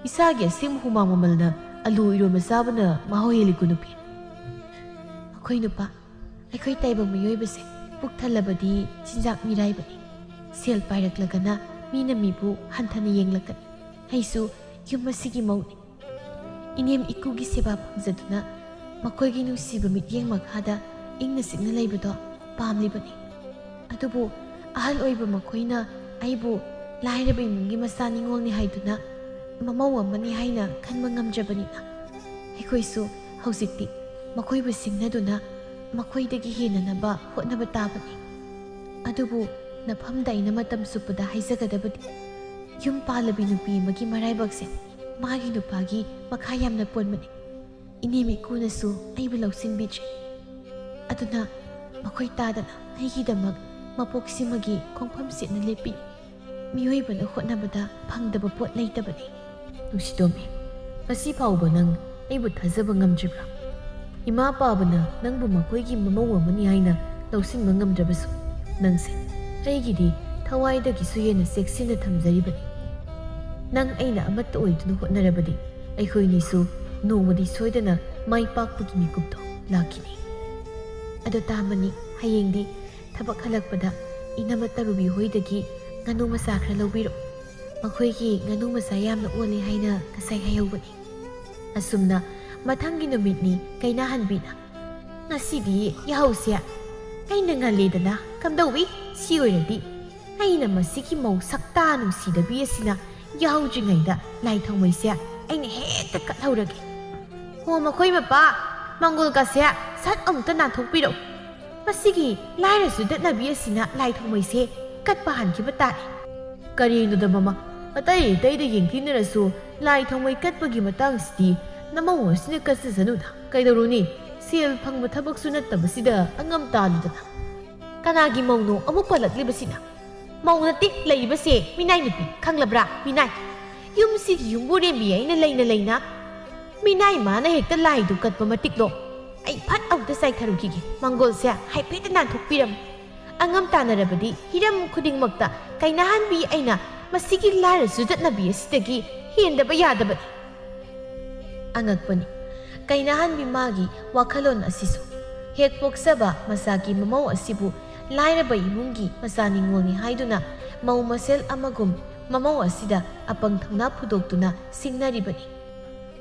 A: ꯏꯁꯥꯒꯤ ꯑꯁꯦꯡꯕ ꯍꯨꯃꯥꯡ ꯃꯃꯜꯅ ꯑꯂꯨ ꯏꯔꯣꯟꯕ ꯆꯥꯕꯅ ꯃꯍꯥꯎ ꯍꯦꯜꯂꯤꯀꯣ ꯅꯨꯄꯤ. ꯑꯩꯈꯣꯏ ꯅꯨꯄꯥ ꯑꯩꯈꯣꯏ ꯇꯥꯏꯕꯪ ꯃꯤꯑꯣꯏꯕꯁꯦ ꯄꯨꯛ ꯊꯜꯂꯕꯗꯤ ꯆꯤꯟꯖꯥꯛ ꯃꯤꯔꯥꯏꯕꯅꯤ. ꯁꯦꯜ ꯄꯥꯏꯔꯛꯂꯒꯅ ꯃꯤꯅ ꯃꯤꯕꯨ ꯍꯟꯊꯅ ꯌꯦꯡꯂꯛꯀꯅꯤ. ꯑꯩꯁꯨ ꯌꯨꯝ ꯑꯁꯤꯒꯤ ꯃꯧꯅꯤ. ꯏꯅꯦꯝ ꯏꯀꯨꯒꯤ ꯁꯦꯕꯥ ꯐꯪꯖꯗꯨꯅ ꯃꯈꯣꯏꯒꯤ ꯅꯨꯡꯁꯤꯕ ꯃꯤꯠꯌꯦꯡ ꯃꯈꯥꯗ ꯏꯪꯅ ꯆꯤꯛꯅ ꯂꯩꯕꯗꯣ ꯄꯥꯝꯂꯤꯕꯅꯤ. ꯑꯗꯨꯕꯨ ꯑꯍꯜ ꯑꯣꯏꯕ ꯃꯈꯣꯏꯅ ꯑꯩꯕꯨ ꯂꯥꯏꯔꯕ ꯏꯃꯨꯡꯒꯤ ꯃꯆꯥ ꯅꯤꯡꯉꯣꯜꯅꯤ ꯍꯥꯏꯗꯨꯅ ꯃꯃꯧ ꯑꯃꯅꯤ ꯍꯥꯏꯅ ꯈꯟꯕ ꯉꯝꯗ꯭ꯔꯕꯅꯤꯅ ꯑꯩꯈꯣꯏꯁꯨ ꯍꯧꯖꯤꯛꯇꯤ ꯃꯈꯣꯏꯕꯨ ꯁꯤꯡꯅꯗꯨꯅ ꯃꯈꯣꯏꯗꯒꯤ ꯍꯦꯟꯅꯅꯕ ꯍꯣꯠꯅꯕ ꯇꯥꯕꯅꯤ. ꯑꯗꯨꯕꯨ ꯅꯐꯝꯗ ꯑꯩꯅ ꯃꯇꯝ ꯆꯨꯞꯄꯗ ꯍꯥꯏꯖꯒꯗꯕꯗꯤ ꯌꯨꯝ ꯄꯥꯜꯂꯕꯤ ꯅꯨꯄꯤ ꯑꯃꯒꯤ ꯃꯔꯥꯏꯕꯛꯁꯦ ꯃꯥꯒꯤ ꯅꯨꯄꯥꯒꯤ ꯃꯈꯥ ꯌꯥꯝꯅ ꯄꯣꯟꯕꯅꯤ. ꯏꯅꯦꯝ ꯏꯀꯨꯅꯁꯨ ꯑꯩꯕꯨ ꯂꯧꯁꯤꯟꯕꯤꯗ꯭ꯔꯤ. ꯑꯗꯨꯅ ꯃꯈꯣꯏ ꯇꯥꯗꯅ ꯑꯩꯒꯤꯗꯃꯛ ꯃꯄꯣꯛꯁꯤꯃꯒꯤ ꯈꯣꯡꯐꯝ ꯆꯦꯠꯅ ꯂꯦꯞꯄꯤ. ꯃꯤꯑꯣꯏꯕꯅ ꯍꯣꯠꯅꯕꯗ ꯐꯪꯗꯕ ꯄꯣꯠ ꯂꯩꯇꯕꯅꯤ. ꯅꯨꯡꯁꯤꯇꯣꯝꯕꯤ ꯉꯁꯤ ꯐꯥꯎꯕ ꯅꯪ ꯑꯩꯕꯨ ꯊꯥꯖꯕ ꯉꯝꯗ꯭ꯔꯤꯕ꯭ꯔꯥ? ꯏꯃꯥ ꯄꯥꯕꯅ ꯅꯪꯕꯨ ꯃꯈꯣꯏꯒꯤ ꯃꯃꯧ ꯑꯃꯅꯤ ꯍꯥꯏꯅ ꯂꯧꯁꯤꯟꯕ ꯉꯝꯗ꯭ꯔꯕꯁꯨ ꯅꯪꯁꯦ ꯑꯩꯒꯤꯗꯤ ꯊꯋꯥꯏꯗꯒꯤꯁꯨ ꯍꯦꯟꯅ ꯆꯦꯛꯁꯤꯟꯅ ꯊꯝꯖꯔꯤꯕꯅꯤ. ꯅꯪ ꯑꯩꯅ ꯑꯃꯠꯇ ꯑꯣꯏꯗꯨꯅ ꯍꯣꯠꯅꯔꯕꯗꯤ ꯑꯩꯈꯣꯏꯅꯤꯁꯨ ꯅꯣꯡꯃꯗꯤ ꯁꯣꯏꯗꯅ ꯃꯥꯏ ꯄꯥꯛꯄꯒꯤ ꯃꯤꯀꯨꯞꯇꯣ ꯂꯥꯛꯈꯤꯅꯤ. ꯑꯗꯨ ꯇꯥꯃꯅꯤ ꯍꯌꯦꯡꯗꯤ ꯊꯕꯛ ꯍꯜꯂꯛꯄꯗ ꯏꯅꯝꯃ ꯇꯔꯨꯕꯤ ꯍꯣꯏꯗꯒꯤ ꯉꯥꯅꯨ ꯃꯆꯥ ꯈꯔ ꯂꯧꯕꯤꯔꯣ. ꯃꯈꯣꯏꯒꯤ ꯉꯥꯅꯨ ꯃꯆꯥ ꯌꯥꯝꯅ ꯑꯣꯜꯂꯦ ꯍꯥꯏꯅ ꯉꯁꯥꯏ ꯍꯥꯏꯍꯧꯕꯅꯤ. ꯑꯁꯨꯝꯅ ꯃꯊꯪꯒꯤ ꯅꯨꯃꯤꯠꯅꯤ ꯀꯩꯅꯥꯍꯟꯕꯤꯅ ꯉꯁꯤꯗꯤ ꯌꯥꯍꯧꯁꯦ ꯑꯩꯅ ꯉꯜꯂꯦꯗꯅ ꯀꯝꯗꯧꯏ? ꯁꯤ ꯑꯣꯏꯔꯗꯤ ꯑꯩꯅ ꯃꯁꯤꯒꯤ ꯃꯧ ꯁꯛꯇꯥ ꯅꯨꯡꯁꯤꯗꯕꯤ ꯑꯁꯤꯅ ꯌꯥꯍꯧꯗ꯭ꯔꯤꯉꯩꯗ ꯂꯥꯏ ꯊꯥꯎꯃꯩꯁꯦ ꯑꯩꯅ ꯍꯦꯛꯇ ꯀꯠꯍꯧꯔꯒꯦ. ꯍꯣ ꯃꯈꯣꯏ ꯃꯄꯥ ꯃꯪꯒꯣꯜꯒꯁꯦ ꯁꯠ ꯑꯃꯨꯛꯇ ꯅꯥꯟꯊꯣꯛꯄꯤꯔꯛꯎ. ꯃꯁꯤꯒꯤ ꯂꯥꯏꯔꯁꯨ ꯗꯠꯅꯕꯤ ꯑꯁꯤꯅ ꯂꯥꯏ ꯊꯥꯎꯃꯩꯁꯦ ꯀꯠꯄ ꯍꯟꯈꯤꯕ ꯇꯥꯔꯦ. ꯀꯔꯤꯅꯣꯗ ꯃꯃꯥ ꯑꯇꯩꯗ ꯌꯦꯡꯊꯤꯅꯔꯁꯨ ꯂꯥꯏ ꯊꯥꯎꯃꯩ ꯀꯠꯄꯒꯤ ꯃꯇꯥꯡꯁꯤꯗꯤ ꯅꯃꯧ ꯑꯁꯤꯅ ꯀꯠꯆꯁꯅꯨꯗ ꯀꯩꯗꯧꯔꯨꯅꯤ? ꯁꯦꯜ ꯐꯪꯕ ꯊꯕꯛꯁꯨ ꯅꯠꯇꯕꯁꯤꯗ ꯑꯉꯝ ꯇꯥꯜꯂꯨꯗꯅ. ꯀꯅꯥꯒꯤ ꯃꯧꯅꯣ ꯑꯃꯨꯛ ꯄꯜꯂꯛꯂꯤꯕꯁꯤꯅ? ꯃꯧ ꯅꯠꯇꯦ ꯂꯩꯔꯤꯕꯁꯦ ꯃꯤꯅꯥꯏ ꯅꯨꯄꯤ ꯈꯪꯂꯕ꯭ꯔꯥ? ꯃꯤꯅꯥꯏ. ꯌꯨꯝꯁꯤꯒꯤ ꯌꯨꯝꯕꯨꯔꯦꯝꯕꯤ ꯑꯩꯅ ꯂꯩꯅ ꯃꯤꯅꯥꯏ ꯃꯥꯅ ꯍꯦꯛꯇ ꯂꯥꯏꯗꯨ ꯀꯠꯄ ꯃꯇꯤꯛꯂꯣ. ꯑꯩ ꯐꯠ ꯑꯃꯨꯛꯇ ꯆꯥꯏꯊꯔꯨꯈꯤꯒꯦ. ꯃꯪꯒꯣꯜꯁꯦ ꯍꯥꯏꯐꯦꯠꯇ ꯅꯥꯟꯊꯣꯛꯄꯤꯔꯝꯃꯨ. ꯑꯉꯝ ꯇꯥꯟꯅꯔꯕꯗꯤ ꯍꯤꯔꯝ ꯈꯨꯗꯤꯡꯃꯛꯇ ꯀꯩꯅꯥꯍꯟꯕꯤ ꯑꯩꯅ ꯃꯁꯤꯒꯤ ꯂꯥꯏꯔꯁꯨ ꯗꯠꯅꯕꯤ ꯑꯁꯤꯗꯒꯤ ꯍꯦꯟꯗꯕ ꯌꯥꯗꯕꯅꯤ. ꯑꯉꯛꯄꯅꯤ ꯀꯩꯅꯥꯍꯟꯕꯤ ꯃꯥꯒꯤ ꯋꯥꯈꯜꯂꯣꯟ ꯑꯁꯤꯁꯨ. ꯍꯦꯛ ꯄꯣꯛꯆꯕ ꯃꯆꯥꯒꯤ ꯃꯃꯧ ꯑꯁꯤꯕꯨ ꯂꯥꯏꯔꯕ ꯏꯃꯨꯡꯒꯤ ꯃꯆꯥ ꯅꯤꯡꯉꯣꯜꯅꯤ ꯍꯥꯏꯗꯨꯅ ꯃꯧ ꯃꯁꯦꯜ ꯑꯃꯒꯨꯝ ꯃꯃꯧ ꯑꯁꯤꯗ ꯑꯄꯪ ꯊꯧꯅꯥ ꯐꯨꯗꯣꯛꯇꯨꯅ ꯁꯤꯡꯅꯔꯤꯕꯅꯤ꯫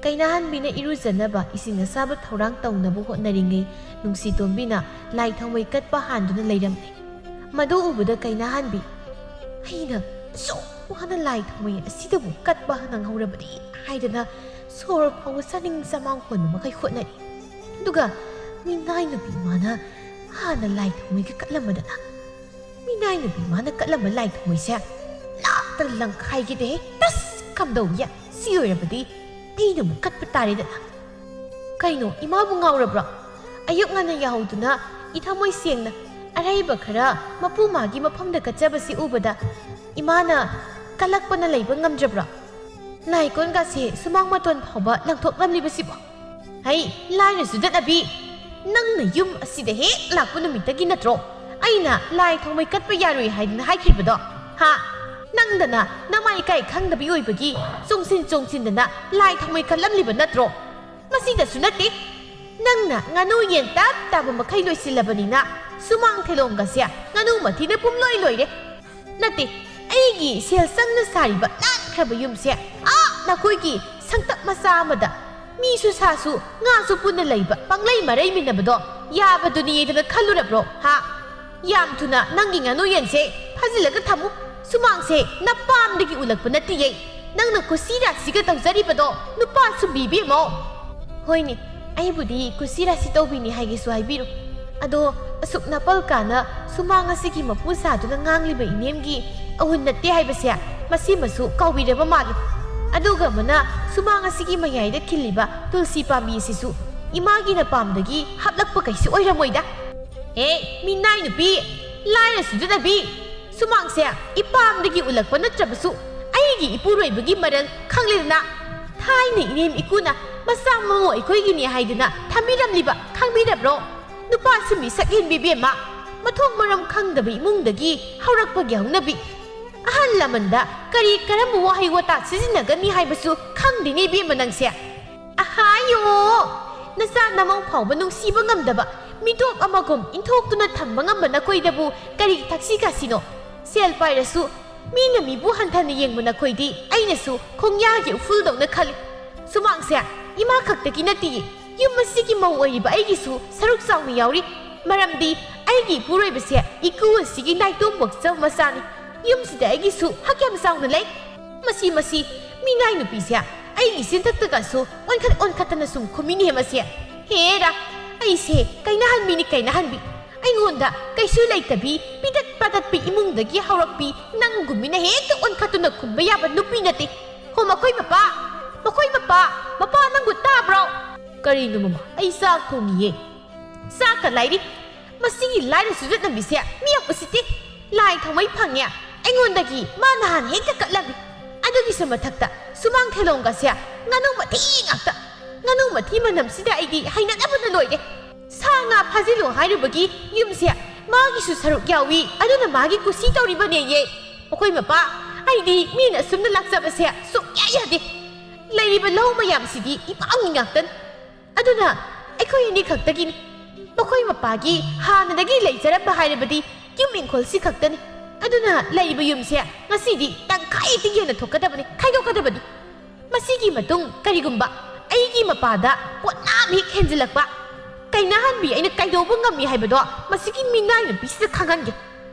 A: ꯀꯩꯅꯥꯍꯟꯕꯤꯅ ꯏꯔꯨꯖꯅꯕ ꯏꯁꯤꯡ ꯑꯁꯥꯕ ꯊꯧꯔꯥꯡ ꯇꯧꯅꯕ ꯍꯣꯠꯅꯔꯤꯉꯩ ꯅꯨꯡꯁꯤꯇꯣꯟꯕꯤꯅ ꯂꯥꯏ ꯊꯥꯎꯃꯩ ꯀꯠꯄ ꯍꯥꯟꯗꯨꯅ ꯂꯩꯔꯝꯂꯦ꯫ ꯃꯗꯨ ꯎꯕꯗ ꯀꯩꯅꯥꯍꯟꯕꯤ ꯑꯩꯅ ꯑꯁꯨꯛ ꯋꯥꯅ ꯂꯥꯏ ꯊꯥꯎꯃꯩ ꯑꯁꯤꯗꯕꯨ ꯀꯠꯄ ꯅꯪꯍꯧꯔꯕꯗꯤ ꯍꯥꯏꯗꯅ ꯁꯣꯔ ꯐꯥꯎꯕ ꯆꯥꯅꯤꯡ ꯆꯃꯥꯡ ꯍꯣꯟꯕ ꯃꯈꯩ ꯍꯣꯠꯅꯔꯤ꯫ ꯑꯗꯨꯒ ꯃꯤꯅꯥꯏ ꯅꯨꯄꯤ ꯃꯥꯅ ꯍꯥꯟꯅ ꯂꯥꯏ ꯊꯥꯎꯃꯩꯒ ꯀꯠꯂꯝꯕꯗꯅ ꯃꯤꯅꯥꯏ ꯅꯨꯄꯤ ꯃꯥꯅ ꯀꯠꯂꯝꯕ ꯂꯥꯏ ꯊꯥꯎꯃꯩꯁꯦ ꯂꯥꯛꯇ ꯂꯪꯈꯥꯏꯒꯤꯗꯦ ꯇꯁ ꯀꯝꯗꯧꯌꯦ ꯁꯤ ꯑꯣꯏꯔꯕꯗꯤ ꯑꯩꯅ ꯑꯃꯨꯛ ꯀꯠꯄ ꯇꯥꯔꯦꯗꯅ꯫ ꯀꯩꯅꯣ ꯏꯃꯥꯕꯨ ꯉꯥꯎꯔꯕ꯭ꯔꯣ? ꯑꯌꯨꯛ ꯉꯟꯅ ꯌꯥꯍꯧꯗꯨꯅ ꯏꯊꯃꯣꯏ ꯁꯦꯡꯅ ꯑꯔꯩꯕ ꯈꯔ ꯃꯄꯨ ꯃꯥꯒꯤ ꯃꯐꯝꯗ ꯀꯠꯆꯕꯁꯤ ꯎꯕꯗ ꯏꯃꯥꯅ ꯀꯜꯂꯛꯄꯅ ꯂꯩꯕ ꯉꯝꯗ꯭ꯔꯕ꯭ꯔꯣ? ꯂꯥꯏꯀꯣꯟꯒꯥꯁꯦ ꯁꯨꯃꯥꯡ ꯃꯇꯣꯟ ꯐꯥꯎꯕ ꯂꯪꯊꯣꯛꯂꯝꯂꯤꯕꯁꯤꯕꯣ? ꯍꯩ ꯂꯥꯏꯅꯁꯨ ꯗꯠꯅꯕꯤ, ꯅꯪꯅ ꯌꯨꯝ ꯑꯁꯤꯗ ꯍꯦꯛ ꯂꯥꯛꯄ ꯅꯨꯃꯤꯠꯇꯒꯤ ꯅꯠꯇ꯭ꯔꯣ ꯑꯩꯅ ꯂꯥꯏ ꯊꯥꯎꯃꯩ ꯀꯠꯄ ꯌꯥꯔꯣꯏ ꯍꯥꯏꯗꯅ ꯍꯥꯏꯈ꯭ꯔꯤꯕꯗꯣ? ꯍꯥ? ꯅꯪꯗꯅ ꯅꯃꯥꯏ ꯏꯀꯥꯏ ꯈꯪꯗꯕꯤ ꯑꯣꯏꯕꯒꯤ ꯆꯣꯡꯁꯤꯟꯗꯅ ꯂꯥꯏ ꯊꯥꯎꯃꯩ ꯀꯠꯂꯝꯂꯤꯕ ꯅꯠꯇ꯭ꯔꯣ? ꯃꯁꯤꯗꯁꯨ ꯅꯠꯇꯦ, ꯅꯪꯅ ꯉꯥꯅꯨ ꯌꯦꯟ ꯇꯞ ꯇꯥꯕ ꯃꯈꯩ ꯂꯣꯏꯁꯤꯜꯂꯕꯅꯤꯅ ꯁꯨꯃꯥꯡ ꯊꯦꯂꯣꯡꯒꯁꯦ ꯉꯥꯅꯨ ꯃꯊꯤꯅ ꯄꯨꯝꯂꯣꯏ ꯂꯣꯏꯔꯦ꯫ ꯅꯠꯇꯦ, ꯑꯩꯒꯤ ꯁꯦꯜ ꯆꯪꯅ ꯁꯥꯔꯤꯕ ꯅꯥꯟꯈ꯭ꯔꯕ ꯌꯨꯝꯁꯦ ꯅꯈꯣꯏꯒꯤ ꯁꯪꯇꯞ ꯃꯆꯥ ꯑꯃꯗ ꯃꯤꯁꯨ ꯁꯥꯁꯨ ꯉꯥꯁꯨ ꯄꯨꯟꯅ ꯂꯩꯕ ꯄꯪꯂꯩ ꯃꯔꯩꯃꯤꯟꯅꯕꯗꯣ ꯌꯥꯕꯗꯨꯅꯤꯗꯅ ꯈꯜꯂꯨꯔꯕ꯭ꯔꯣ? ꯍꯥ? ꯌꯥꯝ ꯊꯨꯅ ꯅꯪꯒꯤ ꯉꯥꯅꯨ ꯌꯦꯟꯁꯦ ꯐꯥꯖꯤꯜꯂꯒ ꯊꯝꯃꯨ꯫ ꯁꯨꯃꯥꯡꯁꯦ ꯅꯄꯥꯝꯗꯒꯤ ꯎꯜꯂꯛꯄ ꯅꯠꯇꯤꯌꯦ, ꯅꯪꯅ ꯀꯨꯁꯤ ꯔꯥꯁꯤꯒ ꯇꯧꯖꯔꯤꯕꯗꯣ ꯅꯨꯄꯥ ꯁꯨꯝꯕꯤꯕꯤꯃꯣ꯫ ꯍꯣꯏꯅꯦ, ꯑꯩꯕꯨꯗꯤ ꯀꯨꯁꯤ ꯔꯥꯁꯤ ꯇꯧꯕꯤꯅꯤ ꯍꯥꯏꯒꯦꯁꯨ ꯍꯥꯏꯕꯤꯔꯨ, ꯑꯗꯣ ꯑꯁꯨꯛ ꯅꯥꯄꯜ ꯀꯥꯅ ꯁꯨꯃꯥꯡ ꯑꯁꯤꯒꯤ ꯃꯄꯨ ꯁꯥꯗꯨꯅ ꯉꯥꯡꯂꯤꯕ ꯏꯅꯦꯝꯒꯤ ꯑꯍꯨꯟ ꯅꯠꯇꯦ ꯍꯥꯏꯕꯁꯦ ꯃꯁꯤꯃꯁꯨ ꯀꯥꯎꯕꯤꯔꯕ ꯃꯥꯜꯂꯤ꯫ ꯑꯗꯨꯒ ꯑꯃꯅ ꯁꯨꯃꯥꯡ ꯑꯁꯤꯒꯤ ꯃꯌꯥꯏꯗ ꯈꯤꯜꯂꯤꯕ ꯇꯨꯜꯁꯤ ꯄꯥꯝꯕꯤ ꯑꯁꯤꯁꯨ ꯏꯃꯥꯒꯤ ꯅꯄꯥꯝꯗꯒꯤ ꯍꯥꯞꯂꯛꯄ ꯀꯩꯁꯨ ꯑꯣꯏꯔꯝꯃꯣꯏꯗ꯫ ꯃꯤꯅꯥꯏ ꯅꯨꯄꯤ, ꯂꯥꯏꯅꯁꯨ ꯗꯠꯅꯕꯤ, ꯁꯨꯃꯥꯡꯁꯦ ꯏꯄꯥꯝꯗꯒꯤ ꯎꯜꯂꯛꯄ ꯅꯠꯇ꯭ꯔꯕꯁꯨ ꯑꯩꯒꯤ ꯏꯄꯨꯔꯣꯏꯕꯒꯤ ꯃꯔꯜ ꯈꯪꯂꯦꯗꯅ ꯊꯥꯏꯅ ꯏꯅꯦꯝ ꯏꯀꯨꯅ ꯃꯆꯥ ꯃꯃꯧ ꯑꯩꯈꯣꯏꯒꯤꯅꯤ ꯍꯥꯏꯗꯅ ꯊꯝꯕꯤꯔꯝꯂꯤꯕ ꯈꯪꯕꯤꯗꯕ꯭ꯔꯣ? ꯅꯨꯄꯥ ꯁꯨꯝꯕꯤ ꯁꯛꯍꯦꯟꯕꯤ ꯕꯦꯝꯃ, ꯃꯊꯣꯡ ꯃꯔꯝ ꯈꯪꯗꯕ ꯏꯃꯨꯡꯗꯒꯤ ꯍꯧꯔꯛꯄꯒꯤ ꯍꯧꯅꯕꯤ, ꯑꯍꯜ ꯂꯃꯟꯗ ꯀꯔꯝꯕ ꯋꯥꯍꯩ ꯋꯥꯇꯥ ꯁꯤꯖꯤꯟꯅꯒꯅꯤ ꯍꯥꯏꯕꯁꯨ ꯈꯪꯗꯦꯅꯦ ꯏꯕꯦꯝꯃ ꯅꯪꯁꯦ꯫ ꯑꯍꯥꯌꯣ, ꯅꯆꯥ ꯅꯃꯧ ꯐꯥꯎꯕ ꯅꯨꯡꯁꯤꯕ ꯉꯝꯗꯕ ꯃꯤꯇꯣꯞ ꯑꯃꯒꯨꯝ ꯏꯟꯊꯣꯛꯇꯨꯅ ꯊꯝꯕ ꯉꯝꯕ ꯅꯈꯣꯏꯗꯕꯨ ꯀꯔꯤ ꯊꯛꯁꯤ ꯈꯥꯁꯤꯅꯣ? ꯁꯦꯜ ꯄꯥꯏꯔꯁꯨ ꯃꯤꯅ ꯃꯤꯕꯨ ꯍꯟꯊꯅ ꯌꯦꯡꯕ ꯅꯈꯣꯏꯗꯤ ꯑꯩꯅꯁꯨ ꯈꯣꯡꯌꯥꯒꯤ ꯎꯐꯨꯜꯗꯧꯅ ꯈꯜꯂꯤ꯫ ꯁꯨꯃꯥꯡꯁꯦ ꯏꯃꯥ ꯈꯛꯇꯒꯤ ꯅꯠꯇꯤꯌꯦ, ꯌꯨꯝ ꯑꯁꯤꯒꯤ ꯃꯧ ꯑꯣꯏꯔꯤꯕ ꯑꯩꯒꯤꯁꯨ ꯁꯔꯨꯛ ꯆꯥꯎꯅ ꯌꯥꯎꯔꯤ꯫ ꯃꯔꯝꯗꯤ ꯑꯩꯒꯤ ꯏꯄꯨꯔꯣꯏꯕꯁꯦ ꯏꯀꯨ ꯑꯁꯤꯒꯤ ꯅꯥꯏꯇꯣꯝ ꯄꯣꯛꯆꯕ ꯃꯆꯥꯅꯤ꯫ ꯌꯨꯝꯁꯤꯗ ꯑꯩꯒꯤꯁꯨ ꯍꯛ ꯌꯥꯝ ꯆꯥꯎꯅ ꯂꯩ꯫ ꯃꯁꯤ ꯃꯤꯅꯥꯏ ꯅꯨꯄꯤꯁꯦ ꯑꯩꯒꯤ ꯆꯤꯟꯊꯛꯇꯒꯁꯨ ꯑꯣꯟꯈꯠꯇꯅ ꯁꯨꯝ ꯈꯨꯝꯃꯤꯅꯦ ꯃꯁꯦ꯫ ꯍꯦꯔꯥ, ꯑꯩꯁꯦ ꯀꯩꯅꯥꯍꯟꯕꯤꯅꯤ ꯀꯩꯅꯥꯍꯟꯕꯤ, ꯑꯩꯉꯣꯟꯗ ꯀꯩꯁꯨ ꯂꯩꯇꯕꯤ ꯄꯤꯇꯠ ꯄꯥꯇꯠꯄꯤ ꯏꯃꯨꯡꯗꯒꯤ ꯍꯧꯔꯛꯄꯤ ꯅꯪꯒꯨꯝꯕꯤꯅ ꯍꯦꯛꯇ ꯑꯣꯟꯈꯠꯇꯨꯅ ꯈꯨꯝꯕ ꯌꯥꯕ ꯅꯨꯄꯤ ꯅꯠꯇꯦ꯫ ꯍꯣ ꯃꯈꯣꯏ ꯃꯄꯥ ꯅꯪꯕꯨ ꯇꯥꯕ꯭ꯔꯣ? ꯀꯔꯤꯅꯣ ꯃꯃꯥ, ꯑꯩ ꯆꯥꯛ ꯊꯣꯡꯉꯤꯌꯦ꯫ ꯆꯥꯛꯀ ꯂꯥꯏꯔꯤ, ꯃꯁꯤꯒꯤ ꯂꯥꯏꯔꯁꯨ ꯗꯠꯅꯕꯤꯁꯦ ꯃꯤ ꯌꯥꯝ ꯎꯁꯤꯠꯇꯦ꯫ ꯂꯥꯏ ꯊꯥꯎꯃꯩ ꯐꯪꯉꯦ ꯑꯩꯉꯣꯟꯗꯒꯤ ꯃꯥ ꯅꯍꯥꯟ ꯍꯦꯛꯇ ꯀꯠꯂꯝꯃꯤ, ꯑꯗꯨꯒꯤꯁꯨ ꯃꯊꯛꯇ ꯁꯨꯃꯥꯡ ꯊꯦꯂꯣꯡꯒꯁꯦ ꯉꯥꯅꯨ ꯃꯊꯤ ꯉꯥꯛꯇ꯫ ꯉꯥꯅꯨ ꯃꯊꯤ ꯃꯅꯝꯁꯤꯗ ꯑꯩꯗꯤ ꯍꯩꯅꯗꯕꯅ ꯂꯣꯏꯔꯦ꯫ ꯁꯥ ꯉꯥ ꯐꯥꯖꯤꯜꯂꯣ ꯍꯥꯏꯔꯨꯕꯒꯤ ꯌꯨꯝꯁꯦ ꯃꯥꯒꯤꯁꯨ ꯁꯔꯨꯛ ꯌꯥꯎꯏ, ꯑꯗꯨꯅ ꯃꯥꯒꯤ ꯀꯨꯁꯤ ꯇꯧꯔꯤꯕꯅꯦꯌꯦ꯫ ꯑꯩꯈꯣꯏ ꯃꯄꯥ, ꯑꯩꯗꯤ ꯃꯤꯅ ꯑꯁꯨꯝꯅ ꯂꯥꯛꯆꯕꯁꯦ ꯁꯨꯛꯌꯥ ꯌꯥꯗꯦ꯫ ꯂꯩꯔꯤꯕ ꯂꯧ ꯃꯌꯥꯝꯁꯤꯗꯤ ꯏꯄꯥꯝꯒꯤ ꯉꯥꯛꯇꯅꯤ, ꯑꯗꯨꯅ ꯑꯩꯈꯣꯏ ꯑꯅꯤ ꯈꯛꯇꯒꯤꯅꯤ꯫ ꯃꯈꯣꯏ ꯃꯄꯥꯒꯤ ꯍꯥꯟꯅꯗꯒꯤ ꯂꯩꯖꯔꯝꯕ ꯍꯥꯏꯔꯕꯗꯤ ꯌꯨꯝ ꯏꯪꯈꯣꯜꯁꯤ ꯈꯛꯇꯅꯤ, ꯑꯗꯨꯅ ꯂꯩꯔꯤꯕ ꯌꯨꯝꯁꯦ ꯉꯁꯤꯗꯤ ꯇꯪꯈꯥꯏꯗꯒꯤ ꯍꯦꯟꯅ ꯊꯣꯛꯀꯗꯕꯅꯤ, ꯈꯥꯏꯗꯣꯛꯀꯗꯕꯅꯤ꯫ ꯃꯁꯤꯒꯤ ꯃꯇꯨꯡ ꯀꯔꯤꯒꯨꯝꯕ ꯑꯩꯒꯤ ꯃꯄꯥꯗ ꯄꯣꯠꯅꯥꯝ ꯍꯦꯛ ꯍꯦꯟꯖꯤꯜꯂꯛꯄ, ꯀꯩꯅꯥꯍꯟꯕꯤ ꯑꯩꯅ ꯀꯩꯗꯧꯕ ꯉꯝꯃꯤ ꯍꯥꯏꯕꯗꯣ ꯃꯁꯤꯒꯤ ꯃꯤꯅꯥꯏ ꯅꯨꯄꯤꯁꯤꯗ ꯈꯪꯍꯟꯒꯦ꯫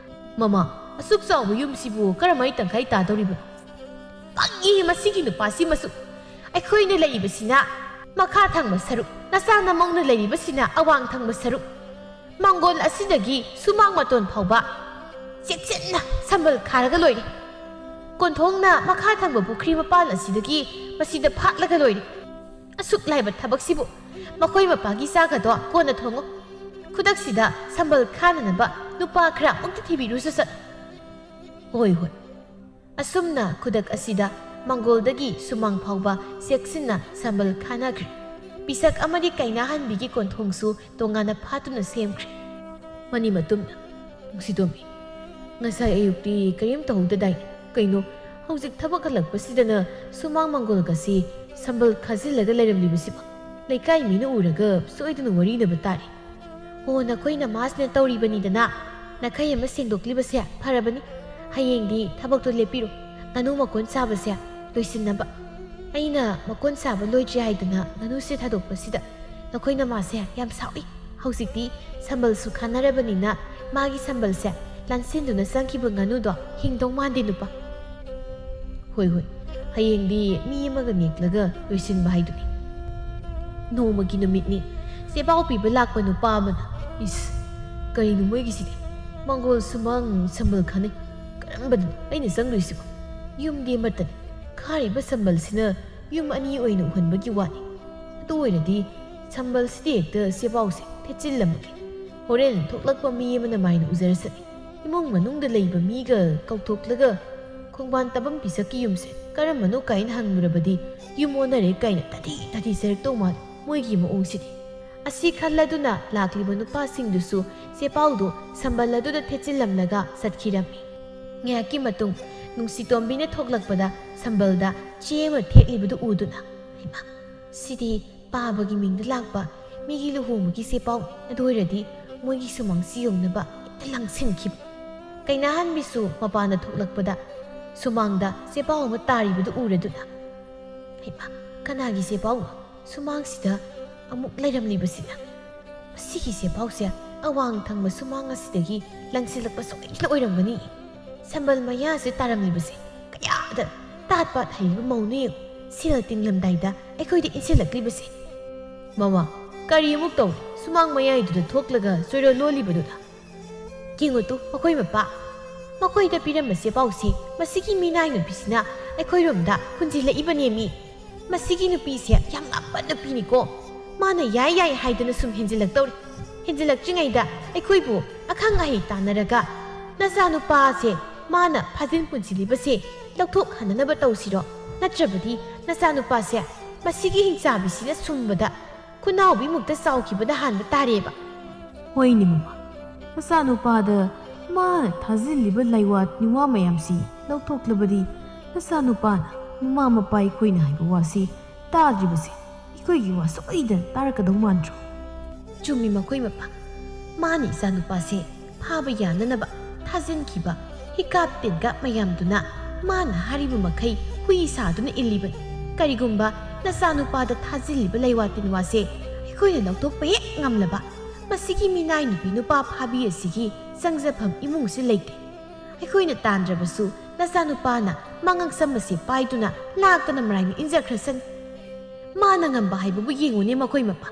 A: ꯃꯃꯥ, ꯑꯁꯨꯛ ꯆꯥꯎꯕ ꯌꯨꯝꯁꯤꯕꯨ ꯀꯔꯝꯍꯥꯏ ꯇꯪꯈꯥꯏ ꯇꯥꯗꯧꯔꯤꯕꯅꯣ? ꯄꯪꯉꯤ ꯃꯁꯤꯒꯤ ꯅꯨꯄꯥꯁꯤꯃꯁꯨ꯫ ꯑꯩꯈꯣꯏꯅ ꯂꯩꯔꯤꯕꯁꯤꯅ ꯃꯈꯥ ꯊꯪꯕ ꯁꯔꯨꯛ, ꯅꯆꯥ ꯅꯃꯧꯅ ꯂꯩꯔꯤꯕꯁꯤꯅ ꯑꯋꯥꯡ ꯊꯪꯕ ꯁꯔꯨꯛ꯫ ꯃꯥꯡꯒꯣꯜ ꯑꯁꯤꯗꯒꯤ ꯁꯨꯃꯥꯡ ꯃꯇꯣꯟ ꯐꯥꯎꯕ ꯆꯦꯛꯁꯤꯟꯅ ꯁꯝꯕꯜ ꯈꯥꯔꯒ ꯂꯣꯏꯔꯦ꯫ ꯀꯣꯟꯊꯣꯡꯅ ꯃꯈꯥ ꯊꯪꯕ ꯄꯨꯈ꯭ꯔꯤ ꯃꯄꯥꯟ ꯑꯁꯤꯗꯒꯤ ꯃꯁꯤꯗ ꯐꯥꯠꯂꯒ ꯂꯣꯏꯔꯦ꯫ ꯑꯁꯨꯛ ꯂꯥꯏꯕ ꯊꯕꯛꯁꯤꯕꯨ ꯃꯈꯣꯏ ꯃꯄꯥꯒꯤ ꯆꯥꯒꯗꯣ ꯀꯣꯟꯅ ꯊꯣꯡꯉꯨ꯫ ꯈꯨꯗꯛꯁꯤꯗ ꯁꯝꯕꯜ ꯈꯥꯅꯅꯕ ꯅꯨꯄꯥ ꯈꯔ ꯑꯃꯨꯛꯇ ꯊꯤꯕꯤꯔꯨꯁꯨ ꯆꯠ꯫ ꯍꯣꯏ꯫ ꯑꯁꯨꯝꯅ ꯈꯨꯗꯛ ꯑꯁꯤꯗ ꯃꯥꯡꯒꯣꯜꯗꯒꯤ ꯁꯨꯃꯥꯡ ꯐꯥꯎꯕ ꯆꯦꯛꯁꯤꯟꯅ ꯁꯝꯕꯜ ꯈꯥꯅꯈ꯭ꯔꯦ꯫ ꯄꯤꯁꯛ ꯑꯃꯗꯤ ꯀꯩꯅꯥꯍꯟꯕꯤꯒꯤ ꯀꯣꯟꯊꯣꯡꯁꯨ ꯇꯣꯉꯥꯟꯅ ꯐꯥꯠꯇꯨꯅ ꯁꯦꯝꯈ꯭ꯔꯦ꯫ ꯃꯅꯤ ꯃꯇꯨꯡꯗ ꯅꯨꯡꯁꯤꯇꯣꯝꯕꯤ, ꯉꯁꯥꯏ ꯑꯌꯨꯛꯇꯤ ꯀꯔꯤꯝ ꯇꯧꯍꯧꯗꯗꯥꯏꯅꯦ? ꯀꯩꯅꯣ ꯍꯧꯖꯤꯛ ꯊꯕꯛ ꯍꯜꯂꯛꯄꯁꯤꯗꯅ ꯁꯨꯃꯥꯡ ꯃꯥꯡꯒꯣꯜꯒꯁꯤ ꯁꯝꯕꯜ ꯈꯥꯖꯤꯜꯂꯒ ꯂꯩꯔꯝꯂꯤꯕꯁꯤꯕ? ꯂꯩꯀꯥꯏ ꯃꯤꯅ ꯎꯔꯒ ꯁꯣꯏꯗꯅ ꯋꯥꯔꯤꯅꯕ ꯇꯥꯔꯦ꯫ ꯍꯣ, ꯅꯈꯣꯏ ꯅꯃꯥꯁꯤꯅ ꯇꯧꯔꯤꯕꯅꯤꯗꯅ, ꯅꯈꯩ ꯑꯃ ꯁꯦꯡꯗꯣꯛꯂꯤꯕꯁꯦ ꯐꯔꯕꯅꯤ꯫ ꯍꯌꯦꯡꯗꯤ ꯊꯕꯛꯇꯣ ꯂꯦꯞꯄꯤꯔꯣ ꯉꯥꯅꯨ ꯃꯀꯣꯟ ꯁꯥꯕꯁꯦ ꯂꯣꯏꯁꯤꯟꯅꯕ ꯑꯩꯅ ꯃꯀꯣꯟ ꯁꯥꯕ ꯂꯣꯏꯗ꯭ꯔꯤ ꯍꯥꯏꯗꯅ ꯉꯥꯅꯨꯁꯦ ꯊꯥꯗꯣꯛꯄꯁꯤꯗ ꯅꯈꯣꯏ ꯅꯃꯥꯁꯦ ꯌꯥꯝ ꯁꯥꯎꯏ ꯍꯧꯖꯤꯛꯇꯤ ꯁꯝꯕꯜꯁꯨ ꯈꯥꯟꯅꯔꯕꯅꯤꯅ ꯃꯥꯒꯤ ꯁꯝꯕꯜꯁꯦ ꯂꯥꯟꯁꯤꯟꯗꯨꯅ ꯆꯪꯈꯤꯕ ꯉꯥꯅꯨꯗꯣ ꯍꯤꯡꯗꯧ ꯃꯥꯟꯗꯦ ꯅꯨꯄꯥ ꯍꯣꯏ ꯍꯌꯦꯡꯗꯤ ꯃꯤ ꯑꯃꯒ ꯅꯦꯛꯂꯒ ꯂꯣꯏꯁꯤꯟꯕ ꯍꯥꯏꯗꯨꯅꯤ ꯅꯣꯡꯃꯒꯤ ꯅꯨꯃꯤꯠꯅꯤ ꯆꯦꯄꯥꯎ ꯄꯤꯕ ꯂꯥꯛꯄ ꯅꯨꯄꯥ ꯑꯃꯅ ꯏꯁ ꯀꯔꯤꯅꯣ ꯃꯣꯏꯒꯤꯁꯤꯗꯤ ꯃꯪꯒꯣꯜ ꯁꯨꯃꯥꯡ ꯁꯝꯕꯜ ꯈꯥꯅꯩ ꯀꯔꯝꯕꯗꯅꯣ ꯑꯩꯅ ꯆꯪꯗꯣꯏꯁꯤꯕꯣ ꯌꯨꯝꯗꯤ ꯑꯃꯠꯇꯅꯤ ꯈꯥꯔꯤꯕ ꯁꯝꯕꯜꯁꯤꯅ ꯌꯨꯝ ꯑꯅꯤ ꯑꯣꯏꯅ ꯎꯍꯟꯕꯒꯤ ꯋꯥꯅꯤ ꯑꯗꯨ ꯑꯣꯏꯔꯗꯤ ꯁꯝꯕꯜꯁꯤꯗꯤ ꯍꯦꯛꯇ ꯆꯦꯄꯥꯎꯁꯦ ꯊꯦꯠꯆꯤꯜꯂꯝꯃꯒꯦ ꯍꯣꯔꯦꯟ ꯊꯣꯛꯂꯛꯄ ꯃꯤ ꯑꯃꯅ ꯃꯥꯏꯅ ꯎꯖꯔꯁꯅꯤ ꯏꯃꯨꯡ ꯃꯅꯨꯡꯗ ꯂꯩꯕ ꯃꯤꯒ ꯀꯧꯊꯣꯛꯂꯒ ꯈꯣꯡꯕꯥꯟ ꯇꯥꯕꯝ ꯄꯤꯁꯛꯀꯤ ꯌꯨꯝꯁꯦ ꯀꯔꯝꯕꯅꯣ ꯀꯥꯏꯅ ꯍꯪꯂꯨꯔꯕꯗꯤ ꯌꯨꯝ ꯑꯣꯟꯅꯔꯦ ꯀꯥꯏꯅ ꯇꯥꯊꯤ ꯆꯔꯛꯇꯧ ꯃꯥꯜꯂꯤ ꯃꯣꯏꯒꯤ ꯃꯑꯣꯡꯁꯤꯗꯤ ꯑꯁꯤ ꯈꯜꯂꯗꯨꯅ ꯂꯥꯛꯂꯤꯕ ꯅꯨꯄꯥꯁꯤꯡꯗꯨꯁꯨ ꯆꯦꯄꯥꯎꯗꯨ ꯁꯝꯕꯜ ꯑꯗꯨꯗ ꯊꯦꯠꯆꯤꯜꯂꯝꯂꯒ ꯆꯠꯈꯤꯔꯝꯃꯤ ꯉꯥꯏꯍꯥꯛꯀꯤ ꯃꯇꯨꯡ ꯅꯨꯡꯁꯤꯇꯣꯝꯕꯤꯅ ꯊꯣꯛꯂꯛꯄꯗ ꯁꯝꯕꯜꯗ ꯆꯦ ꯑꯃ ꯊꯦꯠꯂꯤꯕꯗꯨ ꯎꯗꯨꯅ ꯏꯃꯥ ꯁꯤꯗꯤ ꯄꯥꯕꯒꯤ ꯃꯤꯡꯗ ꯂꯥꯛꯄ ꯃꯤꯒꯤ ꯂꯨꯍꯣꯡꯕꯒꯤ ꯆꯦꯄꯥꯎꯅꯤ ꯑꯗꯨ ꯑꯣꯏꯔꯗꯤ ꯃꯣꯏꯒꯤ ꯁꯨꯃꯥꯡꯁꯤ ꯌꯧꯅꯕ ꯍꯦꯛꯇ ꯂꯪꯁꯤꯟꯈꯤꯕ ꯀꯩꯅꯥꯍꯟꯕꯤꯁꯨ ꯃꯄꯥꯟꯗ ꯊꯣꯛꯂꯛꯄꯗ ꯁꯨꯃꯥꯡꯗ ꯆꯦꯄꯥꯎ ꯑꯃ ꯇꯥꯔꯤꯕꯗꯨ ꯎꯔꯗꯨꯅ ꯏꯃꯥ ꯀꯅꯥꯒꯤ ꯆꯦꯄꯥꯎꯅꯣ ꯁꯨꯃꯥꯡꯁꯤꯗ ꯑꯃꯨꯛ ꯂꯩꯔꯝꯂꯤꯕꯁꯤꯅ ꯃꯁꯤꯒꯤ ꯆꯦꯄꯥꯎꯁꯦ ꯑꯋꯥꯡ ꯊꯪꯕ ꯁꯨꯃꯥꯡ ꯑꯁꯤꯗꯒꯤ ꯂꯪꯁꯤꯜꯂꯛꯄ ꯁꯣꯏꯗꯅ ꯑꯣꯏꯔꯝꯒꯅꯤ ꯁꯝꯕꯜ ꯃꯌꯥꯁꯦ ꯇꯥꯔꯝꯂꯤꯕꯁꯦ ꯀꯌꯥꯗ ꯇꯥꯠ ꯄꯥꯠ ꯍꯩꯕ ꯃꯧꯅ ꯌꯦꯡꯉꯨ ꯁꯦꯜ ꯇꯤꯡꯂꯝꯗꯥꯏꯗ ꯑꯩꯈꯣꯏꯗ ꯏꯟꯁꯤꯜꯂꯛꯂꯤꯕꯁꯦ ꯃꯃꯥ ꯀꯔꯤ ꯑꯃꯨꯛ ꯇꯧꯔꯤ ꯁꯨꯃꯥꯡ ꯃꯌꯥꯏꯗꯨꯗ ꯊꯣꯛꯂꯒ ꯆꯣꯏꯔꯣꯜ ꯂꯣꯜꯂꯤꯕꯗꯨꯗ ꯌꯦꯡꯉꯨꯇꯨ ꯃꯈꯣꯏ ꯃꯄꯥ ꯃꯈꯣꯏꯗ ꯄꯤꯔꯝꯕ ꯆꯦꯄꯥꯎꯁꯤ ꯃꯁꯤꯒꯤ ꯃꯤꯅꯥꯏ ꯅꯨꯄꯤꯁꯤꯅ ꯑꯩꯈꯣꯏꯔꯣꯝꯗ ꯍꯨꯟꯖꯤꯜꯂꯛꯏꯕꯅꯦꯃꯤ ꯃꯁꯤꯒꯤ ꯅꯨꯄꯤꯁꯦ ꯌꯥꯝ ꯉꯥꯞꯄ ꯅꯨꯄꯤꯅꯤꯀꯣ ꯃꯥꯅ ꯌꯥꯏ ꯍꯥꯏꯗꯅ ꯁꯨꯝ ꯍꯦꯟꯖꯤꯜꯂꯛꯇꯧꯔꯤ ꯍꯦꯟꯖꯤꯜꯂꯛꯇ꯭ꯔꯤꯉꯩꯗ ꯑꯩꯈꯣꯏꯕꯨ ꯑꯈꯪ ꯑꯍꯩ ꯇꯥꯟꯅꯔꯒ ꯅꯆꯥꯅꯨꯄꯥꯁꯦ ꯃꯥꯅ ꯐꯥꯖꯤꯟ ꯄꯨꯟꯁꯤꯜꯂꯤꯕꯁꯦ ꯂꯧꯊꯣꯛꯍꯟꯅꯅꯕ ꯇꯧꯁꯤꯔꯣ ꯅꯠꯇ꯭ꯔꯕꯗꯤ ꯅꯆꯥꯅꯨꯄꯥꯁꯦ ꯃꯁꯤꯒꯤ ꯍꯤꯡꯆꯥꯕꯤꯁꯤꯅ ꯁꯨꯝꯕꯗ ꯈꯨꯅꯥꯎꯕꯤꯃꯨꯛꯇ ꯆꯥꯎꯈꯤꯕꯗ ꯍꯥꯟꯕ ꯇꯥꯔꯦꯕ
C: ꯍꯣꯏꯅꯦ ꯃꯃꯥ ꯅꯆꯥꯅꯨꯄꯥꯗ ꯃꯥꯅ ꯊꯥꯖꯤꯜꯂꯤꯕ ꯂꯩꯋꯥꯠ ꯅꯤꯋꯥ ꯃꯌꯥꯝꯁꯤ ꯂꯧꯊꯣꯛꯂꯕꯗꯤ ꯅꯆꯥꯅꯨꯄꯥꯅ ꯃꯃꯥ ꯃꯄꯥ ꯑꯩꯈꯣꯏꯅ ꯍꯥꯏꯕ ꯋꯥꯁꯤ ꯇꯥꯗ꯭ꯔꯤꯕꯁꯦ ꯑꯩꯈꯣꯏꯒꯤ ꯋꯥ ꯁꯣꯏꯗꯅ ꯇꯥꯔꯛꯀꯗꯧ ꯃꯥꯟꯗ꯭ꯔꯣ
A: ꯆꯨꯝꯃꯤ ꯃꯈꯣꯏ ꯃꯄꯥ ꯃꯥꯅ ꯏꯆꯥꯅꯨꯄꯥꯁꯦ ꯐꯥꯕ ꯌꯥꯅꯅꯕ ꯊꯥꯖꯤꯟꯈꯤꯕ ꯍꯤꯀꯥꯞ ꯇꯤꯟꯀꯥꯞ ꯃꯌꯥꯝꯗꯨꯅ ꯃꯥꯅ ꯍꯥꯏꯔꯤꯕ ꯃꯈꯩ ꯍꯨꯏ ꯁꯥꯗꯨꯅ ꯏꯜꯂꯤꯕꯅꯤ ꯀꯔꯤꯒꯨꯝꯕ ꯅꯆꯥꯅꯨꯄꯥꯗ ꯊꯥꯖꯤꯜꯂꯤꯕ ꯂꯩꯋꯥ ꯇꯤꯟꯋꯥꯁꯦ ꯑꯩꯈꯣꯏꯅ ꯂꯧꯊꯣꯛꯄ ꯍꯦꯛ ꯉꯝꯂꯕ ꯃꯁꯤꯒꯤ ꯃꯤꯅꯥꯏ ꯅꯨꯄꯤ ꯅꯨꯄꯥ ꯐꯥꯕꯤ ꯑꯁꯤꯒꯤ ꯆꯪꯖꯐꯝ ꯏꯃꯨꯡꯁꯤ ꯂꯩꯇꯦ ꯑꯩꯈꯣꯏꯅ ꯇꯥꯟꯗ꯭ꯔꯕꯁꯨ ꯅꯆꯥꯅꯨꯄꯥꯅ ꯃꯉꯛꯁꯝ ꯑꯁꯤ ꯄꯥꯏꯗꯨꯅ ꯂꯥꯛꯇꯅ ꯃꯔꯥꯏꯅ ꯏꯟꯖꯈ꯭ꯔꯁꯅꯤ ꯃꯥꯅ ꯉꯝꯕ ꯍꯥꯏꯕꯕꯨ ꯌꯦꯡꯉꯨꯅꯦ ꯃꯈꯣꯏ ꯃꯄꯥ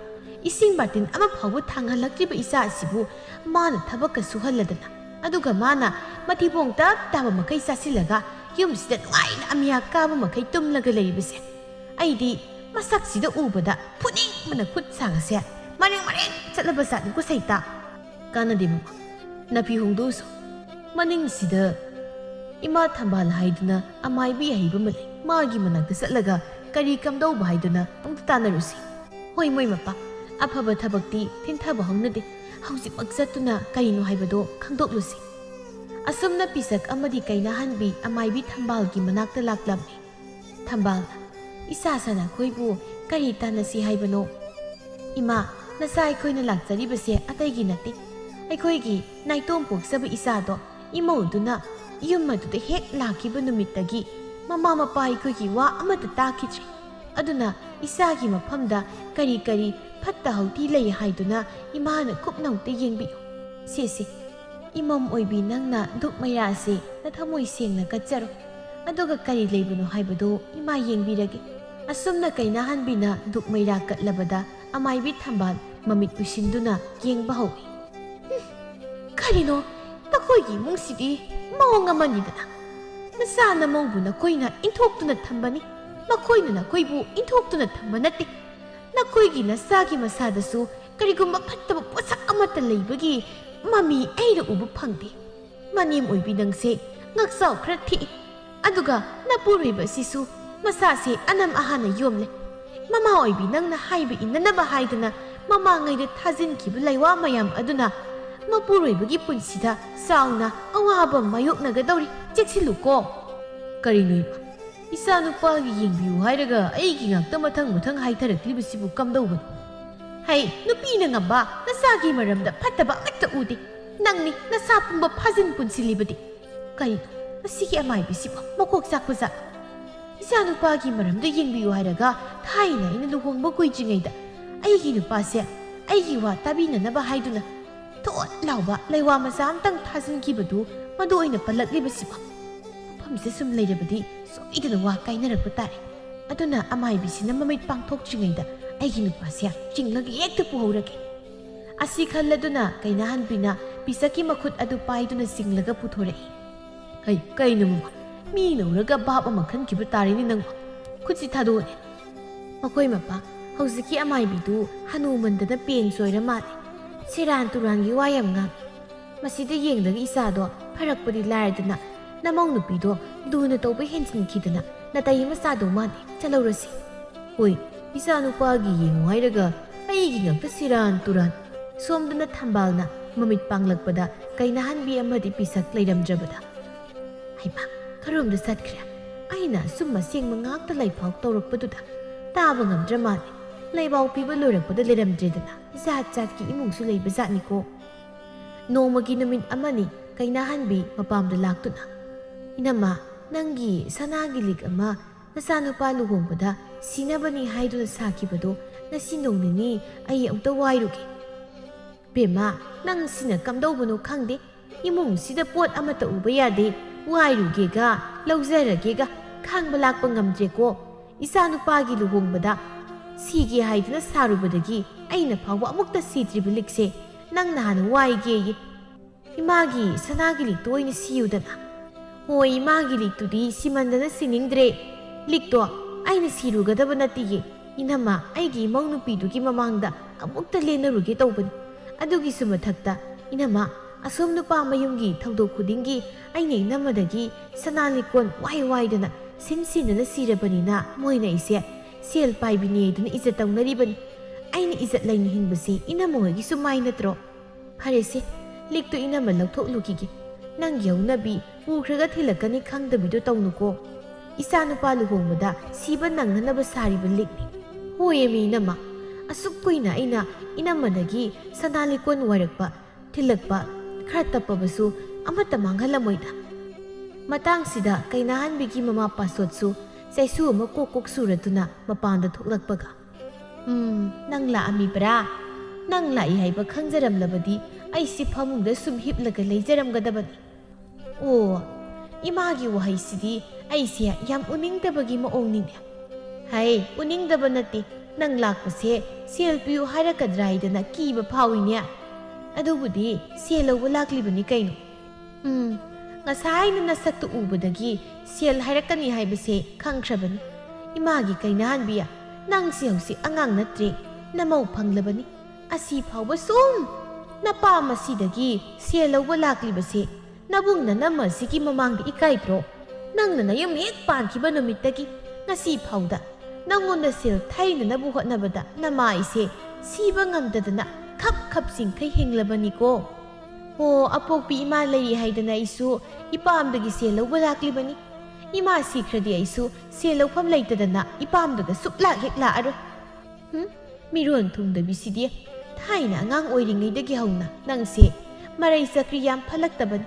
A: ꯏꯁꯤꯡ ꯕꯥꯇꯤꯟ ꯑꯃ ꯐꯥꯎꯕ ꯊꯥꯡꯍꯜꯂꯛꯇ꯭ꯔꯤꯕ ꯏꯆꯥ ꯑꯁꯤꯕꯨ ꯃꯥꯅ ꯊꯕꯛꯀ ꯁꯨꯍꯜꯂꯗꯅ ꯑꯗꯨꯒ ꯃꯥꯅ ꯃꯊꯤꯕꯣꯡ ꯇꯞ ꯇꯥꯕ ꯃꯈꯩ ꯆꯥꯁꯤꯜꯂꯒ ꯌꯨꯝꯁꯤꯗ ꯅꯨꯡꯉꯥꯏꯅ ꯑꯃꯤꯌꯥ ꯀꯥꯕ ꯃꯈꯩ ꯇꯨꯝꯂꯒ ꯂꯩꯔꯤꯕꯁꯦ ꯑꯩꯗꯤ ꯃꯁꯛꯁꯤꯗ ꯎꯕꯗ ꯐꯨꯅꯤꯡꯕꯅ ꯈꯨꯠ ꯁꯥꯒꯁꯦ ꯃꯔꯦꯡ ꯆꯠꯂꯕ ꯖꯥꯠꯅꯤꯀꯣ ꯁꯩꯇꯥ ꯀꯥꯟꯅꯗꯦ ꯃꯃꯥ ꯅꯥꯄꯤ ꯍꯣꯡꯗꯣꯛꯎꯁꯨ ꯃꯅꯤꯡꯁꯤꯗ ꯏꯃꯥ ꯊꯝꯕꯥꯜ ꯍꯥꯏꯗꯨꯅ ꯑꯃꯥꯏꯕꯤ ꯍꯩꯕ ꯑꯃ ꯂꯩ ꯃꯥꯒꯤ ꯃꯅꯥꯛꯇ ꯆꯠꯂꯒ ꯀꯔꯤ ꯀꯝꯗꯧꯕ ꯍꯥꯏꯗꯨꯅ ꯑꯃꯨꯛꯇ ꯇꯥꯟꯅꯔꯨꯁꯤ ꯍꯣꯏ ꯃꯣꯏ ꯃꯄꯥ ꯑꯐꯕ ꯊꯕꯛꯇꯤ ꯊꯤꯟꯊꯕ ꯍꯧꯅꯗꯦ ꯍꯧꯖꯤꯛꯃꯛ ꯆꯠꯇꯨꯅ ꯀꯔꯤꯅꯣ ꯍꯥꯏꯕꯗꯣ ꯈꯪꯗꯣꯛꯂꯨꯁꯤ ꯑꯁꯨꯝꯅ ꯄꯤꯁꯛ ꯑꯃꯗꯤ ꯀꯩꯅꯥꯍꯟꯕꯤ ꯑꯃꯥꯏꯕꯤ ꯊꯝꯕꯥꯜꯒꯤ ꯃꯅꯥꯛꯇ ꯂꯥꯛꯂꯝꯃꯤ ꯊꯝꯕꯥꯜꯅ ꯏꯆꯥꯁꯅ ꯑꯩꯈꯣꯏꯕꯨ ꯀꯔꯤ ꯇꯥꯟꯅꯁꯤ ꯍꯥꯏꯕꯅꯣ ꯏꯃꯥ ꯅꯆꯥ ꯑꯩꯈꯣꯏꯅ ꯂꯥꯛꯆꯔꯤꯕꯁꯦ ꯑꯇꯩꯒꯤ ꯅꯠꯇꯦ ꯑꯩꯈꯣꯏꯒꯤ ꯅꯥꯏꯇꯣꯝ ꯄꯣꯛꯆꯕ ꯏꯆꯥꯗꯣ ꯏꯃꯧꯗꯨꯅ ꯌꯨꯝ ꯑꯗꯨꯗ ꯍꯦꯛ ꯂꯥꯛꯈꯤꯕ ꯅꯨꯃꯤꯠꯇꯒꯤ ꯃꯃꯥ ꯃꯄꯥ ꯑꯩꯈꯣꯏꯒꯤ ꯋꯥ ꯑꯃꯠꯇ ꯇꯥꯈꯤꯗ꯭ꯔꯤ ꯑꯗꯨꯅ ꯏꯆꯥꯒꯤ ꯃꯐꯝꯗ ꯀꯔꯤ ꯐꯠꯇ ꯍꯥꯎꯊꯤ ꯂꯩ ꯍꯥꯏꯗꯨꯅ ꯏꯃꯥꯅ ꯀꯨꯞꯅꯧꯇ ꯌꯦꯡꯕꯤꯌꯨ ꯁꯤꯁꯦ ꯏꯃꯝ ꯑꯣꯏꯕꯤ ꯅꯪꯅ ꯙꯨꯞ ꯃꯩꯔꯥꯁꯦ ꯅꯊꯃꯣꯏ ꯁꯦꯡꯅ ꯀꯠꯆꯔꯣ ꯑꯗꯨꯒ ꯀꯔꯤ ꯂꯩꯕꯅꯣ ꯍꯥꯏꯕꯗꯣ ꯏꯃꯥ ꯌꯦꯡꯕꯤꯔꯒꯦ ꯑꯁꯨꯝꯅ ꯀꯩꯅꯥꯍꯟꯕꯤꯅ ꯙꯨꯞ ꯃꯩꯔꯥ ꯀꯠꯂꯕꯗ ꯑꯃꯥꯏꯕꯤ ꯊꯝꯕꯥꯜ ꯃꯃꯤꯠ ꯎꯏꯁꯤꯟꯗꯨꯅ ꯌꯦꯡꯕ ꯍꯧꯏ ꯀꯔꯤꯅꯣ ꯅꯈꯣꯏꯒꯤ ꯏꯃꯨꯡꯁꯤꯗꯤ ꯃꯑꯣꯡ ꯑꯃꯅꯤꯗꯅ ꯅꯆꯥ ꯅꯃꯧꯕꯨ ꯅꯈꯣꯏꯅ ꯏꯟꯊꯣꯛꯇꯨꯅ ꯊꯝꯕꯅꯤ ꯃꯈꯣꯏꯅ ꯅꯈꯣꯏꯕꯨ ꯏꯟꯊꯣꯛꯇꯨꯅ ꯊꯝꯕ ꯅꯠꯇꯦ ꯅꯈꯣꯏꯒꯤ ꯅꯆꯥꯒꯤ ꯃꯁꯥꯗꯁꯨ ꯀꯔꯤꯒꯨꯝꯕ ꯐꯠꯇꯕ ꯄꯣꯠꯁꯛ ꯑꯃꯠꯇ ꯂꯩꯕꯒꯤ ꯃꯃꯤ ꯑꯩꯅ ꯎꯕ ꯐꯪꯗꯦ ꯃꯅꯦꯝ ꯑꯣꯏꯕꯤ ꯅꯪꯁꯦ ꯉꯛꯆꯥꯎ ꯈꯔ ꯊꯤꯛꯏ ꯑꯗꯨꯒ ꯅꯄꯨꯔꯣꯏꯕ ꯑꯁꯤꯁꯨ ꯃꯁꯥꯁꯦ ꯑꯅꯝ ꯑꯍꯥꯅ ꯌꯣꯝꯂꯦ ꯃꯃꯥ ꯑꯣꯏꯕꯤ ꯅꯪꯅ ꯍꯥꯏꯕ ꯏꯟꯅꯅꯕ ꯍꯥꯏꯗꯅ ꯃꯃꯥꯡꯉꯩꯗ ꯊꯥꯖꯤꯟꯈꯤꯕ ꯂꯩꯋꯥ ꯃꯌꯥꯝ ꯑꯗꯨꯅ ꯃꯄꯨꯔꯣꯏꯕꯒꯤ ꯄꯨꯟꯁꯤꯗ ꯆꯥꯎꯅ ꯑꯋꯥꯕ ꯃꯥꯌꯣꯛꯅꯒꯗꯧꯔꯤ ꯆꯦꯛꯁꯤꯜꯂꯨꯀꯣ ꯀꯔꯤꯅꯣ ꯏꯃꯥ ꯏꯆꯥꯅꯨꯄꯥꯒꯤ ꯌꯦꯡꯕꯤꯌꯨ ꯍꯥꯏꯔꯒ ꯑꯩꯒꯤ ꯉꯥꯛꯇ ꯃꯊꯪ ꯍꯥꯏꯊꯔꯛꯂꯤꯕꯁꯤꯕꯨ ꯀꯝꯗꯧꯕꯅꯣ ꯍꯩ ꯅꯨꯄꯤꯅ ꯉꯝꯕ ꯅꯆꯥꯒꯤ ꯃꯔꯝꯗ ꯐꯠꯇꯕ ꯑꯃꯠꯇ ꯎꯗꯦ ꯅꯪꯅꯤ ꯅꯆꯥ ꯄꯨꯝꯕ ꯐꯥꯖꯤꯟ ꯄꯨꯟꯁꯤꯜꯂꯤꯕꯗꯤ ꯀꯔꯤꯅꯣ
B: ꯃꯁꯤꯒꯤ ꯑꯃꯥꯏꯕꯤꯁꯤꯕꯨ ꯃꯀꯣꯛ ꯆꯥꯛꯄꯖꯥꯠ ꯏꯆꯥꯅꯨꯄꯥꯒꯤ ꯃꯔꯝꯗ ꯌꯦꯡꯕꯤꯌꯨ ꯍꯥꯏꯔꯒ ꯊꯥꯏꯅ ꯑꯩꯅ ꯂꯨꯍꯣꯡꯕ ꯀꯨꯏꯗ꯭ꯔꯤꯉꯩꯗ ꯑꯩꯒꯤ ꯅꯨꯄꯥꯁꯦ ꯑꯩꯒꯤ ꯋꯥ ꯇꯥꯕꯤꯅꯅꯕ ꯍꯥꯏꯗꯨꯅ ꯊꯣꯠ ꯂꯥꯎꯕ ꯂꯩꯋꯥ ꯃꯆꯥ ꯑꯃꯇꯪ ꯊꯥꯖꯤꯟꯈꯤꯕꯗꯨ ꯃꯗꯨ ꯑꯣꯏꯅ ꯄꯜꯂꯛꯂꯤꯕꯁꯤꯕꯨ ꯃꯐꯝꯁꯦ ꯁꯨꯝ ꯂꯩꯔꯕꯗꯤ ꯁꯣꯏꯗꯅ ꯋꯥ ꯀꯥꯏꯅꯔꯛꯄ ꯇꯥꯔꯦ ꯑꯗꯨꯅ ꯑꯃꯥꯏꯕꯤꯁꯤꯅ ꯃꯃꯤꯠ ꯄꯥꯡꯊꯣꯛꯇ꯭ꯔꯤꯉꯩꯗ ꯑꯩꯒꯤ ꯅꯨꯄꯥꯁꯦ ꯆꯤꯡꯂꯒ ꯍꯦꯛꯇ ꯄꯨꯍꯧꯔꯒꯦ ꯑꯁꯤ ꯈꯜꯂꯗꯨꯅ ꯀꯩꯅꯥꯍꯟꯕꯤꯅ ꯄꯤꯁꯛꯀꯤ ꯃꯈꯨꯠ ꯑꯗꯨ ꯄꯥꯏꯗꯨꯅ ꯆꯤꯡꯂꯒ ꯄꯨꯊꯣꯔꯛꯏ ꯍꯩ ꯀꯩꯅꯣ ꯃꯃꯥ ꯃꯤꯅ ꯎꯔꯒ ꯚꯥꯞ ꯑꯃ ꯈꯟꯈꯤꯕ ꯇꯥꯔꯦꯅꯦ ꯅꯪꯕꯨ ꯈꯨꯠꯁꯤ ꯊꯥꯗꯣꯛꯑꯅꯦ ꯃꯈꯣꯏ ꯃꯄꯥ ꯍꯧꯖꯤꯛꯀꯤ ꯑꯃꯥꯏꯕꯤꯗꯨ ꯍꯅꯨꯃꯟꯗꯅ ꯄꯦꯟ ꯆꯣꯏꯔ ꯃꯥꯜꯂꯦ ꯁꯦꯔꯥꯟ ꯇꯨꯔꯥꯟꯒꯤ ꯋꯥ ꯌꯥꯝ ꯉꯥꯡꯉꯤ ꯃꯁꯤꯗ ꯌꯦꯡꯂꯒ ꯏꯆꯥꯗꯣ ꯐꯔꯛꯄꯗꯤ ꯂꯥꯏꯔꯗꯅ ꯅꯃꯧ ꯅꯨꯄꯤꯗꯣ ꯂꯨꯅ ꯇꯧꯕ ꯍꯦꯟꯖꯤꯟꯈꯤꯗꯅ ꯅꯥꯇꯩ ꯑꯃ ꯆꯥꯗꯧ ꯃꯥꯜꯂꯦ ꯆꯠꯍꯧꯔꯁꯤ ꯍꯣꯏ ꯏꯆꯥ ꯅꯨꯄꯥꯒꯤ ꯌꯦꯡꯉꯨ ꯍꯥꯏꯔꯒ ꯑꯩꯒꯤ ꯉꯥꯛꯇ ꯁꯦꯔꯥꯟ ꯇꯨꯔꯥꯟ ꯁꯣꯝꯗꯅ ꯊꯝꯕꯥꯜꯅ ꯃꯃꯤꯠ ꯄꯥꯡꯂꯛꯄꯗ ꯀꯩꯅꯥꯍꯟꯕꯤ ꯑꯃꯗꯤ ꯄꯤꯁꯛ ꯂꯩꯔꯝꯗ꯭ꯔꯕꯗ ꯍꯩꯃꯥ ꯈꯔꯣꯝꯗ ꯆꯠꯈ꯭ꯔꯦ ꯑꯩꯅ ꯑꯁꯨꯝ ꯑꯁꯦꯡꯕ ꯉꯥꯛꯇ ꯂꯩꯐꯥꯎ ꯇꯧꯔꯛꯄꯗꯨꯗ ꯇꯥꯕ ꯉꯝꯗ꯭ꯔ ꯃꯥꯜꯂꯦ ꯂꯩꯕꯥꯎ ꯄꯤꯕ ꯂꯣꯏꯔꯛꯄꯗ ꯂꯩꯔꯝꯗ꯭ꯔꯦꯗꯅ ꯖꯥꯠ ꯖꯥꯠꯀꯤ ꯏꯃꯨꯡꯁꯨ ꯂꯩꯕ ꯖꯥꯠꯅꯤꯀꯣ ꯅꯣꯡꯃꯒꯤ ꯅꯨꯃꯤꯠ ꯑꯃꯅꯤ ꯀꯩꯅꯥꯍꯟꯕꯤ ꯃꯄꯥꯝꯗ ꯂꯥꯛꯇꯨꯅ ꯏꯅꯝꯃ ꯅꯪꯒꯤ ꯁꯅꯥꯒꯤ ꯂꯤꯛ ꯑꯃ ꯅꯆꯥꯅꯨꯄꯥ ꯂꯨꯍꯣꯡꯕꯗ ꯁꯤꯅꯕꯅꯤ ꯍꯥꯏꯗꯨꯅ ꯁꯥꯈꯤꯕꯗꯣ ꯉꯁꯤ ꯅꯣꯡ ꯅꯤꯅꯤ ꯑꯩ ꯑꯃꯨꯛꯇ ꯋꯥꯏꯔꯨꯒꯦ ꯕꯦꯝꯃ ꯅꯪ ꯁꯤꯅ ꯀꯝꯗꯧꯕꯅꯣ ꯈꯪꯗꯦ ꯏꯃꯨꯡꯁꯤꯗ ꯄꯣꯠ ꯑꯃꯠꯇ ꯎꯕ ꯌꯥꯗꯦ ꯋꯥꯏꯔꯨꯒꯦꯒ ꯂꯧꯖꯔꯒꯦꯒ ꯈꯥꯡꯕ ꯂꯥꯛꯄ ꯉꯝꯗ꯭ꯔꯦꯀꯣ ꯏꯆꯥꯅꯨꯄꯥꯒꯤ ꯂꯨꯍꯣꯡꯕꯗ ꯁꯤꯒꯦ ꯍꯥꯏꯗꯨꯅ ꯁꯥꯔꯨꯕꯗꯒꯤ ꯑꯩꯅ ꯐꯥꯎꯕ ꯑꯃꯨꯛꯇ ꯁꯤꯗ꯭ꯔꯤꯕ ꯂꯤꯛꯁꯦ ꯅꯪ ꯅꯍꯥꯟ ꯋꯥꯏꯒꯦꯌꯦ ꯏꯃꯥꯒꯤ ꯁꯅꯥꯒꯤ ꯂꯤꯛꯇꯣ ꯑꯣꯏꯅ ꯁꯤꯌꯨꯗꯅ ꯍꯣꯏ ꯏꯃꯥꯒꯤ ꯂꯤꯛꯇꯨꯗꯤ ꯁꯤꯃꯟꯗꯅ ꯁꯤꯅꯤꯡꯗ꯭ꯔꯦ ꯂꯤꯛꯇꯣ ꯑꯩꯅ ꯁꯤꯔꯨꯒꯗꯕ ꯅꯠꯇꯦꯌꯦ ꯏꯅꯝꯃ ꯑꯩꯒꯤ ꯏꯃꯧ ꯅꯨꯄꯤꯗꯨꯒꯤ ꯃꯃꯥꯡꯗ ꯑꯃꯨꯛꯇ ꯂꯦꯟꯅꯔꯨꯒꯦ ꯇꯧꯕꯅꯤ ꯑꯗꯨꯒꯤꯁꯨ ꯃꯊꯛꯇ ꯏꯅꯝꯃ ꯑꯁꯣꯝ ꯅꯨꯄꯥ ꯃꯌꯨꯝꯒꯤ ꯊꯧꯗꯣꯛ ꯈꯨꯗꯤꯡꯒꯤ ꯑꯩꯅ ꯏꯅꯝꯃꯗꯒꯤ ꯁꯅꯥ ꯂꯤꯛꯀꯣꯟ ꯋꯥꯏꯗꯅ ꯁꯤꯟꯗꯅ ꯁꯤꯔꯕꯅꯤ나 ꯃꯣꯏꯅ ꯑꯩꯁꯦ ꯁꯦꯜ ꯄꯥꯏꯕꯤꯅꯦꯗꯨꯅ ꯏꯖꯠ ꯇꯧꯅꯔꯤꯕꯅꯤ ꯑꯩꯅ ꯏꯖꯠ ꯂꯩꯅ ꯍꯤꯡꯕꯁꯤ ꯏꯅꯝꯃ ꯍꯣꯏꯒꯤꯁꯨ ꯃꯥꯏ ꯅꯠꯇ꯭ꯔꯣ ꯐꯔꯦꯁꯦ ꯂꯤꯛꯇꯨ ꯏꯅꯝꯃ ꯂꯧꯊꯣꯛꯂꯨꯈꯤꯒꯦ ꯅꯪꯒꯤ ꯍꯧꯅꯕꯤ ꯄꯨꯈ꯭ꯔꯒ ꯊꯤꯜꯂꯛꯀꯅꯤ ꯈꯪꯗꯕꯤꯗꯣ ꯇꯧꯅꯨꯀꯣ ꯏꯆꯥꯅꯨꯄꯥ ꯂꯨꯍꯣꯡꯕꯗ ꯁꯤꯕ ꯅꯪꯅꯅꯕ ꯁꯥꯔꯤꯕ ꯂꯤꯛꯅꯤ ꯍꯣꯏꯌꯦꯃꯤ ꯏꯅꯝꯃ ꯑꯁꯨꯛ ꯀꯨꯏꯅ ꯑꯩꯅ ꯏꯅꯝꯃꯗꯒꯤ ꯁꯅꯥ ꯂꯤꯛꯀꯣꯟ ꯋꯥꯏꯔꯛꯄ ꯊꯤꯜꯂꯛꯄ ꯈꯔ ꯇꯞꯄꯕꯁꯨ ꯑꯃꯠꯇ ꯃꯥꯡꯍꯜꯂꯝꯃꯣꯏꯗ ꯃꯇꯥꯡꯁꯤꯗ ꯀꯩꯅꯥꯍꯟꯕꯤꯒꯤ ꯃꯃꯥ ꯄꯥꯁꯣꯠꯁꯨ ꯆꯩꯁꯨ ꯑꯃ ꯀꯣꯛ ꯀꯣꯛ ꯁꯨꯔꯗꯨꯅ ꯃꯄꯥꯟꯗ ꯊꯣꯛꯂꯛꯄꯒ ꯅꯪ ꯂꯥꯛꯑꯝꯃꯤꯕ꯭ꯔꯥ ꯅꯪ ꯂꯥꯛꯏ ꯍꯥꯏꯕ ꯈꯪꯖꯔꯝꯂꯕꯗꯤ ꯑꯩꯁꯤ ꯐꯃꯨꯡꯗ ꯁꯨꯝ ꯍꯤꯞꯂꯒ ꯂꯩꯖꯔꯝꯒꯗꯕꯅꯤ ꯑꯣ ꯏꯃꯥꯒꯤ ꯋꯥꯍꯩꯁꯤꯗꯤ ꯑꯩꯁꯦ ꯌꯥꯝ ꯎꯅꯤꯡꯗꯕꯒꯤ ꯃꯑꯣꯡꯅꯤꯅꯦ ꯍꯩ ꯎꯅꯤꯡꯗꯕ ꯅꯠꯇꯦ ꯅꯪ ꯂꯥꯛꯄꯁꯦ ꯁꯦꯜ ꯄꯤꯌꯨ ꯍꯥꯏꯔꯛꯀꯗ꯭ꯔꯥ ꯍꯥꯏꯗꯅ ꯀꯤꯕ ꯐꯥꯎꯏꯅꯦ ꯑꯗꯨꯕꯨꯗꯤ ꯁꯦꯜ ꯂꯧꯕ ꯂꯥꯛꯂꯤꯕꯅꯤ ꯀꯩꯅꯣ ꯉꯁꯥꯏꯅ ꯅꯁꯛꯇꯨ ꯎꯕꯗꯒꯤ ꯁꯦꯜ ꯍꯥꯏꯔꯛꯀꯅꯤ ꯍꯥꯏꯕꯁꯦ ꯈꯪꯈ꯭ꯔꯕꯅꯤ ꯏꯃꯥꯒꯤ ꯀꯩꯅꯥꯍꯟꯕꯤ ꯅꯪꯁꯤ ꯍꯧꯖꯤꯛ ꯑꯉꯥꯡ ꯅꯠꯇ꯭ꯔꯦ ꯅꯃꯧ ꯐꯪꯂꯕꯅꯤ ꯑꯁꯤ ꯐꯥꯎꯕ ꯁꯨꯝ ꯅꯄꯥ ꯃꯁꯤꯗꯒꯤ ꯁꯦꯜ ꯂꯧꯕ ꯂꯥꯛꯂꯤꯕꯁꯦ ꯅꯕꯨꯡ ꯅꯅꯝꯃ ꯑꯁꯤꯒꯤ ꯃꯃꯥꯡꯗ ꯏꯀꯥꯏꯗ꯭ꯔꯣ ꯅꯪꯅ ꯅꯌꯨꯝ ꯍꯦꯛ ꯄꯥꯟꯈꯤꯕ ꯅꯨꯃꯤꯠꯇꯒꯤ ꯉꯁꯤ ꯐꯥꯎꯗ ꯅꯪꯉꯣꯟꯗ ꯁꯦꯜ ꯊꯩꯅꯅꯕ ꯍꯣꯠꯅꯕꯗ ꯅꯃꯥ ꯑꯩꯁꯦ ꯁꯤꯕ ꯉꯝꯗꯗꯅ खप चिंखै हिंग्लबनिको हो अपोक्पी इमा लैरी हाइदना आइसु इपामदगी सेल लौबा लाक्लिबनी इमा सिख्रदि आइसु सेल लौफम लैतदना इपामदगा सुप्ला हेक्ला अरो मिरोन थुंगदबिसिदि थाइना अंगांग ओइरिङैदगी हौना नंसे मरै चक्री याम फलक्तबन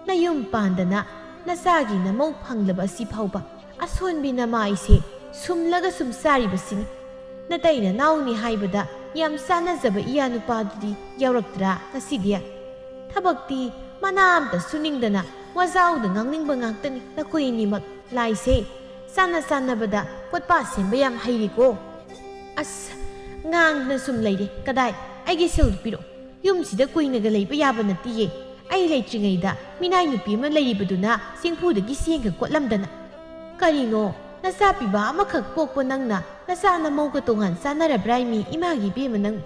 B: नयुम पांदना नसागी नमौ फंगलबा असि फाउबा असोनबि नमाइसे सुमलगा सुमसारिबसिनि नतैना नाउनि हाइबदा याम सानजबा इयानुपादुदि यावरक्तरा ngasidia thabakti manamta suningdana wazauda ngangningba ngактani nakoinimak laise sanabada potpa semba yam hairiko as ngangna sum leire kadai aigi sel piro yumsida kuinaga leiba yaba natiye ai leitringaida minai nupi ma leiribaduna singphudagi sienga kotlamdana karino nasa piba amakak pokpo nangna nasa namauga tongan sanarabrai mi imagi bema nang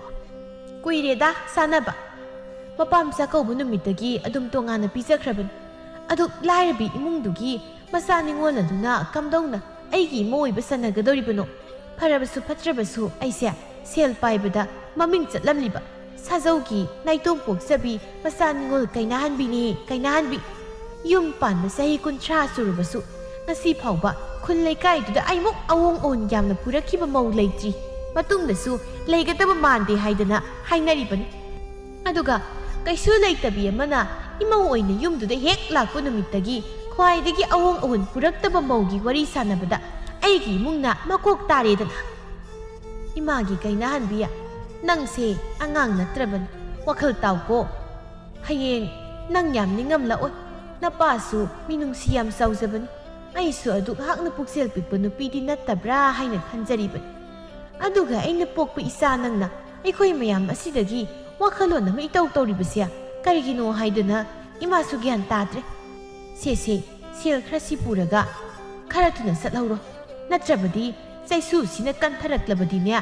B: kuireda sanaba mapam sakaubu numitagi adum tongana pijakhraban adu lairabi imungdugi masa ningoladuna kamdongna aigi moiba sanagadoribano pharabasu phatrabasu aise sel paibada maming chatlamliba sajaugi naitong poksabi masa ningol kainahanbi yum panba sahi kunthra surubasu ngasi phauba khun leikai duda aimok awong on yamna purakhiba mau leitri matungdasu leigataba mande haidana hainaribani aduga kaisu leitabi amana imau oina yumduda hek lakpu numitagi
A: ꯈ꯭ꯋꯥꯏꯗꯒꯤ ꯑꯋꯣꯡ ꯑꯋꯣꯟ ꯄꯨꯔꯛꯇꯕ ꯃꯧꯒꯤ ꯋꯥꯔꯤ ꯁꯥꯟꯅꯕꯗ ꯑꯩꯒꯤ ꯏꯃꯨꯡꯅ ꯃꯀꯣꯛ ꯇꯥꯔꯦꯗꯅ. ꯏꯃꯥꯒꯤ ꯀꯩꯅꯥꯍꯟꯕꯤ, ꯅꯪꯁꯦ ꯑꯉꯥꯡ ꯅꯠꯇ꯭ꯔꯕꯅꯤ. ꯋꯥꯈꯜ ꯇꯥꯎꯀꯣ. ꯍꯌꯦꯡ ꯅꯪ ꯌꯥꯝ ꯅꯤꯡꯉꯝꯂꯛꯑꯣꯏ. ꯅꯄꯥꯁꯨ ꯃꯤꯅꯨꯡꯁꯤ ꯌꯥꯝ ꯆꯥꯎꯖꯕꯅꯤ. ꯑꯩꯁꯨ ꯑꯗꯨꯛ ꯍꯥꯛꯅ ꯄꯨꯛꯆꯦꯜ ꯄꯤꯛꯄ ꯅꯨꯄꯤꯗꯤ ꯅꯠꯇꯕ꯭ꯔꯥ ꯍꯥꯏꯅ ꯈꯟꯖꯔꯤꯕꯅꯤ. ꯑꯗꯨꯒ ꯑꯩꯅ ꯄꯣꯛꯄ ꯏꯆꯥ ꯅꯪꯅ ꯑꯩꯈꯣꯏ ꯃꯌꯥꯝ ꯑꯁꯤꯗꯒꯤ ꯋꯥꯈꯜꯂꯣꯟ ꯑꯃ ꯏꯇꯧ ꯇꯧꯔꯤꯕꯁꯦ ꯀꯔꯤꯒꯤꯅꯣ ꯍꯥꯏꯗꯨꯅ ꯏꯃꯥꯁꯨ ꯒ꯭ꯌꯥꯟ ꯇꯥꯗ꯭ꯔꯦ. ꯁꯦ ꯁꯦꯜ ꯈꯔꯁꯤ ꯄꯨꯔꯒ ꯈꯔ ꯊꯨꯅ ꯆꯠꯍꯧꯔꯣ. ꯅꯠꯇ꯭ꯔꯕꯗꯤ ꯆꯩꯁꯨꯁꯤꯅ ꯀꯟꯊꯔꯛꯂꯕꯗꯤꯅꯦ,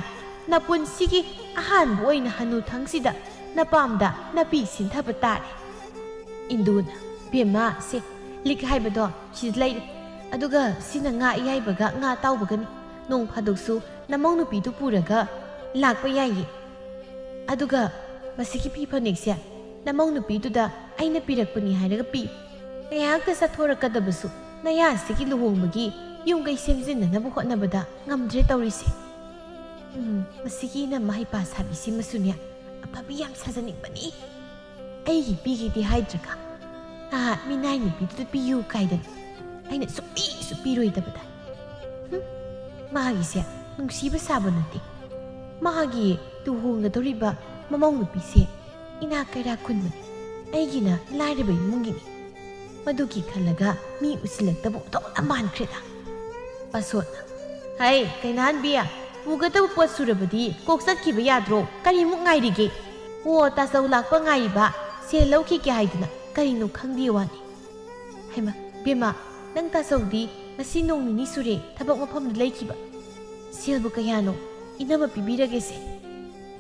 A: ꯅꯄꯨꯟꯁꯤꯒꯤ ꯑꯍꯥꯟꯕ ꯑꯣꯏꯅ ꯍꯅꯨꯊꯪꯁꯤꯗ ꯅꯄꯥꯝꯗ ꯅꯥꯄꯤ ꯁꯤꯟꯊꯕ ꯇꯥꯔꯦ. ꯏꯟꯗꯨꯅ, ꯕꯦꯝꯃ, ꯁꯦ ꯂꯤꯛ ꯍꯥꯏꯕꯗꯣ ꯁꯤꯗ ꯂꯩꯔꯦ. ꯑꯗꯨꯒ ꯁꯤꯅ ꯉꯥ ꯑꯌꯥꯏꯕꯒ ꯉꯥ ꯇꯥꯎꯕꯒꯅꯤ. ꯅꯣꯡ ꯐꯥꯗꯣꯛꯁꯨ ꯅꯃꯧ ꯅꯨꯄꯤꯗꯨ ꯄꯨꯔꯒ ꯂꯥꯛꯄ ꯌꯥꯏꯌꯦ. ꯑꯗꯨꯒ ꯃꯁꯤꯒꯤ ꯐꯤ ꯐꯅꯦꯛꯁꯦ ꯅꯃꯧ ꯅꯨꯄꯤꯗꯨꯗ ꯑꯩꯅ ꯄꯤꯔꯛꯄꯅꯤ ꯍꯥꯏꯔꯒ ꯄꯤ. ꯉꯥꯏꯍꯥꯛꯇ ꯆꯠꯊꯣꯔꯛꯀꯗꯕꯁꯨ ꯅꯌꯥꯁꯤꯒꯤ ꯂꯨꯍꯣꯡꯕꯒꯤ ꯌꯨꯝꯀꯩ ꯁꯦꯝꯖꯤꯟꯅꯅꯕ ꯍꯣꯠꯅꯕꯗ ꯉꯝꯗ꯭ꯔꯦ ꯇꯧꯔꯤꯁꯦ. ꯃꯁꯤꯒꯤ ꯏꯅꯝꯃ ꯍꯩꯄꯥ ꯁꯥꯕꯤꯁꯤꯃꯁꯨꯅꯦ ꯑꯐꯕꯤ ꯌꯥꯝ ꯁꯥꯖꯅꯤꯡꯕꯅꯤ. ꯑꯩꯒꯤ ꯄꯤꯒꯦꯗꯤ ꯍꯥꯏꯗ꯭ꯔꯒ ꯃꯤꯅꯥꯏ ꯅꯨꯄꯤꯗꯨꯗ ꯄꯤꯌꯨ ꯀꯥꯏꯗꯅ ꯑꯩꯅ ꯁꯨꯛꯄꯤꯁꯨ ꯄꯤꯔꯣꯏꯗꯕꯗ. ꯃꯥꯒꯤꯁꯦ ꯅꯨꯡꯁꯤꯕ ꯁꯥꯕ ꯅꯠꯇꯦ. ꯃꯥꯒꯤ ꯂꯨꯍꯣꯡꯒꯗꯧꯔꯤꯕ ꯃꯃꯧ ꯅꯨꯄꯤꯁꯦ ꯏꯅꯥꯛ ꯀꯩꯔꯥꯛ ꯈꯨꯟꯕꯅꯤ. ꯑꯩꯒꯤꯅ ꯂꯥꯏꯔꯕ ꯏꯃꯨꯡꯒꯤꯅꯤ. ꯃꯗꯨꯒꯤ ꯈꯜꯂꯒ ꯃꯤ ꯎꯁꯤꯜꯂꯛꯇꯕ ꯑꯣꯟꯊꯣꯛꯅ ꯃꯥꯟꯈ꯭ꯔꯦꯗ. ꯄꯥꯁꯣꯠꯅ, ꯍꯩ ꯀꯩꯅꯥꯍꯟꯕꯤ, ꯄꯨꯒꯗꯕ ꯄꯣꯠ ꯁꯨꯔꯕꯗꯤ ꯀꯣꯛ ꯆꯠꯈꯤꯕ ꯌꯥꯗ꯭ꯔꯣ? ꯀꯔꯤꯃꯨꯛ ꯉꯥꯏꯔꯤꯒꯦ? ꯑꯣ, ꯇꯥꯆꯧ ꯂꯥꯛꯄ ꯉꯥꯏꯔꯤꯕ. ꯁꯦꯜ ꯂꯧꯈꯤꯒꯦ ꯍꯥꯏꯗꯅ ꯀꯔꯤꯅꯣ ꯈꯪꯗꯦ ꯋꯥꯅꯤ. ꯍꯩꯃ ꯕꯦꯝꯃ, ꯅꯪ ꯇꯥꯆꯧꯗꯤ ꯉꯁꯤ ꯅꯣꯡ ꯅꯤꯅꯤ ꯁꯨꯔꯦ ꯊꯕꯛ ꯃꯐꯝꯗ ꯂꯩꯈꯤꯕ. ꯁꯦꯜꯕꯨ ꯀꯌꯥꯅꯣ? ꯏꯅꯝꯃ ꯄꯤꯕꯤꯔꯒꯦꯁꯦ.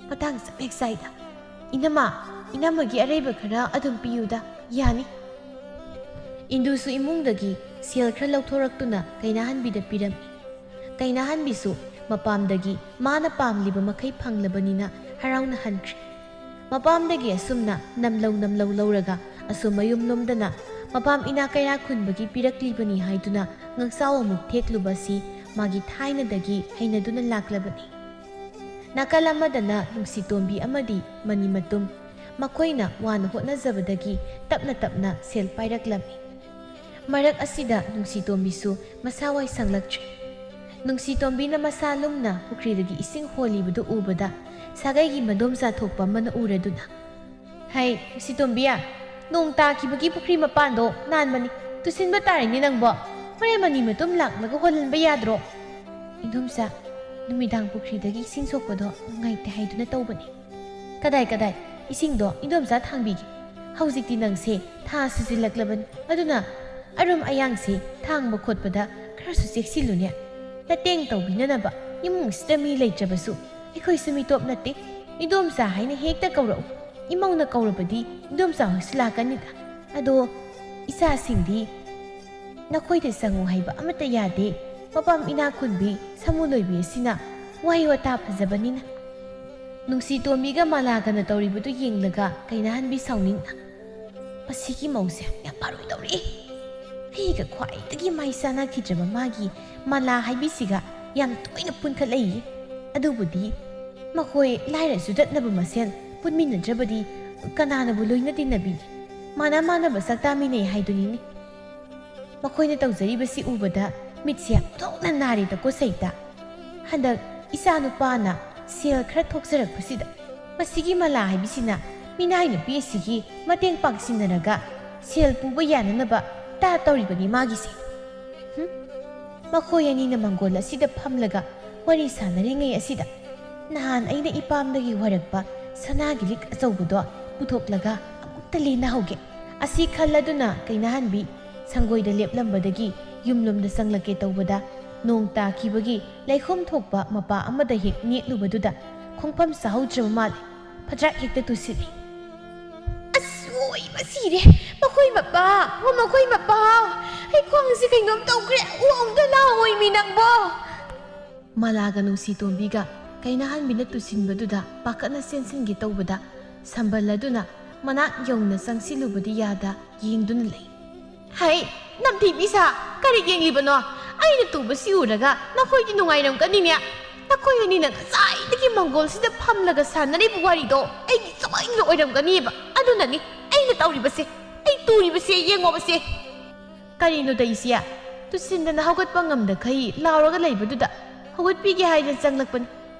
A: ꯃꯇꯥꯡ ꯆꯞ ꯍꯦꯛ ꯆꯥꯏꯗ. ꯏꯅꯝꯃꯒꯤ ꯑꯔꯩꯕ ꯈꯔ ꯑꯗꯨꯝ ꯄꯤꯌꯨꯗ, ꯌꯥꯅꯤ. ꯏꯟꯗꯨꯁꯨ ꯏꯃꯨꯡꯗꯒꯤ ꯁꯦල් ꯈꯔ ꯂꯧꯊꯣꯔꯛꯇꯨꯅ ꯀꯩꯅꯥꯍꯟꯕꯤꯗ ꯄꯤꯔꯝꯃꯤ. ꯀꯩꯅꯥꯍꯟꯕꯤꯁꯨ ꯃꯄꯥꯝꯗꯒꯤ ꯃꯥꯅ ꯄꯥꯝꯂꯤꯕ ꯃꯈꯩ ꯐꯪꯂꯕꯅꯤꯅ ꯍꯔꯥꯎꯅ ꯍꯟꯈ꯭ꯔꯦ. ꯃꯄꯥꯝꯗꯒꯤ ꯑꯁꯨꯝꯅ ꯅꯝꯂꯧ ꯂꯧꯔꯒ ꯑꯁꯨꯝ ꯃꯌꯨꯝꯂꯣꯝꯗꯅ ꯃꯄꯥꯝ ꯏꯅꯥꯛ ꯀꯩꯔꯥꯛ ꯈꯨꯟꯕꯒꯤ ꯄꯤꯔꯛꯂꯤꯕꯅꯤ ꯍꯥꯏꯗꯨꯅ ꯉꯛꯆꯥꯎ ꯑꯃꯨꯛ ꯊꯦꯛꯂꯨꯕ ꯑꯁꯤ ꯃꯥꯒꯤ ꯊꯥꯏꯅꯗꯒꯤ ꯍꯩꯅꯗꯨꯅ ꯂꯥꯛꯂꯕꯅꯤ. ꯅꯥꯀꯜ ꯑꯃꯗꯅ ꯅꯨꯡꯁꯤꯇꯣꯟꯕꯤ ꯑꯃꯗꯤ ꯃꯅꯤ ꯃꯇꯨꯝ, ꯃꯈꯣꯏꯅ ꯋꯥꯅ ꯍꯣꯠꯅꯖꯕꯗꯒꯤ ꯇꯞꯅ ꯇꯞꯅ ꯁꯦꯜ ꯄꯥꯏꯔꯛꯂꯝꯃꯤ. ꯃꯔꯛ ꯑꯁꯤꯗ ꯅꯨꯡꯁꯤꯇꯣꯟꯕꯤꯁꯨ ꯃꯁꯥ ꯋꯥꯏ ꯁꯪꯂꯛꯇ꯭ꯔꯦ. ꯅꯨꯡꯁꯤꯇꯣꯟꯕꯤꯅ ꯃꯁꯥ ꯂꯨꯝꯅ ꯄꯨꯈ꯭ꯔꯤꯗꯒꯤ ꯏꯁꯤꯡ ꯍꯣꯜꯂꯤꯕꯗꯨ ꯎꯕꯗ ꯁꯥꯒꯩꯒꯤ ꯃꯗꯣꯝꯆꯥ ꯊꯣꯛꯄ ꯑꯃꯅ ꯎꯔꯗꯨꯅ, ꯍꯩ ꯅꯨꯡꯁꯤꯇꯣꯟꯕꯤ, ꯅꯣꯡ ꯇꯥꯈꯤꯕꯒꯤ ꯄꯨꯈ꯭ꯔꯤ ꯃꯄꯥꯟꯗꯣ ꯅꯥꯟꯕꯅꯤ. ꯇꯨꯁꯤꯟꯕ ꯇꯥꯔꯦꯅꯦ ꯅꯪꯕꯣ. ꯍꯣꯔꯦꯟ ꯃꯅꯤ ꯃꯇꯨꯝ ꯂꯥꯛꯂꯒ ꯍꯣꯜꯍꯟꯕ ꯌꯥꯗ꯭ꯔꯣ? ꯏꯟꯗꯣꯝꯆꯥ, ꯅꯨꯃꯤꯗꯥꯡ ꯄꯨꯈ꯭ꯔꯤꯗꯒꯤ ꯏꯁꯤꯡ ꯁꯣꯛꯄꯗꯣ ꯅꯨꯡꯉꯥꯏꯇꯦ ꯍꯥꯏꯗꯨꯅ ꯇꯧꯕꯅꯤ. ꯀꯗꯥꯏ ꯏꯁꯤꯡꯗꯣ ꯏꯟꯗꯣꯝꯆꯥ ꯊꯥꯡꯕꯤꯒꯦ. ꯍꯧꯖꯤꯛꯇꯤ ꯅꯪꯁꯦ ꯊꯥ ꯁꯤꯖꯤꯜꯂꯛꯂꯕꯅꯤ. ꯑꯗꯨꯅ ꯑꯔꯨꯝ ꯑꯌꯥꯡꯁꯦ ꯊꯥꯡꯕ ꯈꯣꯠꯄꯗ ꯈꯔꯁꯨ ꯆꯦꯛꯁꯤꯜꯂꯨꯅꯦ. ꯃꯇꯦꯡ ꯇꯧꯕꯤꯅꯅꯕ ꯏꯃꯨꯡꯁꯤꯗ ꯃꯤ ꯂꯩꯇ꯭ꯔꯕꯁꯨ ꯑꯩꯈꯣꯏꯁꯨ ꯃꯤꯇꯣꯞ ꯅꯠꯇꯦ. ꯏꯟꯗꯣꯝꯆꯥ ꯍꯥꯏꯅ ꯍꯦꯛꯇ ꯀꯧꯔꯛꯎ. ꯏꯃꯧꯅ ꯀꯧꯔꯕꯗꯤ ꯏꯟꯗꯣꯝꯆꯥ ꯍꯣꯏꯁꯨ ꯂꯥꯛꯀꯅꯤꯗ. ꯑꯗꯣ ꯏꯆꯥꯁꯤꯡꯗꯤ ꯅꯈꯣꯏꯗ ꯆꯪꯉꯨ ꯍꯥꯏꯕ ꯑꯃꯠꯇ ꯌꯥꯗꯦ. ꯃꯄꯥꯝ ꯏꯅꯥꯛ ꯈꯨꯟꯕꯤ ꯁꯃꯨ ꯂꯣꯏꯕꯤ ꯑꯁꯤꯅ ꯋꯥꯍꯩ ꯋꯥꯇꯥ ꯐꯖꯕꯅꯤꯅ. ꯅꯨꯡꯁꯤꯇꯣꯟꯕꯤꯒ ꯃꯂꯥꯒꯅ ꯇꯧꯔꯤꯕꯗꯨ ꯌꯦꯡꯂꯒ ꯀꯩꯅꯥꯍꯟꯕꯤ ꯁꯥꯎꯅꯤꯡꯅ, ꯃꯁꯤꯒꯤ ꯃꯧꯁꯦ ꯌꯥꯝ ꯐꯔꯣꯏꯗꯧꯔꯤ. ꯑꯩꯒ ꯈ꯭ꯋꯥꯏꯗꯒꯤ ꯃꯥꯏ ꯆꯥꯟꯅꯈꯤꯗ꯭ꯔꯕ ꯃꯥꯒꯤ ꯃꯂꯥ ꯍꯥꯏꯕꯤꯁꯤꯒ ꯌꯥꯝ ꯇꯣꯏꯅ ꯄꯨꯟꯈꯠꯂꯛꯏ. ꯑꯗꯨꯕꯨꯗꯤ ꯃꯈꯣꯏ ꯂꯥꯏꯔ ꯆꯨꯗꯠꯅꯕ ꯃꯁꯦꯟ ꯄꯨꯟꯃꯤꯟꯅꯗ꯭ꯔꯕꯗꯤ ꯀꯅꯥꯅꯕꯨ ꯂꯣꯏꯅ ꯇꯤꯟꯅꯕꯤꯅꯤ. ꯃꯥꯟꯅꯕ ꯁꯛꯇꯥꯃꯤꯟꯅꯩ ꯍꯥꯏꯗꯨꯅꯤꯅꯦ. ꯃꯈꯣꯏꯅ ꯇꯧꯖꯔꯤꯕꯁꯤ ꯎꯕꯗ ꯃꯤꯠꯁꯦ ꯊꯣꯛꯅ ꯅꯥꯔꯦꯗꯀꯣ ꯁꯩꯇ. ꯍꯟꯗꯛ ꯏꯆꯥ ꯅꯨꯄꯥꯅ ꯁꯦල් ꯈꯔ ꯊꯣꯛꯆꯔꯛꯄꯁꯤꯗ ꯃꯁꯤꯒꯤ ꯃꯂꯥ ꯍꯥꯏꯕꯤꯁꯤꯅ ꯃꯤꯅꯥꯏ ꯅꯨꯄꯤ ꯑꯁꯤꯒꯤ ꯃꯇꯦꯡ ꯄꯥꯡꯁꯤꯟꯅꯔꯒ ꯁꯦꯜ ꯄꯨꯕ ꯌꯥꯅꯅꯕ ꯇꯧꯔꯤꯕꯅꯤ ꯃꯥꯒꯤꯁꯦ. ꯃꯈꯣꯏ ꯑꯅꯤꯅ ꯃꯪꯒꯣꯜ ꯑꯁꯤꯗ ꯐꯝꯂꯒ ꯋꯥꯔꯤ ꯁꯥꯟꯅꯔꯤꯉꯩ ꯑꯁꯤꯗ ꯅꯍꯥꯟ ꯑꯩꯅ ꯏꯄꯥꯝꯗꯒꯤ ꯋꯥꯔꯛꯄ ꯁꯅꯥꯒꯤ ꯂꯤꯛ ꯑꯆꯧꯕꯗꯣ ꯄꯨꯊꯣꯛꯂꯒ ꯑꯃꯨꯛꯇ ꯂꯦꯟꯅꯍꯧꯒꯦ. ꯑꯁꯤ ꯈꯜꯂꯗꯨꯅ ꯀꯩꯅꯥꯍꯟꯕꯤ ꯁꯪꯒꯣꯏꯗ ꯂꯦꯞꯂꯝꯕꯗꯒꯤ ꯌꯨꯝꯂꯣꯝꯗ ꯆꯪꯂꯛꯀꯦ ꯇꯧꯕꯗ ꯅꯣꯡ ꯇꯥꯈꯤꯕꯒꯤ ꯂꯩꯈꯣꯝ ꯊꯣꯛꯄ ꯃꯄꯥ ꯑꯃꯗ ꯍꯦꯛ ꯅꯦꯠꯂꯨꯕꯗꯨꯗ ꯈꯣꯡꯐꯝ ꯆꯥꯍꯧꯗ꯭ꯔꯕ ꯃꯥꯜꯂꯦ. ꯐꯗ꯭ꯔꯥꯛ ꯍꯦꯛꯇ ꯇꯨꯁꯤꯜꯂꯤ. ꯑꯁꯣꯏꯕ ꯁꯤꯔꯦ. ꯃꯈꯣꯏ ꯃꯄꯥ, ꯑꯩ ꯈ꯭ꯋꯥꯡꯁꯤ ꯀꯩꯅꯣꯝ ꯇꯧꯈ꯭ꯔꯦ. ꯑꯝꯇ ꯂꯥꯛꯑꯣꯏꯃꯤ ꯅꯪꯕꯣ. ꯃꯂꯥꯒ ꯅꯨꯡꯁꯤꯇꯣꯟꯕꯤꯒ ꯀꯩꯅꯥꯍꯟꯕꯤꯅ ꯇꯨꯁꯤꯟꯕꯗꯨꯗ ꯄꯥꯈꯠꯅ ꯆꯦꯟꯁꯤꯟꯒꯦ ꯇꯧꯕꯗ ꯁꯝꯕꯜ ꯑꯗꯨꯅ ꯃꯅꯥꯛ ꯌꯧꯅ ꯆꯪꯁꯤꯜꯂꯨꯕꯗꯤ ꯌꯥꯗ ꯌꯦꯡꯗꯨꯅ ꯂꯩ. ꯍꯩ ꯅꯝꯊꯤꯕꯤꯁꯥ, ꯀꯔꯤ ꯌꯦꯡꯂꯤꯕꯅꯣ? ꯑꯩꯅ ꯇꯨꯕꯁꯤ ꯎꯔꯒ ꯅꯈꯣꯏꯗꯤ ꯅꯨꯡꯉꯥꯏꯔꯝꯒꯅꯤꯅꯦ. ꯅꯈꯣꯏ ꯑꯅꯤꯅ ꯉꯁꯥꯏꯗꯒꯤ ꯃꯪꯒꯣꯜꯁꯤꯗ ꯐꯝꯂꯒ ꯁꯥꯟꯅꯔꯤꯕ ꯋꯥꯔꯤꯗꯣ ꯑꯩꯒꯤ ꯁꯣꯏꯅ ꯑꯣꯏꯔꯝꯒꯅꯤꯕ. ꯑꯗꯨꯅꯅꯤ ꯑꯩꯅ ꯇꯧꯔꯤꯕꯁꯦ, ꯑꯩ ꯇꯨꯔꯤꯕꯁꯦ ꯌꯦꯡꯉꯣꯕꯁꯦ.
B: ꯀꯔꯤꯅꯣ ꯇꯩꯁꯤꯌꯥ ꯇꯨꯁꯤꯟꯗꯅ ꯍꯧꯒꯠꯄ ꯉꯝꯗꯈꯩ ꯂꯥꯎꯔꯒ ꯂꯩꯕꯗꯨꯗ ꯍꯧꯒꯠꯄꯤꯒꯦ ꯍꯥꯏꯅ ꯆꯪꯂꯛꯄꯅꯤ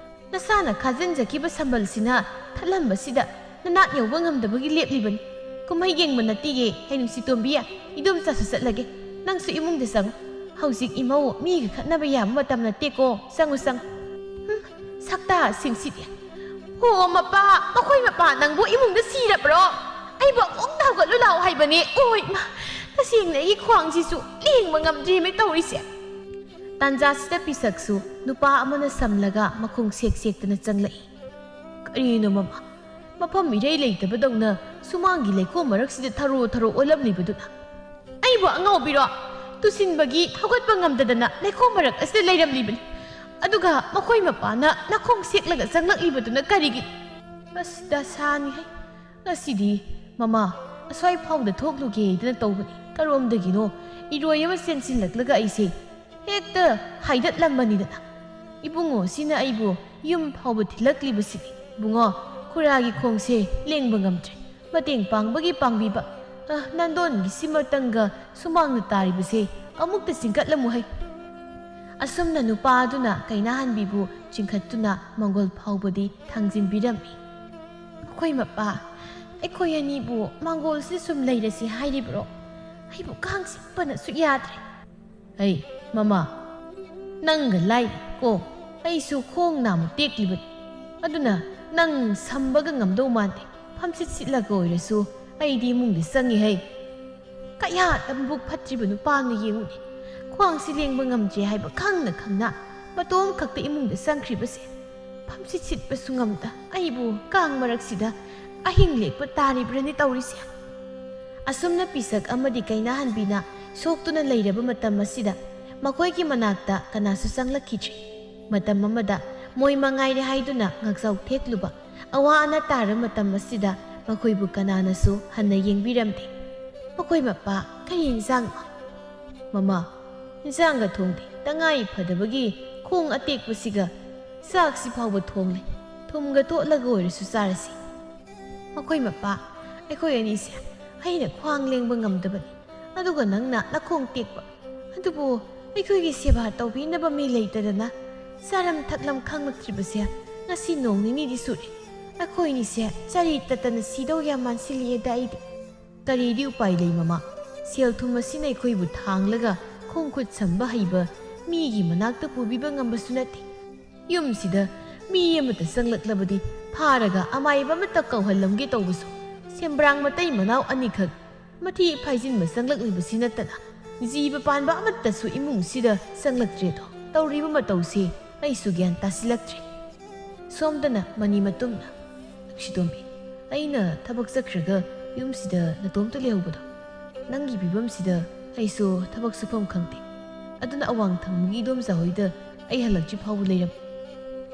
B: ꯅꯁꯥꯅ ꯈꯥꯖꯤꯟꯖꯈꯤꯕ ꯁꯝꯕꯜꯁꯤꯅ ꯊꯠꯂꯝꯕꯁꯤꯗ ꯅꯅꯥꯠ ꯌꯧꯕ ꯉꯝꯗꯕꯒꯤ ꯂꯦꯞꯂꯤꯕꯅꯤ ꯀꯨꯝꯍꯩ ꯌꯦꯡꯕ ꯅꯠꯇꯤꯌꯦ ꯍꯩꯅꯨꯡꯁꯤꯇꯣꯝꯕꯤ ꯏꯗꯣꯝꯆꯥꯁꯨ ꯆꯠꯂꯒꯦ ꯅꯪꯁꯨ ꯏꯃꯨꯡꯗ ꯆꯪꯉꯨ ꯍꯧꯖꯤꯛ ꯏꯃꯧ ꯃꯤꯒ ꯈꯠꯅꯕ ꯌꯥꯕ ꯃꯇꯝ ꯅꯠꯇꯦꯀꯣ ꯆꯪꯉꯨ ꯁꯛꯇꯥꯁꯤꯡꯁꯤꯗꯤ ꯍꯣ ꯃꯄꯥ ꯃꯈꯣꯏ ꯃꯄꯥ ꯅꯪꯕꯨ ꯏꯃꯨꯡꯗ ꯁꯤꯔꯕ꯭ꯔꯣ ꯑꯩꯕꯨ ꯑꯃꯨꯛꯇ ꯍꯧꯒꯠꯂꯨ ꯂꯥꯎ ꯍꯥꯏꯕꯅꯦ ꯑꯣꯏ ꯇꯁꯦꯡꯅ ꯑꯩꯒꯤ ꯈ꯭ꯋꯥꯡꯁꯤꯁꯨ ꯂꯦꯡꯕ ꯉꯝꯗ꯭ꯔꯦꯃꯦ ꯇꯧꯔꯤꯁꯦ ꯇꯥꯟꯖꯥꯁꯤꯗ ꯄꯤꯁꯛꯁꯨ ꯅꯨꯄꯥ ꯑꯃꯅ ꯁꯝꯂꯒ ꯃꯈꯣꯡ ꯁꯦꯛ ꯁꯦꯛꯇꯅ ꯆꯪꯂꯛꯏ ꯀꯔꯤꯅꯣ ꯃꯃꯥ ꯃꯐꯝ ꯏꯔꯩ ꯂꯩꯇꯕꯗꯧꯅ ꯁꯨꯃꯥꯡꯒꯤ ꯂꯩꯈꯣꯝ ꯃꯔꯛꯁꯤꯗ ꯊꯔꯣ ꯑꯣꯜꯂꯝꯂꯤꯕꯗꯨꯅ ꯑꯩꯕꯨ ꯑꯉꯥꯎꯕꯤꯔꯣ ꯇꯨꯁꯤꯟꯕꯒꯤ ꯍꯧꯒꯠꯄ ꯉꯝꯗꯗꯅ ꯂꯩꯈꯣꯝ ꯃꯔꯛ ꯑꯁꯤꯗ ꯂꯩꯔꯝꯂꯤꯕꯅꯤ ꯑꯗꯨꯒ ꯃꯈꯣꯏ ꯃꯄꯥꯅ ꯅꯈꯣꯡ ꯁꯦꯛꯂꯒ ꯆꯪꯂꯛꯂꯤꯕꯗꯨꯅ ꯀꯔꯤꯒꯤ ꯑꯁ ꯗꯁꯥꯅꯤꯍꯩ ꯉꯁꯤꯗꯤ ꯃꯃꯥ ꯑꯁ꯭ꯋꯥꯏ ꯐꯥꯎꯗ ꯊꯣꯛꯂꯨꯒꯦ ꯍꯥꯏꯗꯅ ꯇꯧꯕꯅꯤ ꯀꯔꯣꯝꯗꯒꯤꯅꯣ ꯏꯔꯣꯏ ꯑꯃ ꯆꯦꯟꯁꯤꯜꯂꯛꯂꯒ ꯑꯩꯁꯦ ꯍꯦꯛꯇ ꯍꯥꯏꯗꯠꯂꯝꯕꯅꯤꯗꯅ ꯏꯕꯨꯡꯉꯣ ꯁꯤꯅ ꯑꯩꯕꯨ ꯌꯨꯝ ꯐꯥꯎꯕ ꯊꯤꯜꯂꯛꯂꯤꯕꯁꯤꯅꯤ ꯏꯕꯨꯡꯉꯣ ꯈꯨꯔꯥꯒꯤ ꯈꯣꯡꯁꯦ ꯂꯦꯡꯕ ꯉꯝꯗ꯭ꯔꯦ ꯃꯇꯦꯡ ꯄꯥꯡꯕꯒꯤ ꯄꯥꯡꯕꯤꯕ ꯅꯟꯗꯣꯟꯒꯤ ꯁꯤꯃꯇꯪꯒ ꯁꯨꯃꯥꯡꯅ ꯇꯥꯔꯤꯕꯁꯦ ꯑꯃꯨꯛꯇ ꯆꯤꯡꯈꯠꯂꯝꯃꯨ ꯍꯩ ꯑꯁꯨꯝꯅ ꯅꯨꯄꯥ ꯑꯗꯨꯅ ꯀꯩꯅꯥꯍꯟꯕꯤꯕꯨ ꯆꯤꯡꯈꯠꯇꯨꯅ ꯃꯪꯒꯣꯜ ꯐꯥꯎꯕꯗꯤ ꯊꯥꯡꯖꯤꯟꯕꯤꯔꯝꯃꯤ ꯑꯩꯈꯣꯏ ꯃꯄꯥ ꯑꯩꯈꯣꯏ ꯑꯅꯤꯕꯨ ꯃꯥꯡꯒꯣꯜꯁꯤꯗ ꯁꯨꯝ ꯂꯩꯔꯁꯤ ꯍꯥꯏꯔꯤꯕ꯭ꯔꯣ ꯑꯩꯕꯨ ꯀꯥꯡ ꯆꯤꯛꯄꯅꯁꯨ ꯌꯥꯗ꯭ꯔꯦ ꯑꯩ ꯃꯃꯥ ꯅꯪꯒ ꯂꯥꯏꯔꯤ ꯀꯣ ꯑꯩꯁꯨ ꯈꯣꯡ ꯅꯥꯝꯃ ꯇꯦꯛꯂꯤꯕꯅꯤ ꯑꯗꯨꯅ ꯅꯪ ꯁꯝꯕꯒ ꯉꯝꯗꯧ ꯃꯥꯟꯗꯦ ꯐꯝꯁꯤꯠ ꯁꯤꯠꯂꯒ ꯑꯣꯏꯔꯁꯨ ꯑꯩꯗꯤ ꯏꯃꯨꯡꯗ ꯆꯪꯉꯤ ꯍꯩ ꯀꯌꯥꯗ ꯐꯠꯇ꯭ꯔꯤꯕ ꯅꯨꯄꯥꯅ ꯌꯦꯡꯉꯨꯅꯤ ꯈ꯭ꯋꯥꯡꯁꯤ ꯂꯦꯡꯕ ꯉꯝꯗ꯭ꯔꯦ ꯍꯥꯏꯕ ꯈꯪꯅ ꯃꯇꯣꯝ ꯈꯛꯇ ꯏꯃꯨꯡꯗ ꯆꯪꯈ꯭ꯔꯤꯕꯁꯦ ꯐꯝꯁꯤꯠ ꯁꯤꯠꯄꯁꯨ ꯉꯝꯗ ꯑꯩꯕꯨ ꯀꯥꯡ ꯃꯔꯛꯁꯤꯗ ꯑꯍꯤꯡ ꯂꯦꯛꯄ ꯇꯥꯔꯤꯕ꯭ꯔꯅꯤ ꯇꯧꯔꯤꯁꯦ ꯑꯁꯨꯝꯅ ꯄꯤꯁꯛ ꯑꯃꯗꯤ ꯀꯩꯅꯥꯍꯟꯕꯤꯅ ꯁꯣꯛꯇꯨꯅ ꯂꯩꯔꯕ ꯃꯇꯝ ꯑꯁꯤꯗ ꯃꯈꯣꯏꯒꯤ ꯃꯅꯥꯛꯇ ꯀꯅꯥꯁꯨ ꯆꯪꯂꯛꯈꯤꯗ꯭ꯔꯤ ꯃꯇꯝ ꯑꯃꯗ ꯃꯣꯏ ꯃꯉꯥꯏꯔꯦ ꯍꯥꯏꯗꯨꯅ ꯉꯛꯆꯥꯎ ꯊꯦꯛꯂꯨꯕ ꯑꯋꯥ ꯑꯅꯥ ꯇꯥꯔꯕ ꯃꯇꯝ ꯑꯁꯤꯗ ꯃꯈꯣꯏꯕꯨ ꯀꯅꯥꯅꯁꯨ ꯍꯟꯅ ꯌꯦꯡꯕꯤꯔꯝꯗꯦ ꯃꯈꯣꯏ ꯃꯄꯥ ꯀꯔꯤ ꯏꯟꯁꯥꯡꯅꯣ ꯃꯃꯥ ꯏꯟꯁꯥꯡꯒ ꯊꯣꯡꯗꯦ ꯇꯉꯥꯏ ꯐꯗꯕꯒꯤ ꯈꯣꯡ ꯑꯇꯦꯛꯄꯁꯤꯒ ꯆꯥꯛꯁꯤ ꯐꯥꯎꯕ ꯊꯣꯡꯂꯦ ꯊꯨꯝꯒ ꯇꯣꯠꯂꯒ ꯑꯣꯏꯔꯁꯨ ꯆꯥꯔꯁꯤ ꯃꯈꯣꯏ ꯃꯄꯥ ꯑꯩꯈꯣꯏ ꯑꯅꯤꯁꯦ ꯑꯩꯅ ꯈ꯭ꯋꯥꯡ ꯂꯦꯡꯕ ꯉꯝꯗꯕꯅꯤ ꯑꯗꯨꯒ ꯅꯪꯅ ꯅꯈꯣꯡ ꯇꯦꯛꯄ ꯑꯗꯨꯕꯨ ꯑꯩꯈꯣꯏꯒꯤ ꯁꯦꯕꯥ ꯇꯧꯕꯤꯅꯕ ꯃꯤ ꯂꯩꯇꯗꯅ ꯆꯥꯔꯝ ꯊꯛꯂꯝ ꯈꯪꯂꯛꯇ꯭ꯔꯤꯕꯁꯦ ꯉꯁꯤ ꯅꯣꯡ ꯅꯤꯅꯤꯗꯤ ꯁꯨꯔꯦ ꯑꯩꯈꯣꯏꯅꯤꯁꯦ ꯆꯔꯤ ꯇꯠꯇꯅ ꯁꯤꯗꯧ ꯌꯥꯝ ꯃꯥꯟꯁꯤꯜꯂꯛꯑꯦꯗ ꯑꯩꯗꯤ ꯀꯔꯤꯗꯤ ꯎꯄꯥꯏ ꯂꯩ ꯃꯃꯥ ꯁꯦꯜ ꯊꯨꯝ ꯑꯁꯤꯅ ꯑꯩꯈꯣꯏꯕꯨ ꯊꯥꯡꯂꯒ ꯈꯣꯡ ꯈꯨꯠ ꯁꯝꯕ ꯍꯩꯕ ꯃꯤꯒꯤ ꯃꯅꯥꯛꯇ ꯄꯨꯕꯤꯕ ꯉꯝꯕꯁꯨ ꯅꯠꯇꯦ ꯌꯨꯝꯁꯤꯗ ꯃꯤ ꯑꯃꯠꯇ ꯆꯪꯂꯛꯂꯕꯗꯤ ꯐꯥꯔꯒ ꯑꯃꯥꯏꯕ ꯑꯃꯠꯇ ꯀꯧꯍꯜꯂꯝꯒꯦ ꯇꯧꯕꯁꯨ ꯁꯦꯝꯕ꯭ꯔꯥꯡ ꯃꯇꯩ ꯃꯅꯥꯎ ꯑꯅꯤꯈꯛ ꯃꯊꯤ ꯐꯥꯏꯖꯤꯟꯕ ꯆꯪꯂꯛꯂꯤꯕꯁꯤ ꯅꯠꯇꯅ ꯖꯤꯕ ꯄꯥꯟꯕ ꯑꯃꯠꯇꯁꯨ ꯏꯃꯨꯡꯁꯤꯗ ꯆꯪꯂꯛꯇ꯭ꯔꯦꯗꯣ ꯇꯧꯔꯤꯕ ꯃꯇꯧꯁꯤ ꯑꯩꯁꯨ ꯒ꯭ꯌꯥꯟ ꯇꯥꯁꯤꯜꯂꯛꯇ꯭ꯔꯦ ꯁꯣꯝꯗꯅ ꯃꯅꯤ ꯃꯇꯨꯝꯅ ꯅꯨꯡꯁꯤꯇꯣꯝꯕꯤ ꯑꯩꯅ ꯊꯕꯛ ꯆꯠꯈ꯭ꯔꯒ ꯌꯨꯝꯁꯤꯗ ꯅꯇꯣꯝꯇ ꯂꯩꯍꯧꯕꯗꯣ ꯅꯪꯒꯤ ꯐꯤꯕꯝꯁꯤꯗ ꯑꯩꯁꯨ ꯊꯕꯛ ꯁꯨꯐꯝ ꯈꯪꯗꯦ ꯑꯗꯨꯅ ꯑꯋꯥꯡ ꯊꯪꯕꯒꯤ ꯏꯗꯣꯝꯆꯥ ꯍꯣꯏꯗ ꯑꯩ ꯍꯜꯂꯛꯇ꯭ꯔꯤ ꯐꯥꯎꯕ ꯂꯩꯔꯝꯃꯤ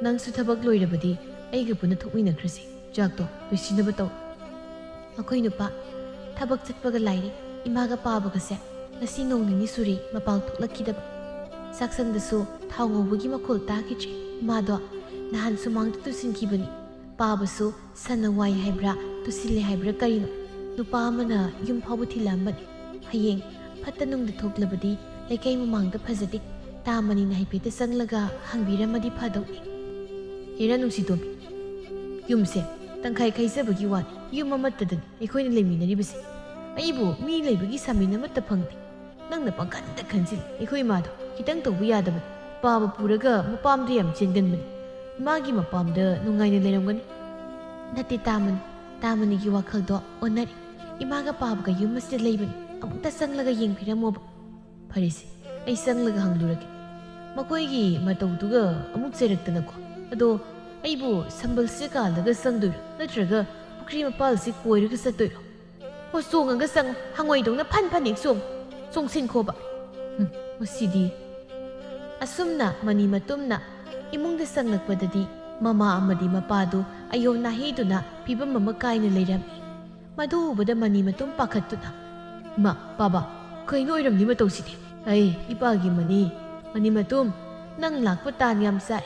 B: ꯅꯪꯁꯨ ꯊꯕꯛ ꯂꯣꯏꯔꯕꯗꯤ ꯑꯩꯒ ꯄꯨꯟꯅ ꯊꯣꯛꯃꯤꯟꯅꯈ꯭ꯔꯁꯤ ꯆꯥꯛꯇꯣ ꯂꯣꯏꯁꯤꯟꯅꯕ ꯇꯧ ꯑꯩꯈꯣꯏ ꯅꯨꯄꯥ ꯊꯕꯛ ꯆꯠꯄꯒ ꯂꯥꯏꯔꯤ ꯏꯃꯥꯒ ꯄꯥꯕꯒꯁꯦ ꯉꯁꯤ ꯅꯣꯡ ꯅꯤꯅꯤ ꯁꯨꯔꯤ ꯃꯄꯥꯜ ꯊꯣꯛꯂꯛꯈꯤꯗꯕ ꯆꯥꯛꯁꯪꯗꯁꯨ ꯊꯥꯎ ꯉꯧꯕꯒꯤ ꯃꯈꯣꯜ ꯇꯥꯈꯤꯗ꯭ꯔꯤ ꯏꯃꯥꯗꯣ ꯅꯍꯥꯟ ꯁꯨꯃꯥꯡꯗ ꯇꯨꯁꯤꯟꯈꯤꯕꯅꯤ ꯄꯥꯕꯁꯨ ꯁꯟꯅ ꯋꯥꯏ ꯍꯥꯏꯕ꯭ꯔꯥ ꯇꯨꯁꯤꯜꯂꯦ ꯍꯥꯏꯕ꯭ꯔꯥ ꯀꯔꯤꯅೋ ꯅꯨꯄꯥ ꯑꯃꯅ ꯌꯨꯝ ꯐꯥꯎꯕ ꯊꯤꯜꯂꯛꯑꯝꯕꯅꯤ ꯍꯌꯦꯡ ꯐꯠꯇ ꯅꯨꯡꯗ ꯊꯣꯛꯂꯕꯗꯤ ꯂꯩꯀꯥꯏ ꯃꯃꯥꯡꯗ ꯐꯖꯗꯦ ꯇꯥꯃꯅꯤꯅ ꯍꯥꯏꯐꯦꯠꯇ ꯆꯪꯂꯒ ꯍꯪꯕꯤꯔꯝꯃꯗꯤ ꯐꯗꯧꯅꯤ ꯍꯦꯔꯥ ꯅꯨꯡꯁꯤꯇꯣꯝꯕꯤ ꯌꯨꯝꯁꯦ ꯇꯪꯈꯥꯏ ꯈꯥꯏꯖꯕꯒꯤ ꯋꯥꯅꯤ ꯌꯨꯝ ꯑꯃꯠꯇꯗꯅꯤ ꯑꯩꯈꯣꯏꯅ ꯂꯩꯃꯤꯟꯅꯔꯤꯕꯁꯦ ꯑꯩꯕꯨ ꯃꯤ ꯂꯩꯕꯒꯤ ꯁꯥꯃꯤꯟ ꯑꯃꯠꯇ ꯐꯪꯗꯦ ꯅꯪꯅ ꯄꯪꯈꯟꯗ ꯈꯟꯖꯤꯜꯂꯤ ꯑꯩꯈꯣꯏ ꯏꯃꯥꯗꯣ ꯈꯤꯇꯪ ꯇꯧꯕ ꯌꯥꯗꯕꯅꯤ ꯄꯥꯕ ꯄꯨꯔꯒ ꯃꯄꯥꯝꯗ ꯌꯥꯝ ꯆꯦꯟꯒꯟꯕꯅꯤ ꯏꯃꯥꯒꯤ ꯃꯄꯥꯝꯗ ꯅꯨꯡꯉꯥꯏꯅ ꯂꯩꯔꯝꯒꯅꯤ ꯅꯠꯇꯦ ꯇꯥꯃꯅꯤꯒꯤ ꯋꯥꯈꯜꯗꯣ ꯑꯣꯟꯅꯔꯤ ꯏꯃꯥꯒ ꯄꯥꯕꯒ ꯌꯨꯝ ꯑꯁꯤꯗ ꯂꯩꯕꯅꯤ ꯑꯃꯨꯛꯇ ꯆꯪꯂꯒ ꯌꯦꯡꯕꯤꯔꯝꯃꯣꯕ ꯐꯔꯦꯁꯦ ꯑꯩ ꯆꯪꯂꯒ ꯍꯪꯂꯨꯔꯒꯦ ꯃꯈꯣꯏꯒꯤ ꯃꯇꯧꯗꯨꯒ ꯑꯃꯨꯛ ꯆꯩꯔꯛꯇꯅꯀꯣ ꯑꯗꯣ ꯑꯩꯕꯨ ꯁꯝꯕꯜꯁꯦ ꯀꯥꯜꯂꯒ ꯆꯪꯗꯣꯏꯔꯣ ꯅꯠꯇ꯭ꯔꯒ ꯄꯨꯈ꯭ꯔꯤ ꯃꯄꯥꯜꯁꯦ ꯀꯣꯏꯔꯒ ꯆꯠꯇꯣꯏꯔꯣ ꯍꯣ ꯆꯣꯡꯉꯒ ꯆꯪꯉꯣ ꯍꯪꯉꯣꯏꯗꯧꯅ ꯐꯟ ꯍꯦꯛ ꯆꯣꯡꯁꯤꯟꯈꯣꯕ ꯃꯁꯤꯗꯤ ꯑꯁꯨꯝꯅ ꯃꯅꯤ ꯃꯇꯨꯝꯅ ꯏꯃꯨꯡꯗ ꯆꯪꯂꯛꯄꯗꯗꯤ ꯃꯃꯥ ꯑꯃꯗꯤ ꯃꯄꯥꯗꯨ ꯑꯌꯣ ꯅꯥꯍꯩꯗꯨꯅ ꯐꯤꯕꯝ ꯑꯃ ꯀꯥꯏꯅ ꯂꯩꯔꯝꯃꯤ ꯃꯗꯨ ꯎꯕꯗ ꯃꯅꯤ ꯃꯇꯨꯝ ꯄꯥꯈꯠꯇꯨꯅ ꯏꯃꯥ ꯕꯥꯕꯥ ꯀꯩꯅꯣ ꯑꯣꯏꯔꯝꯅꯤ ꯃꯇꯧꯁꯤꯗꯤ ꯑꯩ ꯏꯄꯥꯒꯤ ꯃꯅꯤ ꯃꯇꯨꯝ ꯅꯪ ꯂꯥꯛꯄ ꯇꯥꯟ ꯌꯥꯝ ꯆꯥꯏ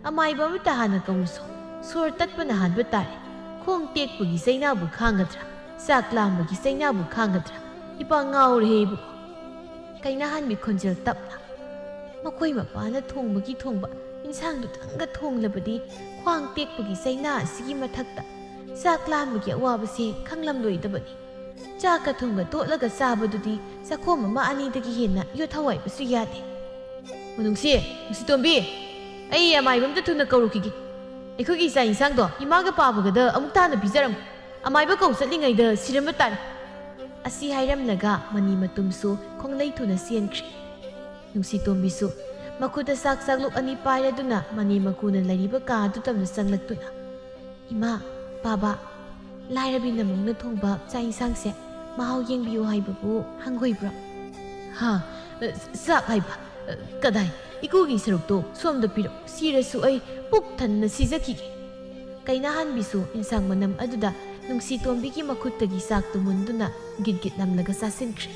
B: ꯑꯃꯥꯏꯕ ꯑꯃꯇ ꯍꯥꯟꯅ ꯀꯧꯔꯨꯁꯣ ꯁꯣꯔ ꯇꯠꯄꯅ ꯍꯥꯟꯕ ꯇꯥꯔꯦ ꯈꯣꯡ ꯇꯦꯛꯄꯒꯤ ꯆꯩꯅꯥꯕꯨ ꯈꯥꯡꯒꯗ꯭ꯔꯥ ꯆꯥꯛ ꯂꯥꯝꯕꯒꯤ ꯆꯩꯅꯥꯕꯨ ꯈꯥꯡꯒꯗ꯭ꯔꯥ ꯏꯄꯥ ꯉꯥꯎꯔꯦ ꯏꯕꯨ
A: ꯀꯩꯅꯥꯍꯟꯕꯤ ꯈꯣꯟꯖꯦꯜ ꯇꯞꯅ ꯃꯈꯣꯏ ꯃꯄꯥꯅ ꯊꯣꯡꯕꯒꯤ ꯊꯣꯡꯕ ꯏꯟꯁꯥꯡꯗꯨꯇꯪꯒ ꯊꯣꯡꯂꯕꯗꯤ ꯈ꯭ꯋꯥꯡ ꯇꯦꯛꯄꯒꯤ ꯆꯩꯅꯥ ꯑꯁꯤꯒꯤ ꯃꯊꯛꯇ ꯆꯥꯛ ꯂꯥꯝꯕꯒꯤ ꯑꯋꯥꯕꯁꯦ ꯈꯪꯂꯝꯂꯣꯏꯗꯕꯅꯤ ꯆꯥꯛꯀ ꯊꯨꯝꯒ ꯇꯣꯠꯂꯒ ꯆꯥꯕꯗꯨꯗꯤ ꯆꯥꯛꯈꯣꯝ ꯑꯃ ꯑꯅꯤꯗꯒꯤ ꯍꯦꯟꯅ ꯌꯣꯠꯊꯋꯥꯏꯕꯁꯨ ꯌꯥꯗꯦ ꯅꯨꯡꯁꯤꯇꯣꯝꯕꯤ ꯑꯩ ꯑꯃꯥꯏꯕ ꯑꯝꯇ ꯊꯨꯅ ꯀꯧꯔꯨꯈꯤꯒꯦ ꯑꯩꯈꯣꯏꯒꯤ ꯆꯥꯛ ꯏꯟꯁꯥꯡꯗꯣ ꯏꯃꯥꯒ ꯄꯥꯕꯒꯗ ꯑꯃꯨꯛ ꯇꯥꯅ ꯄꯤꯖꯔꯝꯃꯨ ꯑꯃꯥꯏꯕ ꯀꯧ ꯆꯠꯂꯤꯉꯩꯗ ꯁꯤꯔꯝꯕ ꯇꯥꯔꯦ ꯑꯁꯤ ꯍꯥꯏꯔꯝꯂꯒ ꯃꯅꯤ ꯃꯇꯨꯝꯁꯨ ꯈꯣꯡꯂꯩ ꯊꯨꯅ ꯆꯦꯟꯈ꯭ꯔꯦ ꯅꯨꯡꯁꯤꯇꯣꯝꯕꯤꯁꯨ ꯃꯈꯨꯠꯇ ꯆꯥꯛ ꯆꯥꯛꯂꯨꯛ ꯑꯅꯤ ꯄꯥꯏꯔꯗꯨꯅ ꯃꯅꯤ ꯃꯀꯨꯅ ꯂꯩꯔꯤꯕ ꯀꯥꯗꯨ ꯇꯝꯅ ꯆꯪꯂꯛꯇꯨꯅ ꯏꯃꯥ ꯄꯥꯕ ꯂꯥꯏꯔꯕꯤꯅ ꯃꯧꯅ ꯊꯣꯡꯕ ꯆꯥꯛ ꯏꯟꯁꯥꯡꯁꯦ ꯃꯍꯥꯎ ꯌꯦꯡꯕꯤꯌꯨ ꯍꯥꯏꯕꯕꯨ ꯍꯪꯒꯣꯏꯕ꯭ꯔꯣ ꯆꯥꯛ ꯍꯥꯏꯕ ꯀꯗꯥꯏ ꯏꯀꯨꯒꯤ ꯁꯔꯨꯛꯇꯣ ꯁꯣꯝꯗ ꯄꯤꯔꯛ ꯁꯤꯔꯁꯨ ꯑꯩ ꯄꯨꯛ ꯊꯟꯅ ꯁꯤꯖꯈꯤꯒꯦ ꯀꯩꯅꯥꯍꯟꯕꯤꯁꯨ ꯏꯟꯁꯥꯡ ꯃꯅꯝ ꯑꯗꯨꯗ ꯅꯨꯡꯁꯤꯇꯣꯝꯕꯤꯒꯤ ꯃꯈꯨꯠꯇꯒꯤ ꯆꯥꯛꯇꯨ ꯃꯨꯟꯗꯨꯅ ꯒꯤꯠ ꯅꯝꯂꯒ ꯆꯥꯁꯤꯟꯈ꯭ꯔꯦ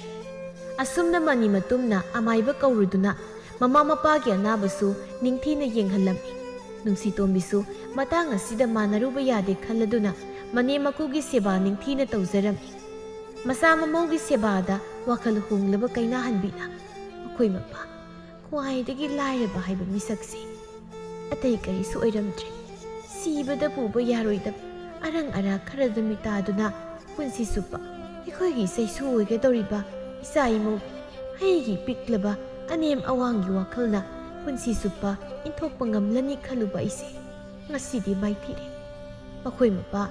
A: ꯑꯁꯨꯝꯅ ꯃꯅꯤ ꯃꯇꯨꯝꯅ ꯑꯃꯥꯏꯕ ꯀꯧꯔꯨꯗꯨꯅ ꯃꯃꯥ ꯃꯄꯥꯒꯤ ꯑꯅꯥꯕꯁꯨ ꯅꯤꯡꯊꯤꯅ ꯌꯦꯡꯍꯜꯂꯝꯃꯤ ꯅꯨꯡꯁꯤꯇꯣꯝꯕꯤꯁꯨ ꯃꯇꯥꯡ ꯑꯁꯤꯗ ꯃꯥꯟꯅꯔꯨꯕ ꯌꯥꯗꯦ ꯈꯜꯂꯗꯨꯅ ꯃꯅꯦ ꯃꯀꯨꯒꯤ ꯁꯦꯕꯥ ꯅꯤꯡꯊꯤꯅ ꯇꯧꯖꯔꯝꯃꯤ ꯃꯆꯥ ꯃꯃꯧꯒꯤ ꯁꯦꯕꯥꯗ ꯋꯥꯈꯜ ꯍꯣꯡꯂꯕ ꯀꯩꯅꯥꯍꯟꯕꯤꯅ ꯃꯈꯣꯏ ꯃꯄꯥ ꯈ꯭ꯋꯥꯏꯗꯒꯤ ꯂꯥꯏꯔꯕ ꯍꯥꯏꯕ ꯃꯤꯁꯛꯁꯤ ꯑꯇꯩ ꯀꯔꯤꯁꯨ ꯑꯣꯏꯔꯝꯗ꯭ꯔꯦ ꯁꯤꯕꯗ ꯄꯨꯕ ꯌꯥꯔꯣꯏꯗꯕ ꯑꯔꯪ ꯑꯔꯥꯛ ꯈꯔꯗ ꯃꯤꯇꯥꯗꯨꯅ ꯄꯨꯟꯁꯤ ꯆꯨꯞꯄ ꯑꯩꯈꯣꯏꯒꯤ ꯆꯩꯁꯨ ꯑꯣꯏꯒꯗꯧꯔꯤꯕ ꯏꯆꯥ ꯏꯃꯧ ꯑꯩꯒꯤ ꯄꯤꯛꯂꯕ ꯑꯅꯦꯝ ꯑꯋꯥꯡꯒꯤ ꯋꯥꯈꯜꯅ ꯄꯨꯟꯁꯤ ꯆꯨꯞꯄ ꯏꯟꯊꯣꯛꯄ ꯉꯝꯂꯅꯤ ꯈꯜꯂꯨꯕ ꯑꯩꯁꯦ ꯉꯁꯤꯗꯤ ꯃꯥꯏꯊꯤꯔꯦ ꯃꯈꯣꯏ ꯃꯄꯥ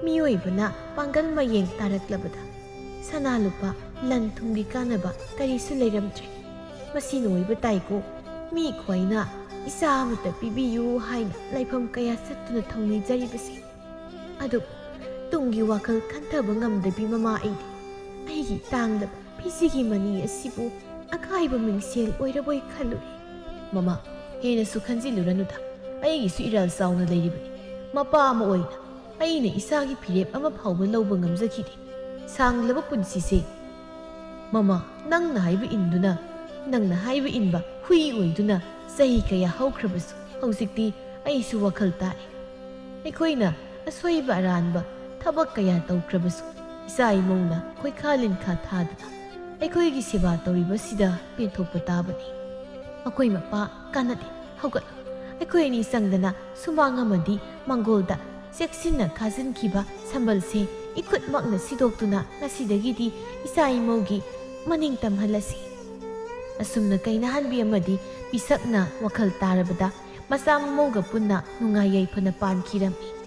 A: ꯃꯤꯑꯣꯏꯕꯅ ꯄꯥꯡꯒꯜ ꯃꯌꯦꯡ ꯇꯥꯔꯛꯂꯕꯗ ꯁꯅꯥ ꯂꯨꯄꯥ ꯂꯟ ꯊꯨꯝꯒꯤ ꯀꯥꯟꯅꯕ ꯀꯔꯤꯁꯨ ꯂꯩꯔꯝꯗ꯭ꯔꯦ ꯃꯁꯤꯅ ꯑꯣꯏꯕ ꯇꯥꯏꯀꯣ ꯃꯤ ꯈ꯭ꯋꯥꯏꯅ ꯏꯆꯥ ꯑꯃꯇ ꯄꯤꯕꯤꯌꯨ ꯍꯥꯏꯅ ꯂꯩꯐꯝ ꯀꯌꯥ ꯆꯠꯇꯨꯅ ꯊꯧꯅꯤꯖꯔꯤꯕꯁꯤ ꯑꯗꯨꯕꯨ ꯇꯨꯡꯒꯤ ꯋꯥꯈꯜ ꯈꯟꯊꯕ ꯉꯝꯗꯕꯤ ꯃꯃꯥ ꯑꯩꯒꯤ ꯇꯥꯡꯂꯕ ꯐꯤꯖꯤꯒꯤ ꯃꯅꯤ ꯑꯁꯤꯕꯨ ꯑꯀꯥꯏꯕ ꯃꯤꯡꯁꯦꯜ ꯑꯣꯏꯔꯕꯣꯏ ꯈꯜꯂꯨꯔꯦ ꯃꯃꯥ ꯍꯦꯟꯅꯁꯨ ꯈꯟꯖꯤꯜꯂꯨꯔꯅꯨꯗ ꯑꯩꯒꯤꯁꯨ ꯏꯔꯥꯜ ꯆꯥꯎꯅ ꯂꯩꯔꯤꯕꯅꯤ ꯃꯄꯥ ꯑꯃ ꯑꯣꯏꯅ ꯑꯩꯅ ꯏꯆꯥꯒꯤ ꯐꯤꯔꯦꯞ ꯑꯃ ꯐꯥꯎꯕ ꯂꯧꯕ ꯉꯝꯖꯈꯤꯗꯦ ꯁꯥꯡꯂꯕ ꯄꯨꯟꯁꯤꯁꯦ ꯃꯃꯥ ꯅꯪꯅ ꯍꯥꯏꯕ ꯏꯟꯗꯨꯅ ꯅꯪꯅ ꯍꯥꯏꯕ ꯏꯟꯕ ꯍꯨꯏ ꯑꯣꯏꯗꯨꯅ ꯆꯍꯤ ꯀꯌꯥ ꯍꯧꯈ꯭ꯔꯕꯁꯨ ꯍꯧꯖꯤꯛꯇꯤ ꯑꯩꯁꯨ ꯋꯥꯈꯜ ꯇꯥꯔꯦ ꯑꯩꯈꯣꯏꯅ ꯑꯁꯣꯏꯕ ꯑꯔꯥꯟꯕ ꯊꯕꯛ ꯀꯌꯥ ꯇꯧꯈ꯭ꯔꯕꯁꯨ ꯏꯆꯥ ꯏꯃꯧꯅ ꯈꯣꯏꯈꯥ ꯂꯤꯟꯈꯥ ꯊꯥꯗꯨꯅ ꯑꯩꯈꯣꯏꯒꯤ ꯁꯦꯕꯥ ꯇꯧꯔꯤꯕꯁꯤꯗ ꯄꯦꯟꯊꯣꯛꯄ ꯇꯥꯕꯅꯤ ꯃꯈꯣꯏ ꯃꯄꯥ ꯀꯥꯟꯅꯗꯦ ꯍꯧꯒꯠꯂꯨ ꯑꯩꯈꯣꯏ ꯑꯅꯤ ꯆꯪꯗꯅ ꯁꯨꯃꯥꯡ ꯑꯃꯗꯤ ꯃꯥꯡꯒꯣꯜꯗ ꯆꯦꯛꯁꯤꯟꯅ ꯈꯥꯖꯤꯟꯈꯤꯕ ꯁꯝꯕꯜꯁꯦ ꯏꯈꯨꯠꯃꯛꯅ ꯁꯤꯗꯣꯛꯇꯨꯅ ꯉꯁꯤꯗꯒꯤꯗꯤ ꯏꯆꯥ ꯏꯃꯧꯒꯤ ꯃꯅꯤꯡ ꯇꯝꯍꯜꯂꯁꯤ ꯑꯁꯨꯝꯅ ꯀꯩꯅꯥꯍꯟꯕꯤ ꯑꯃꯗꯤ ꯄꯤꯁꯛꯅ ꯋꯥꯈꯜ ꯇꯥꯔꯕꯗ ꯃꯆꯥ ꯃꯃꯧꯒ ꯄꯨꯟꯅ ꯅꯨꯡꯉꯥꯏ ꯌꯥꯏꯐꯅ ꯄꯥꯟꯈꯤꯔꯝꯃꯤ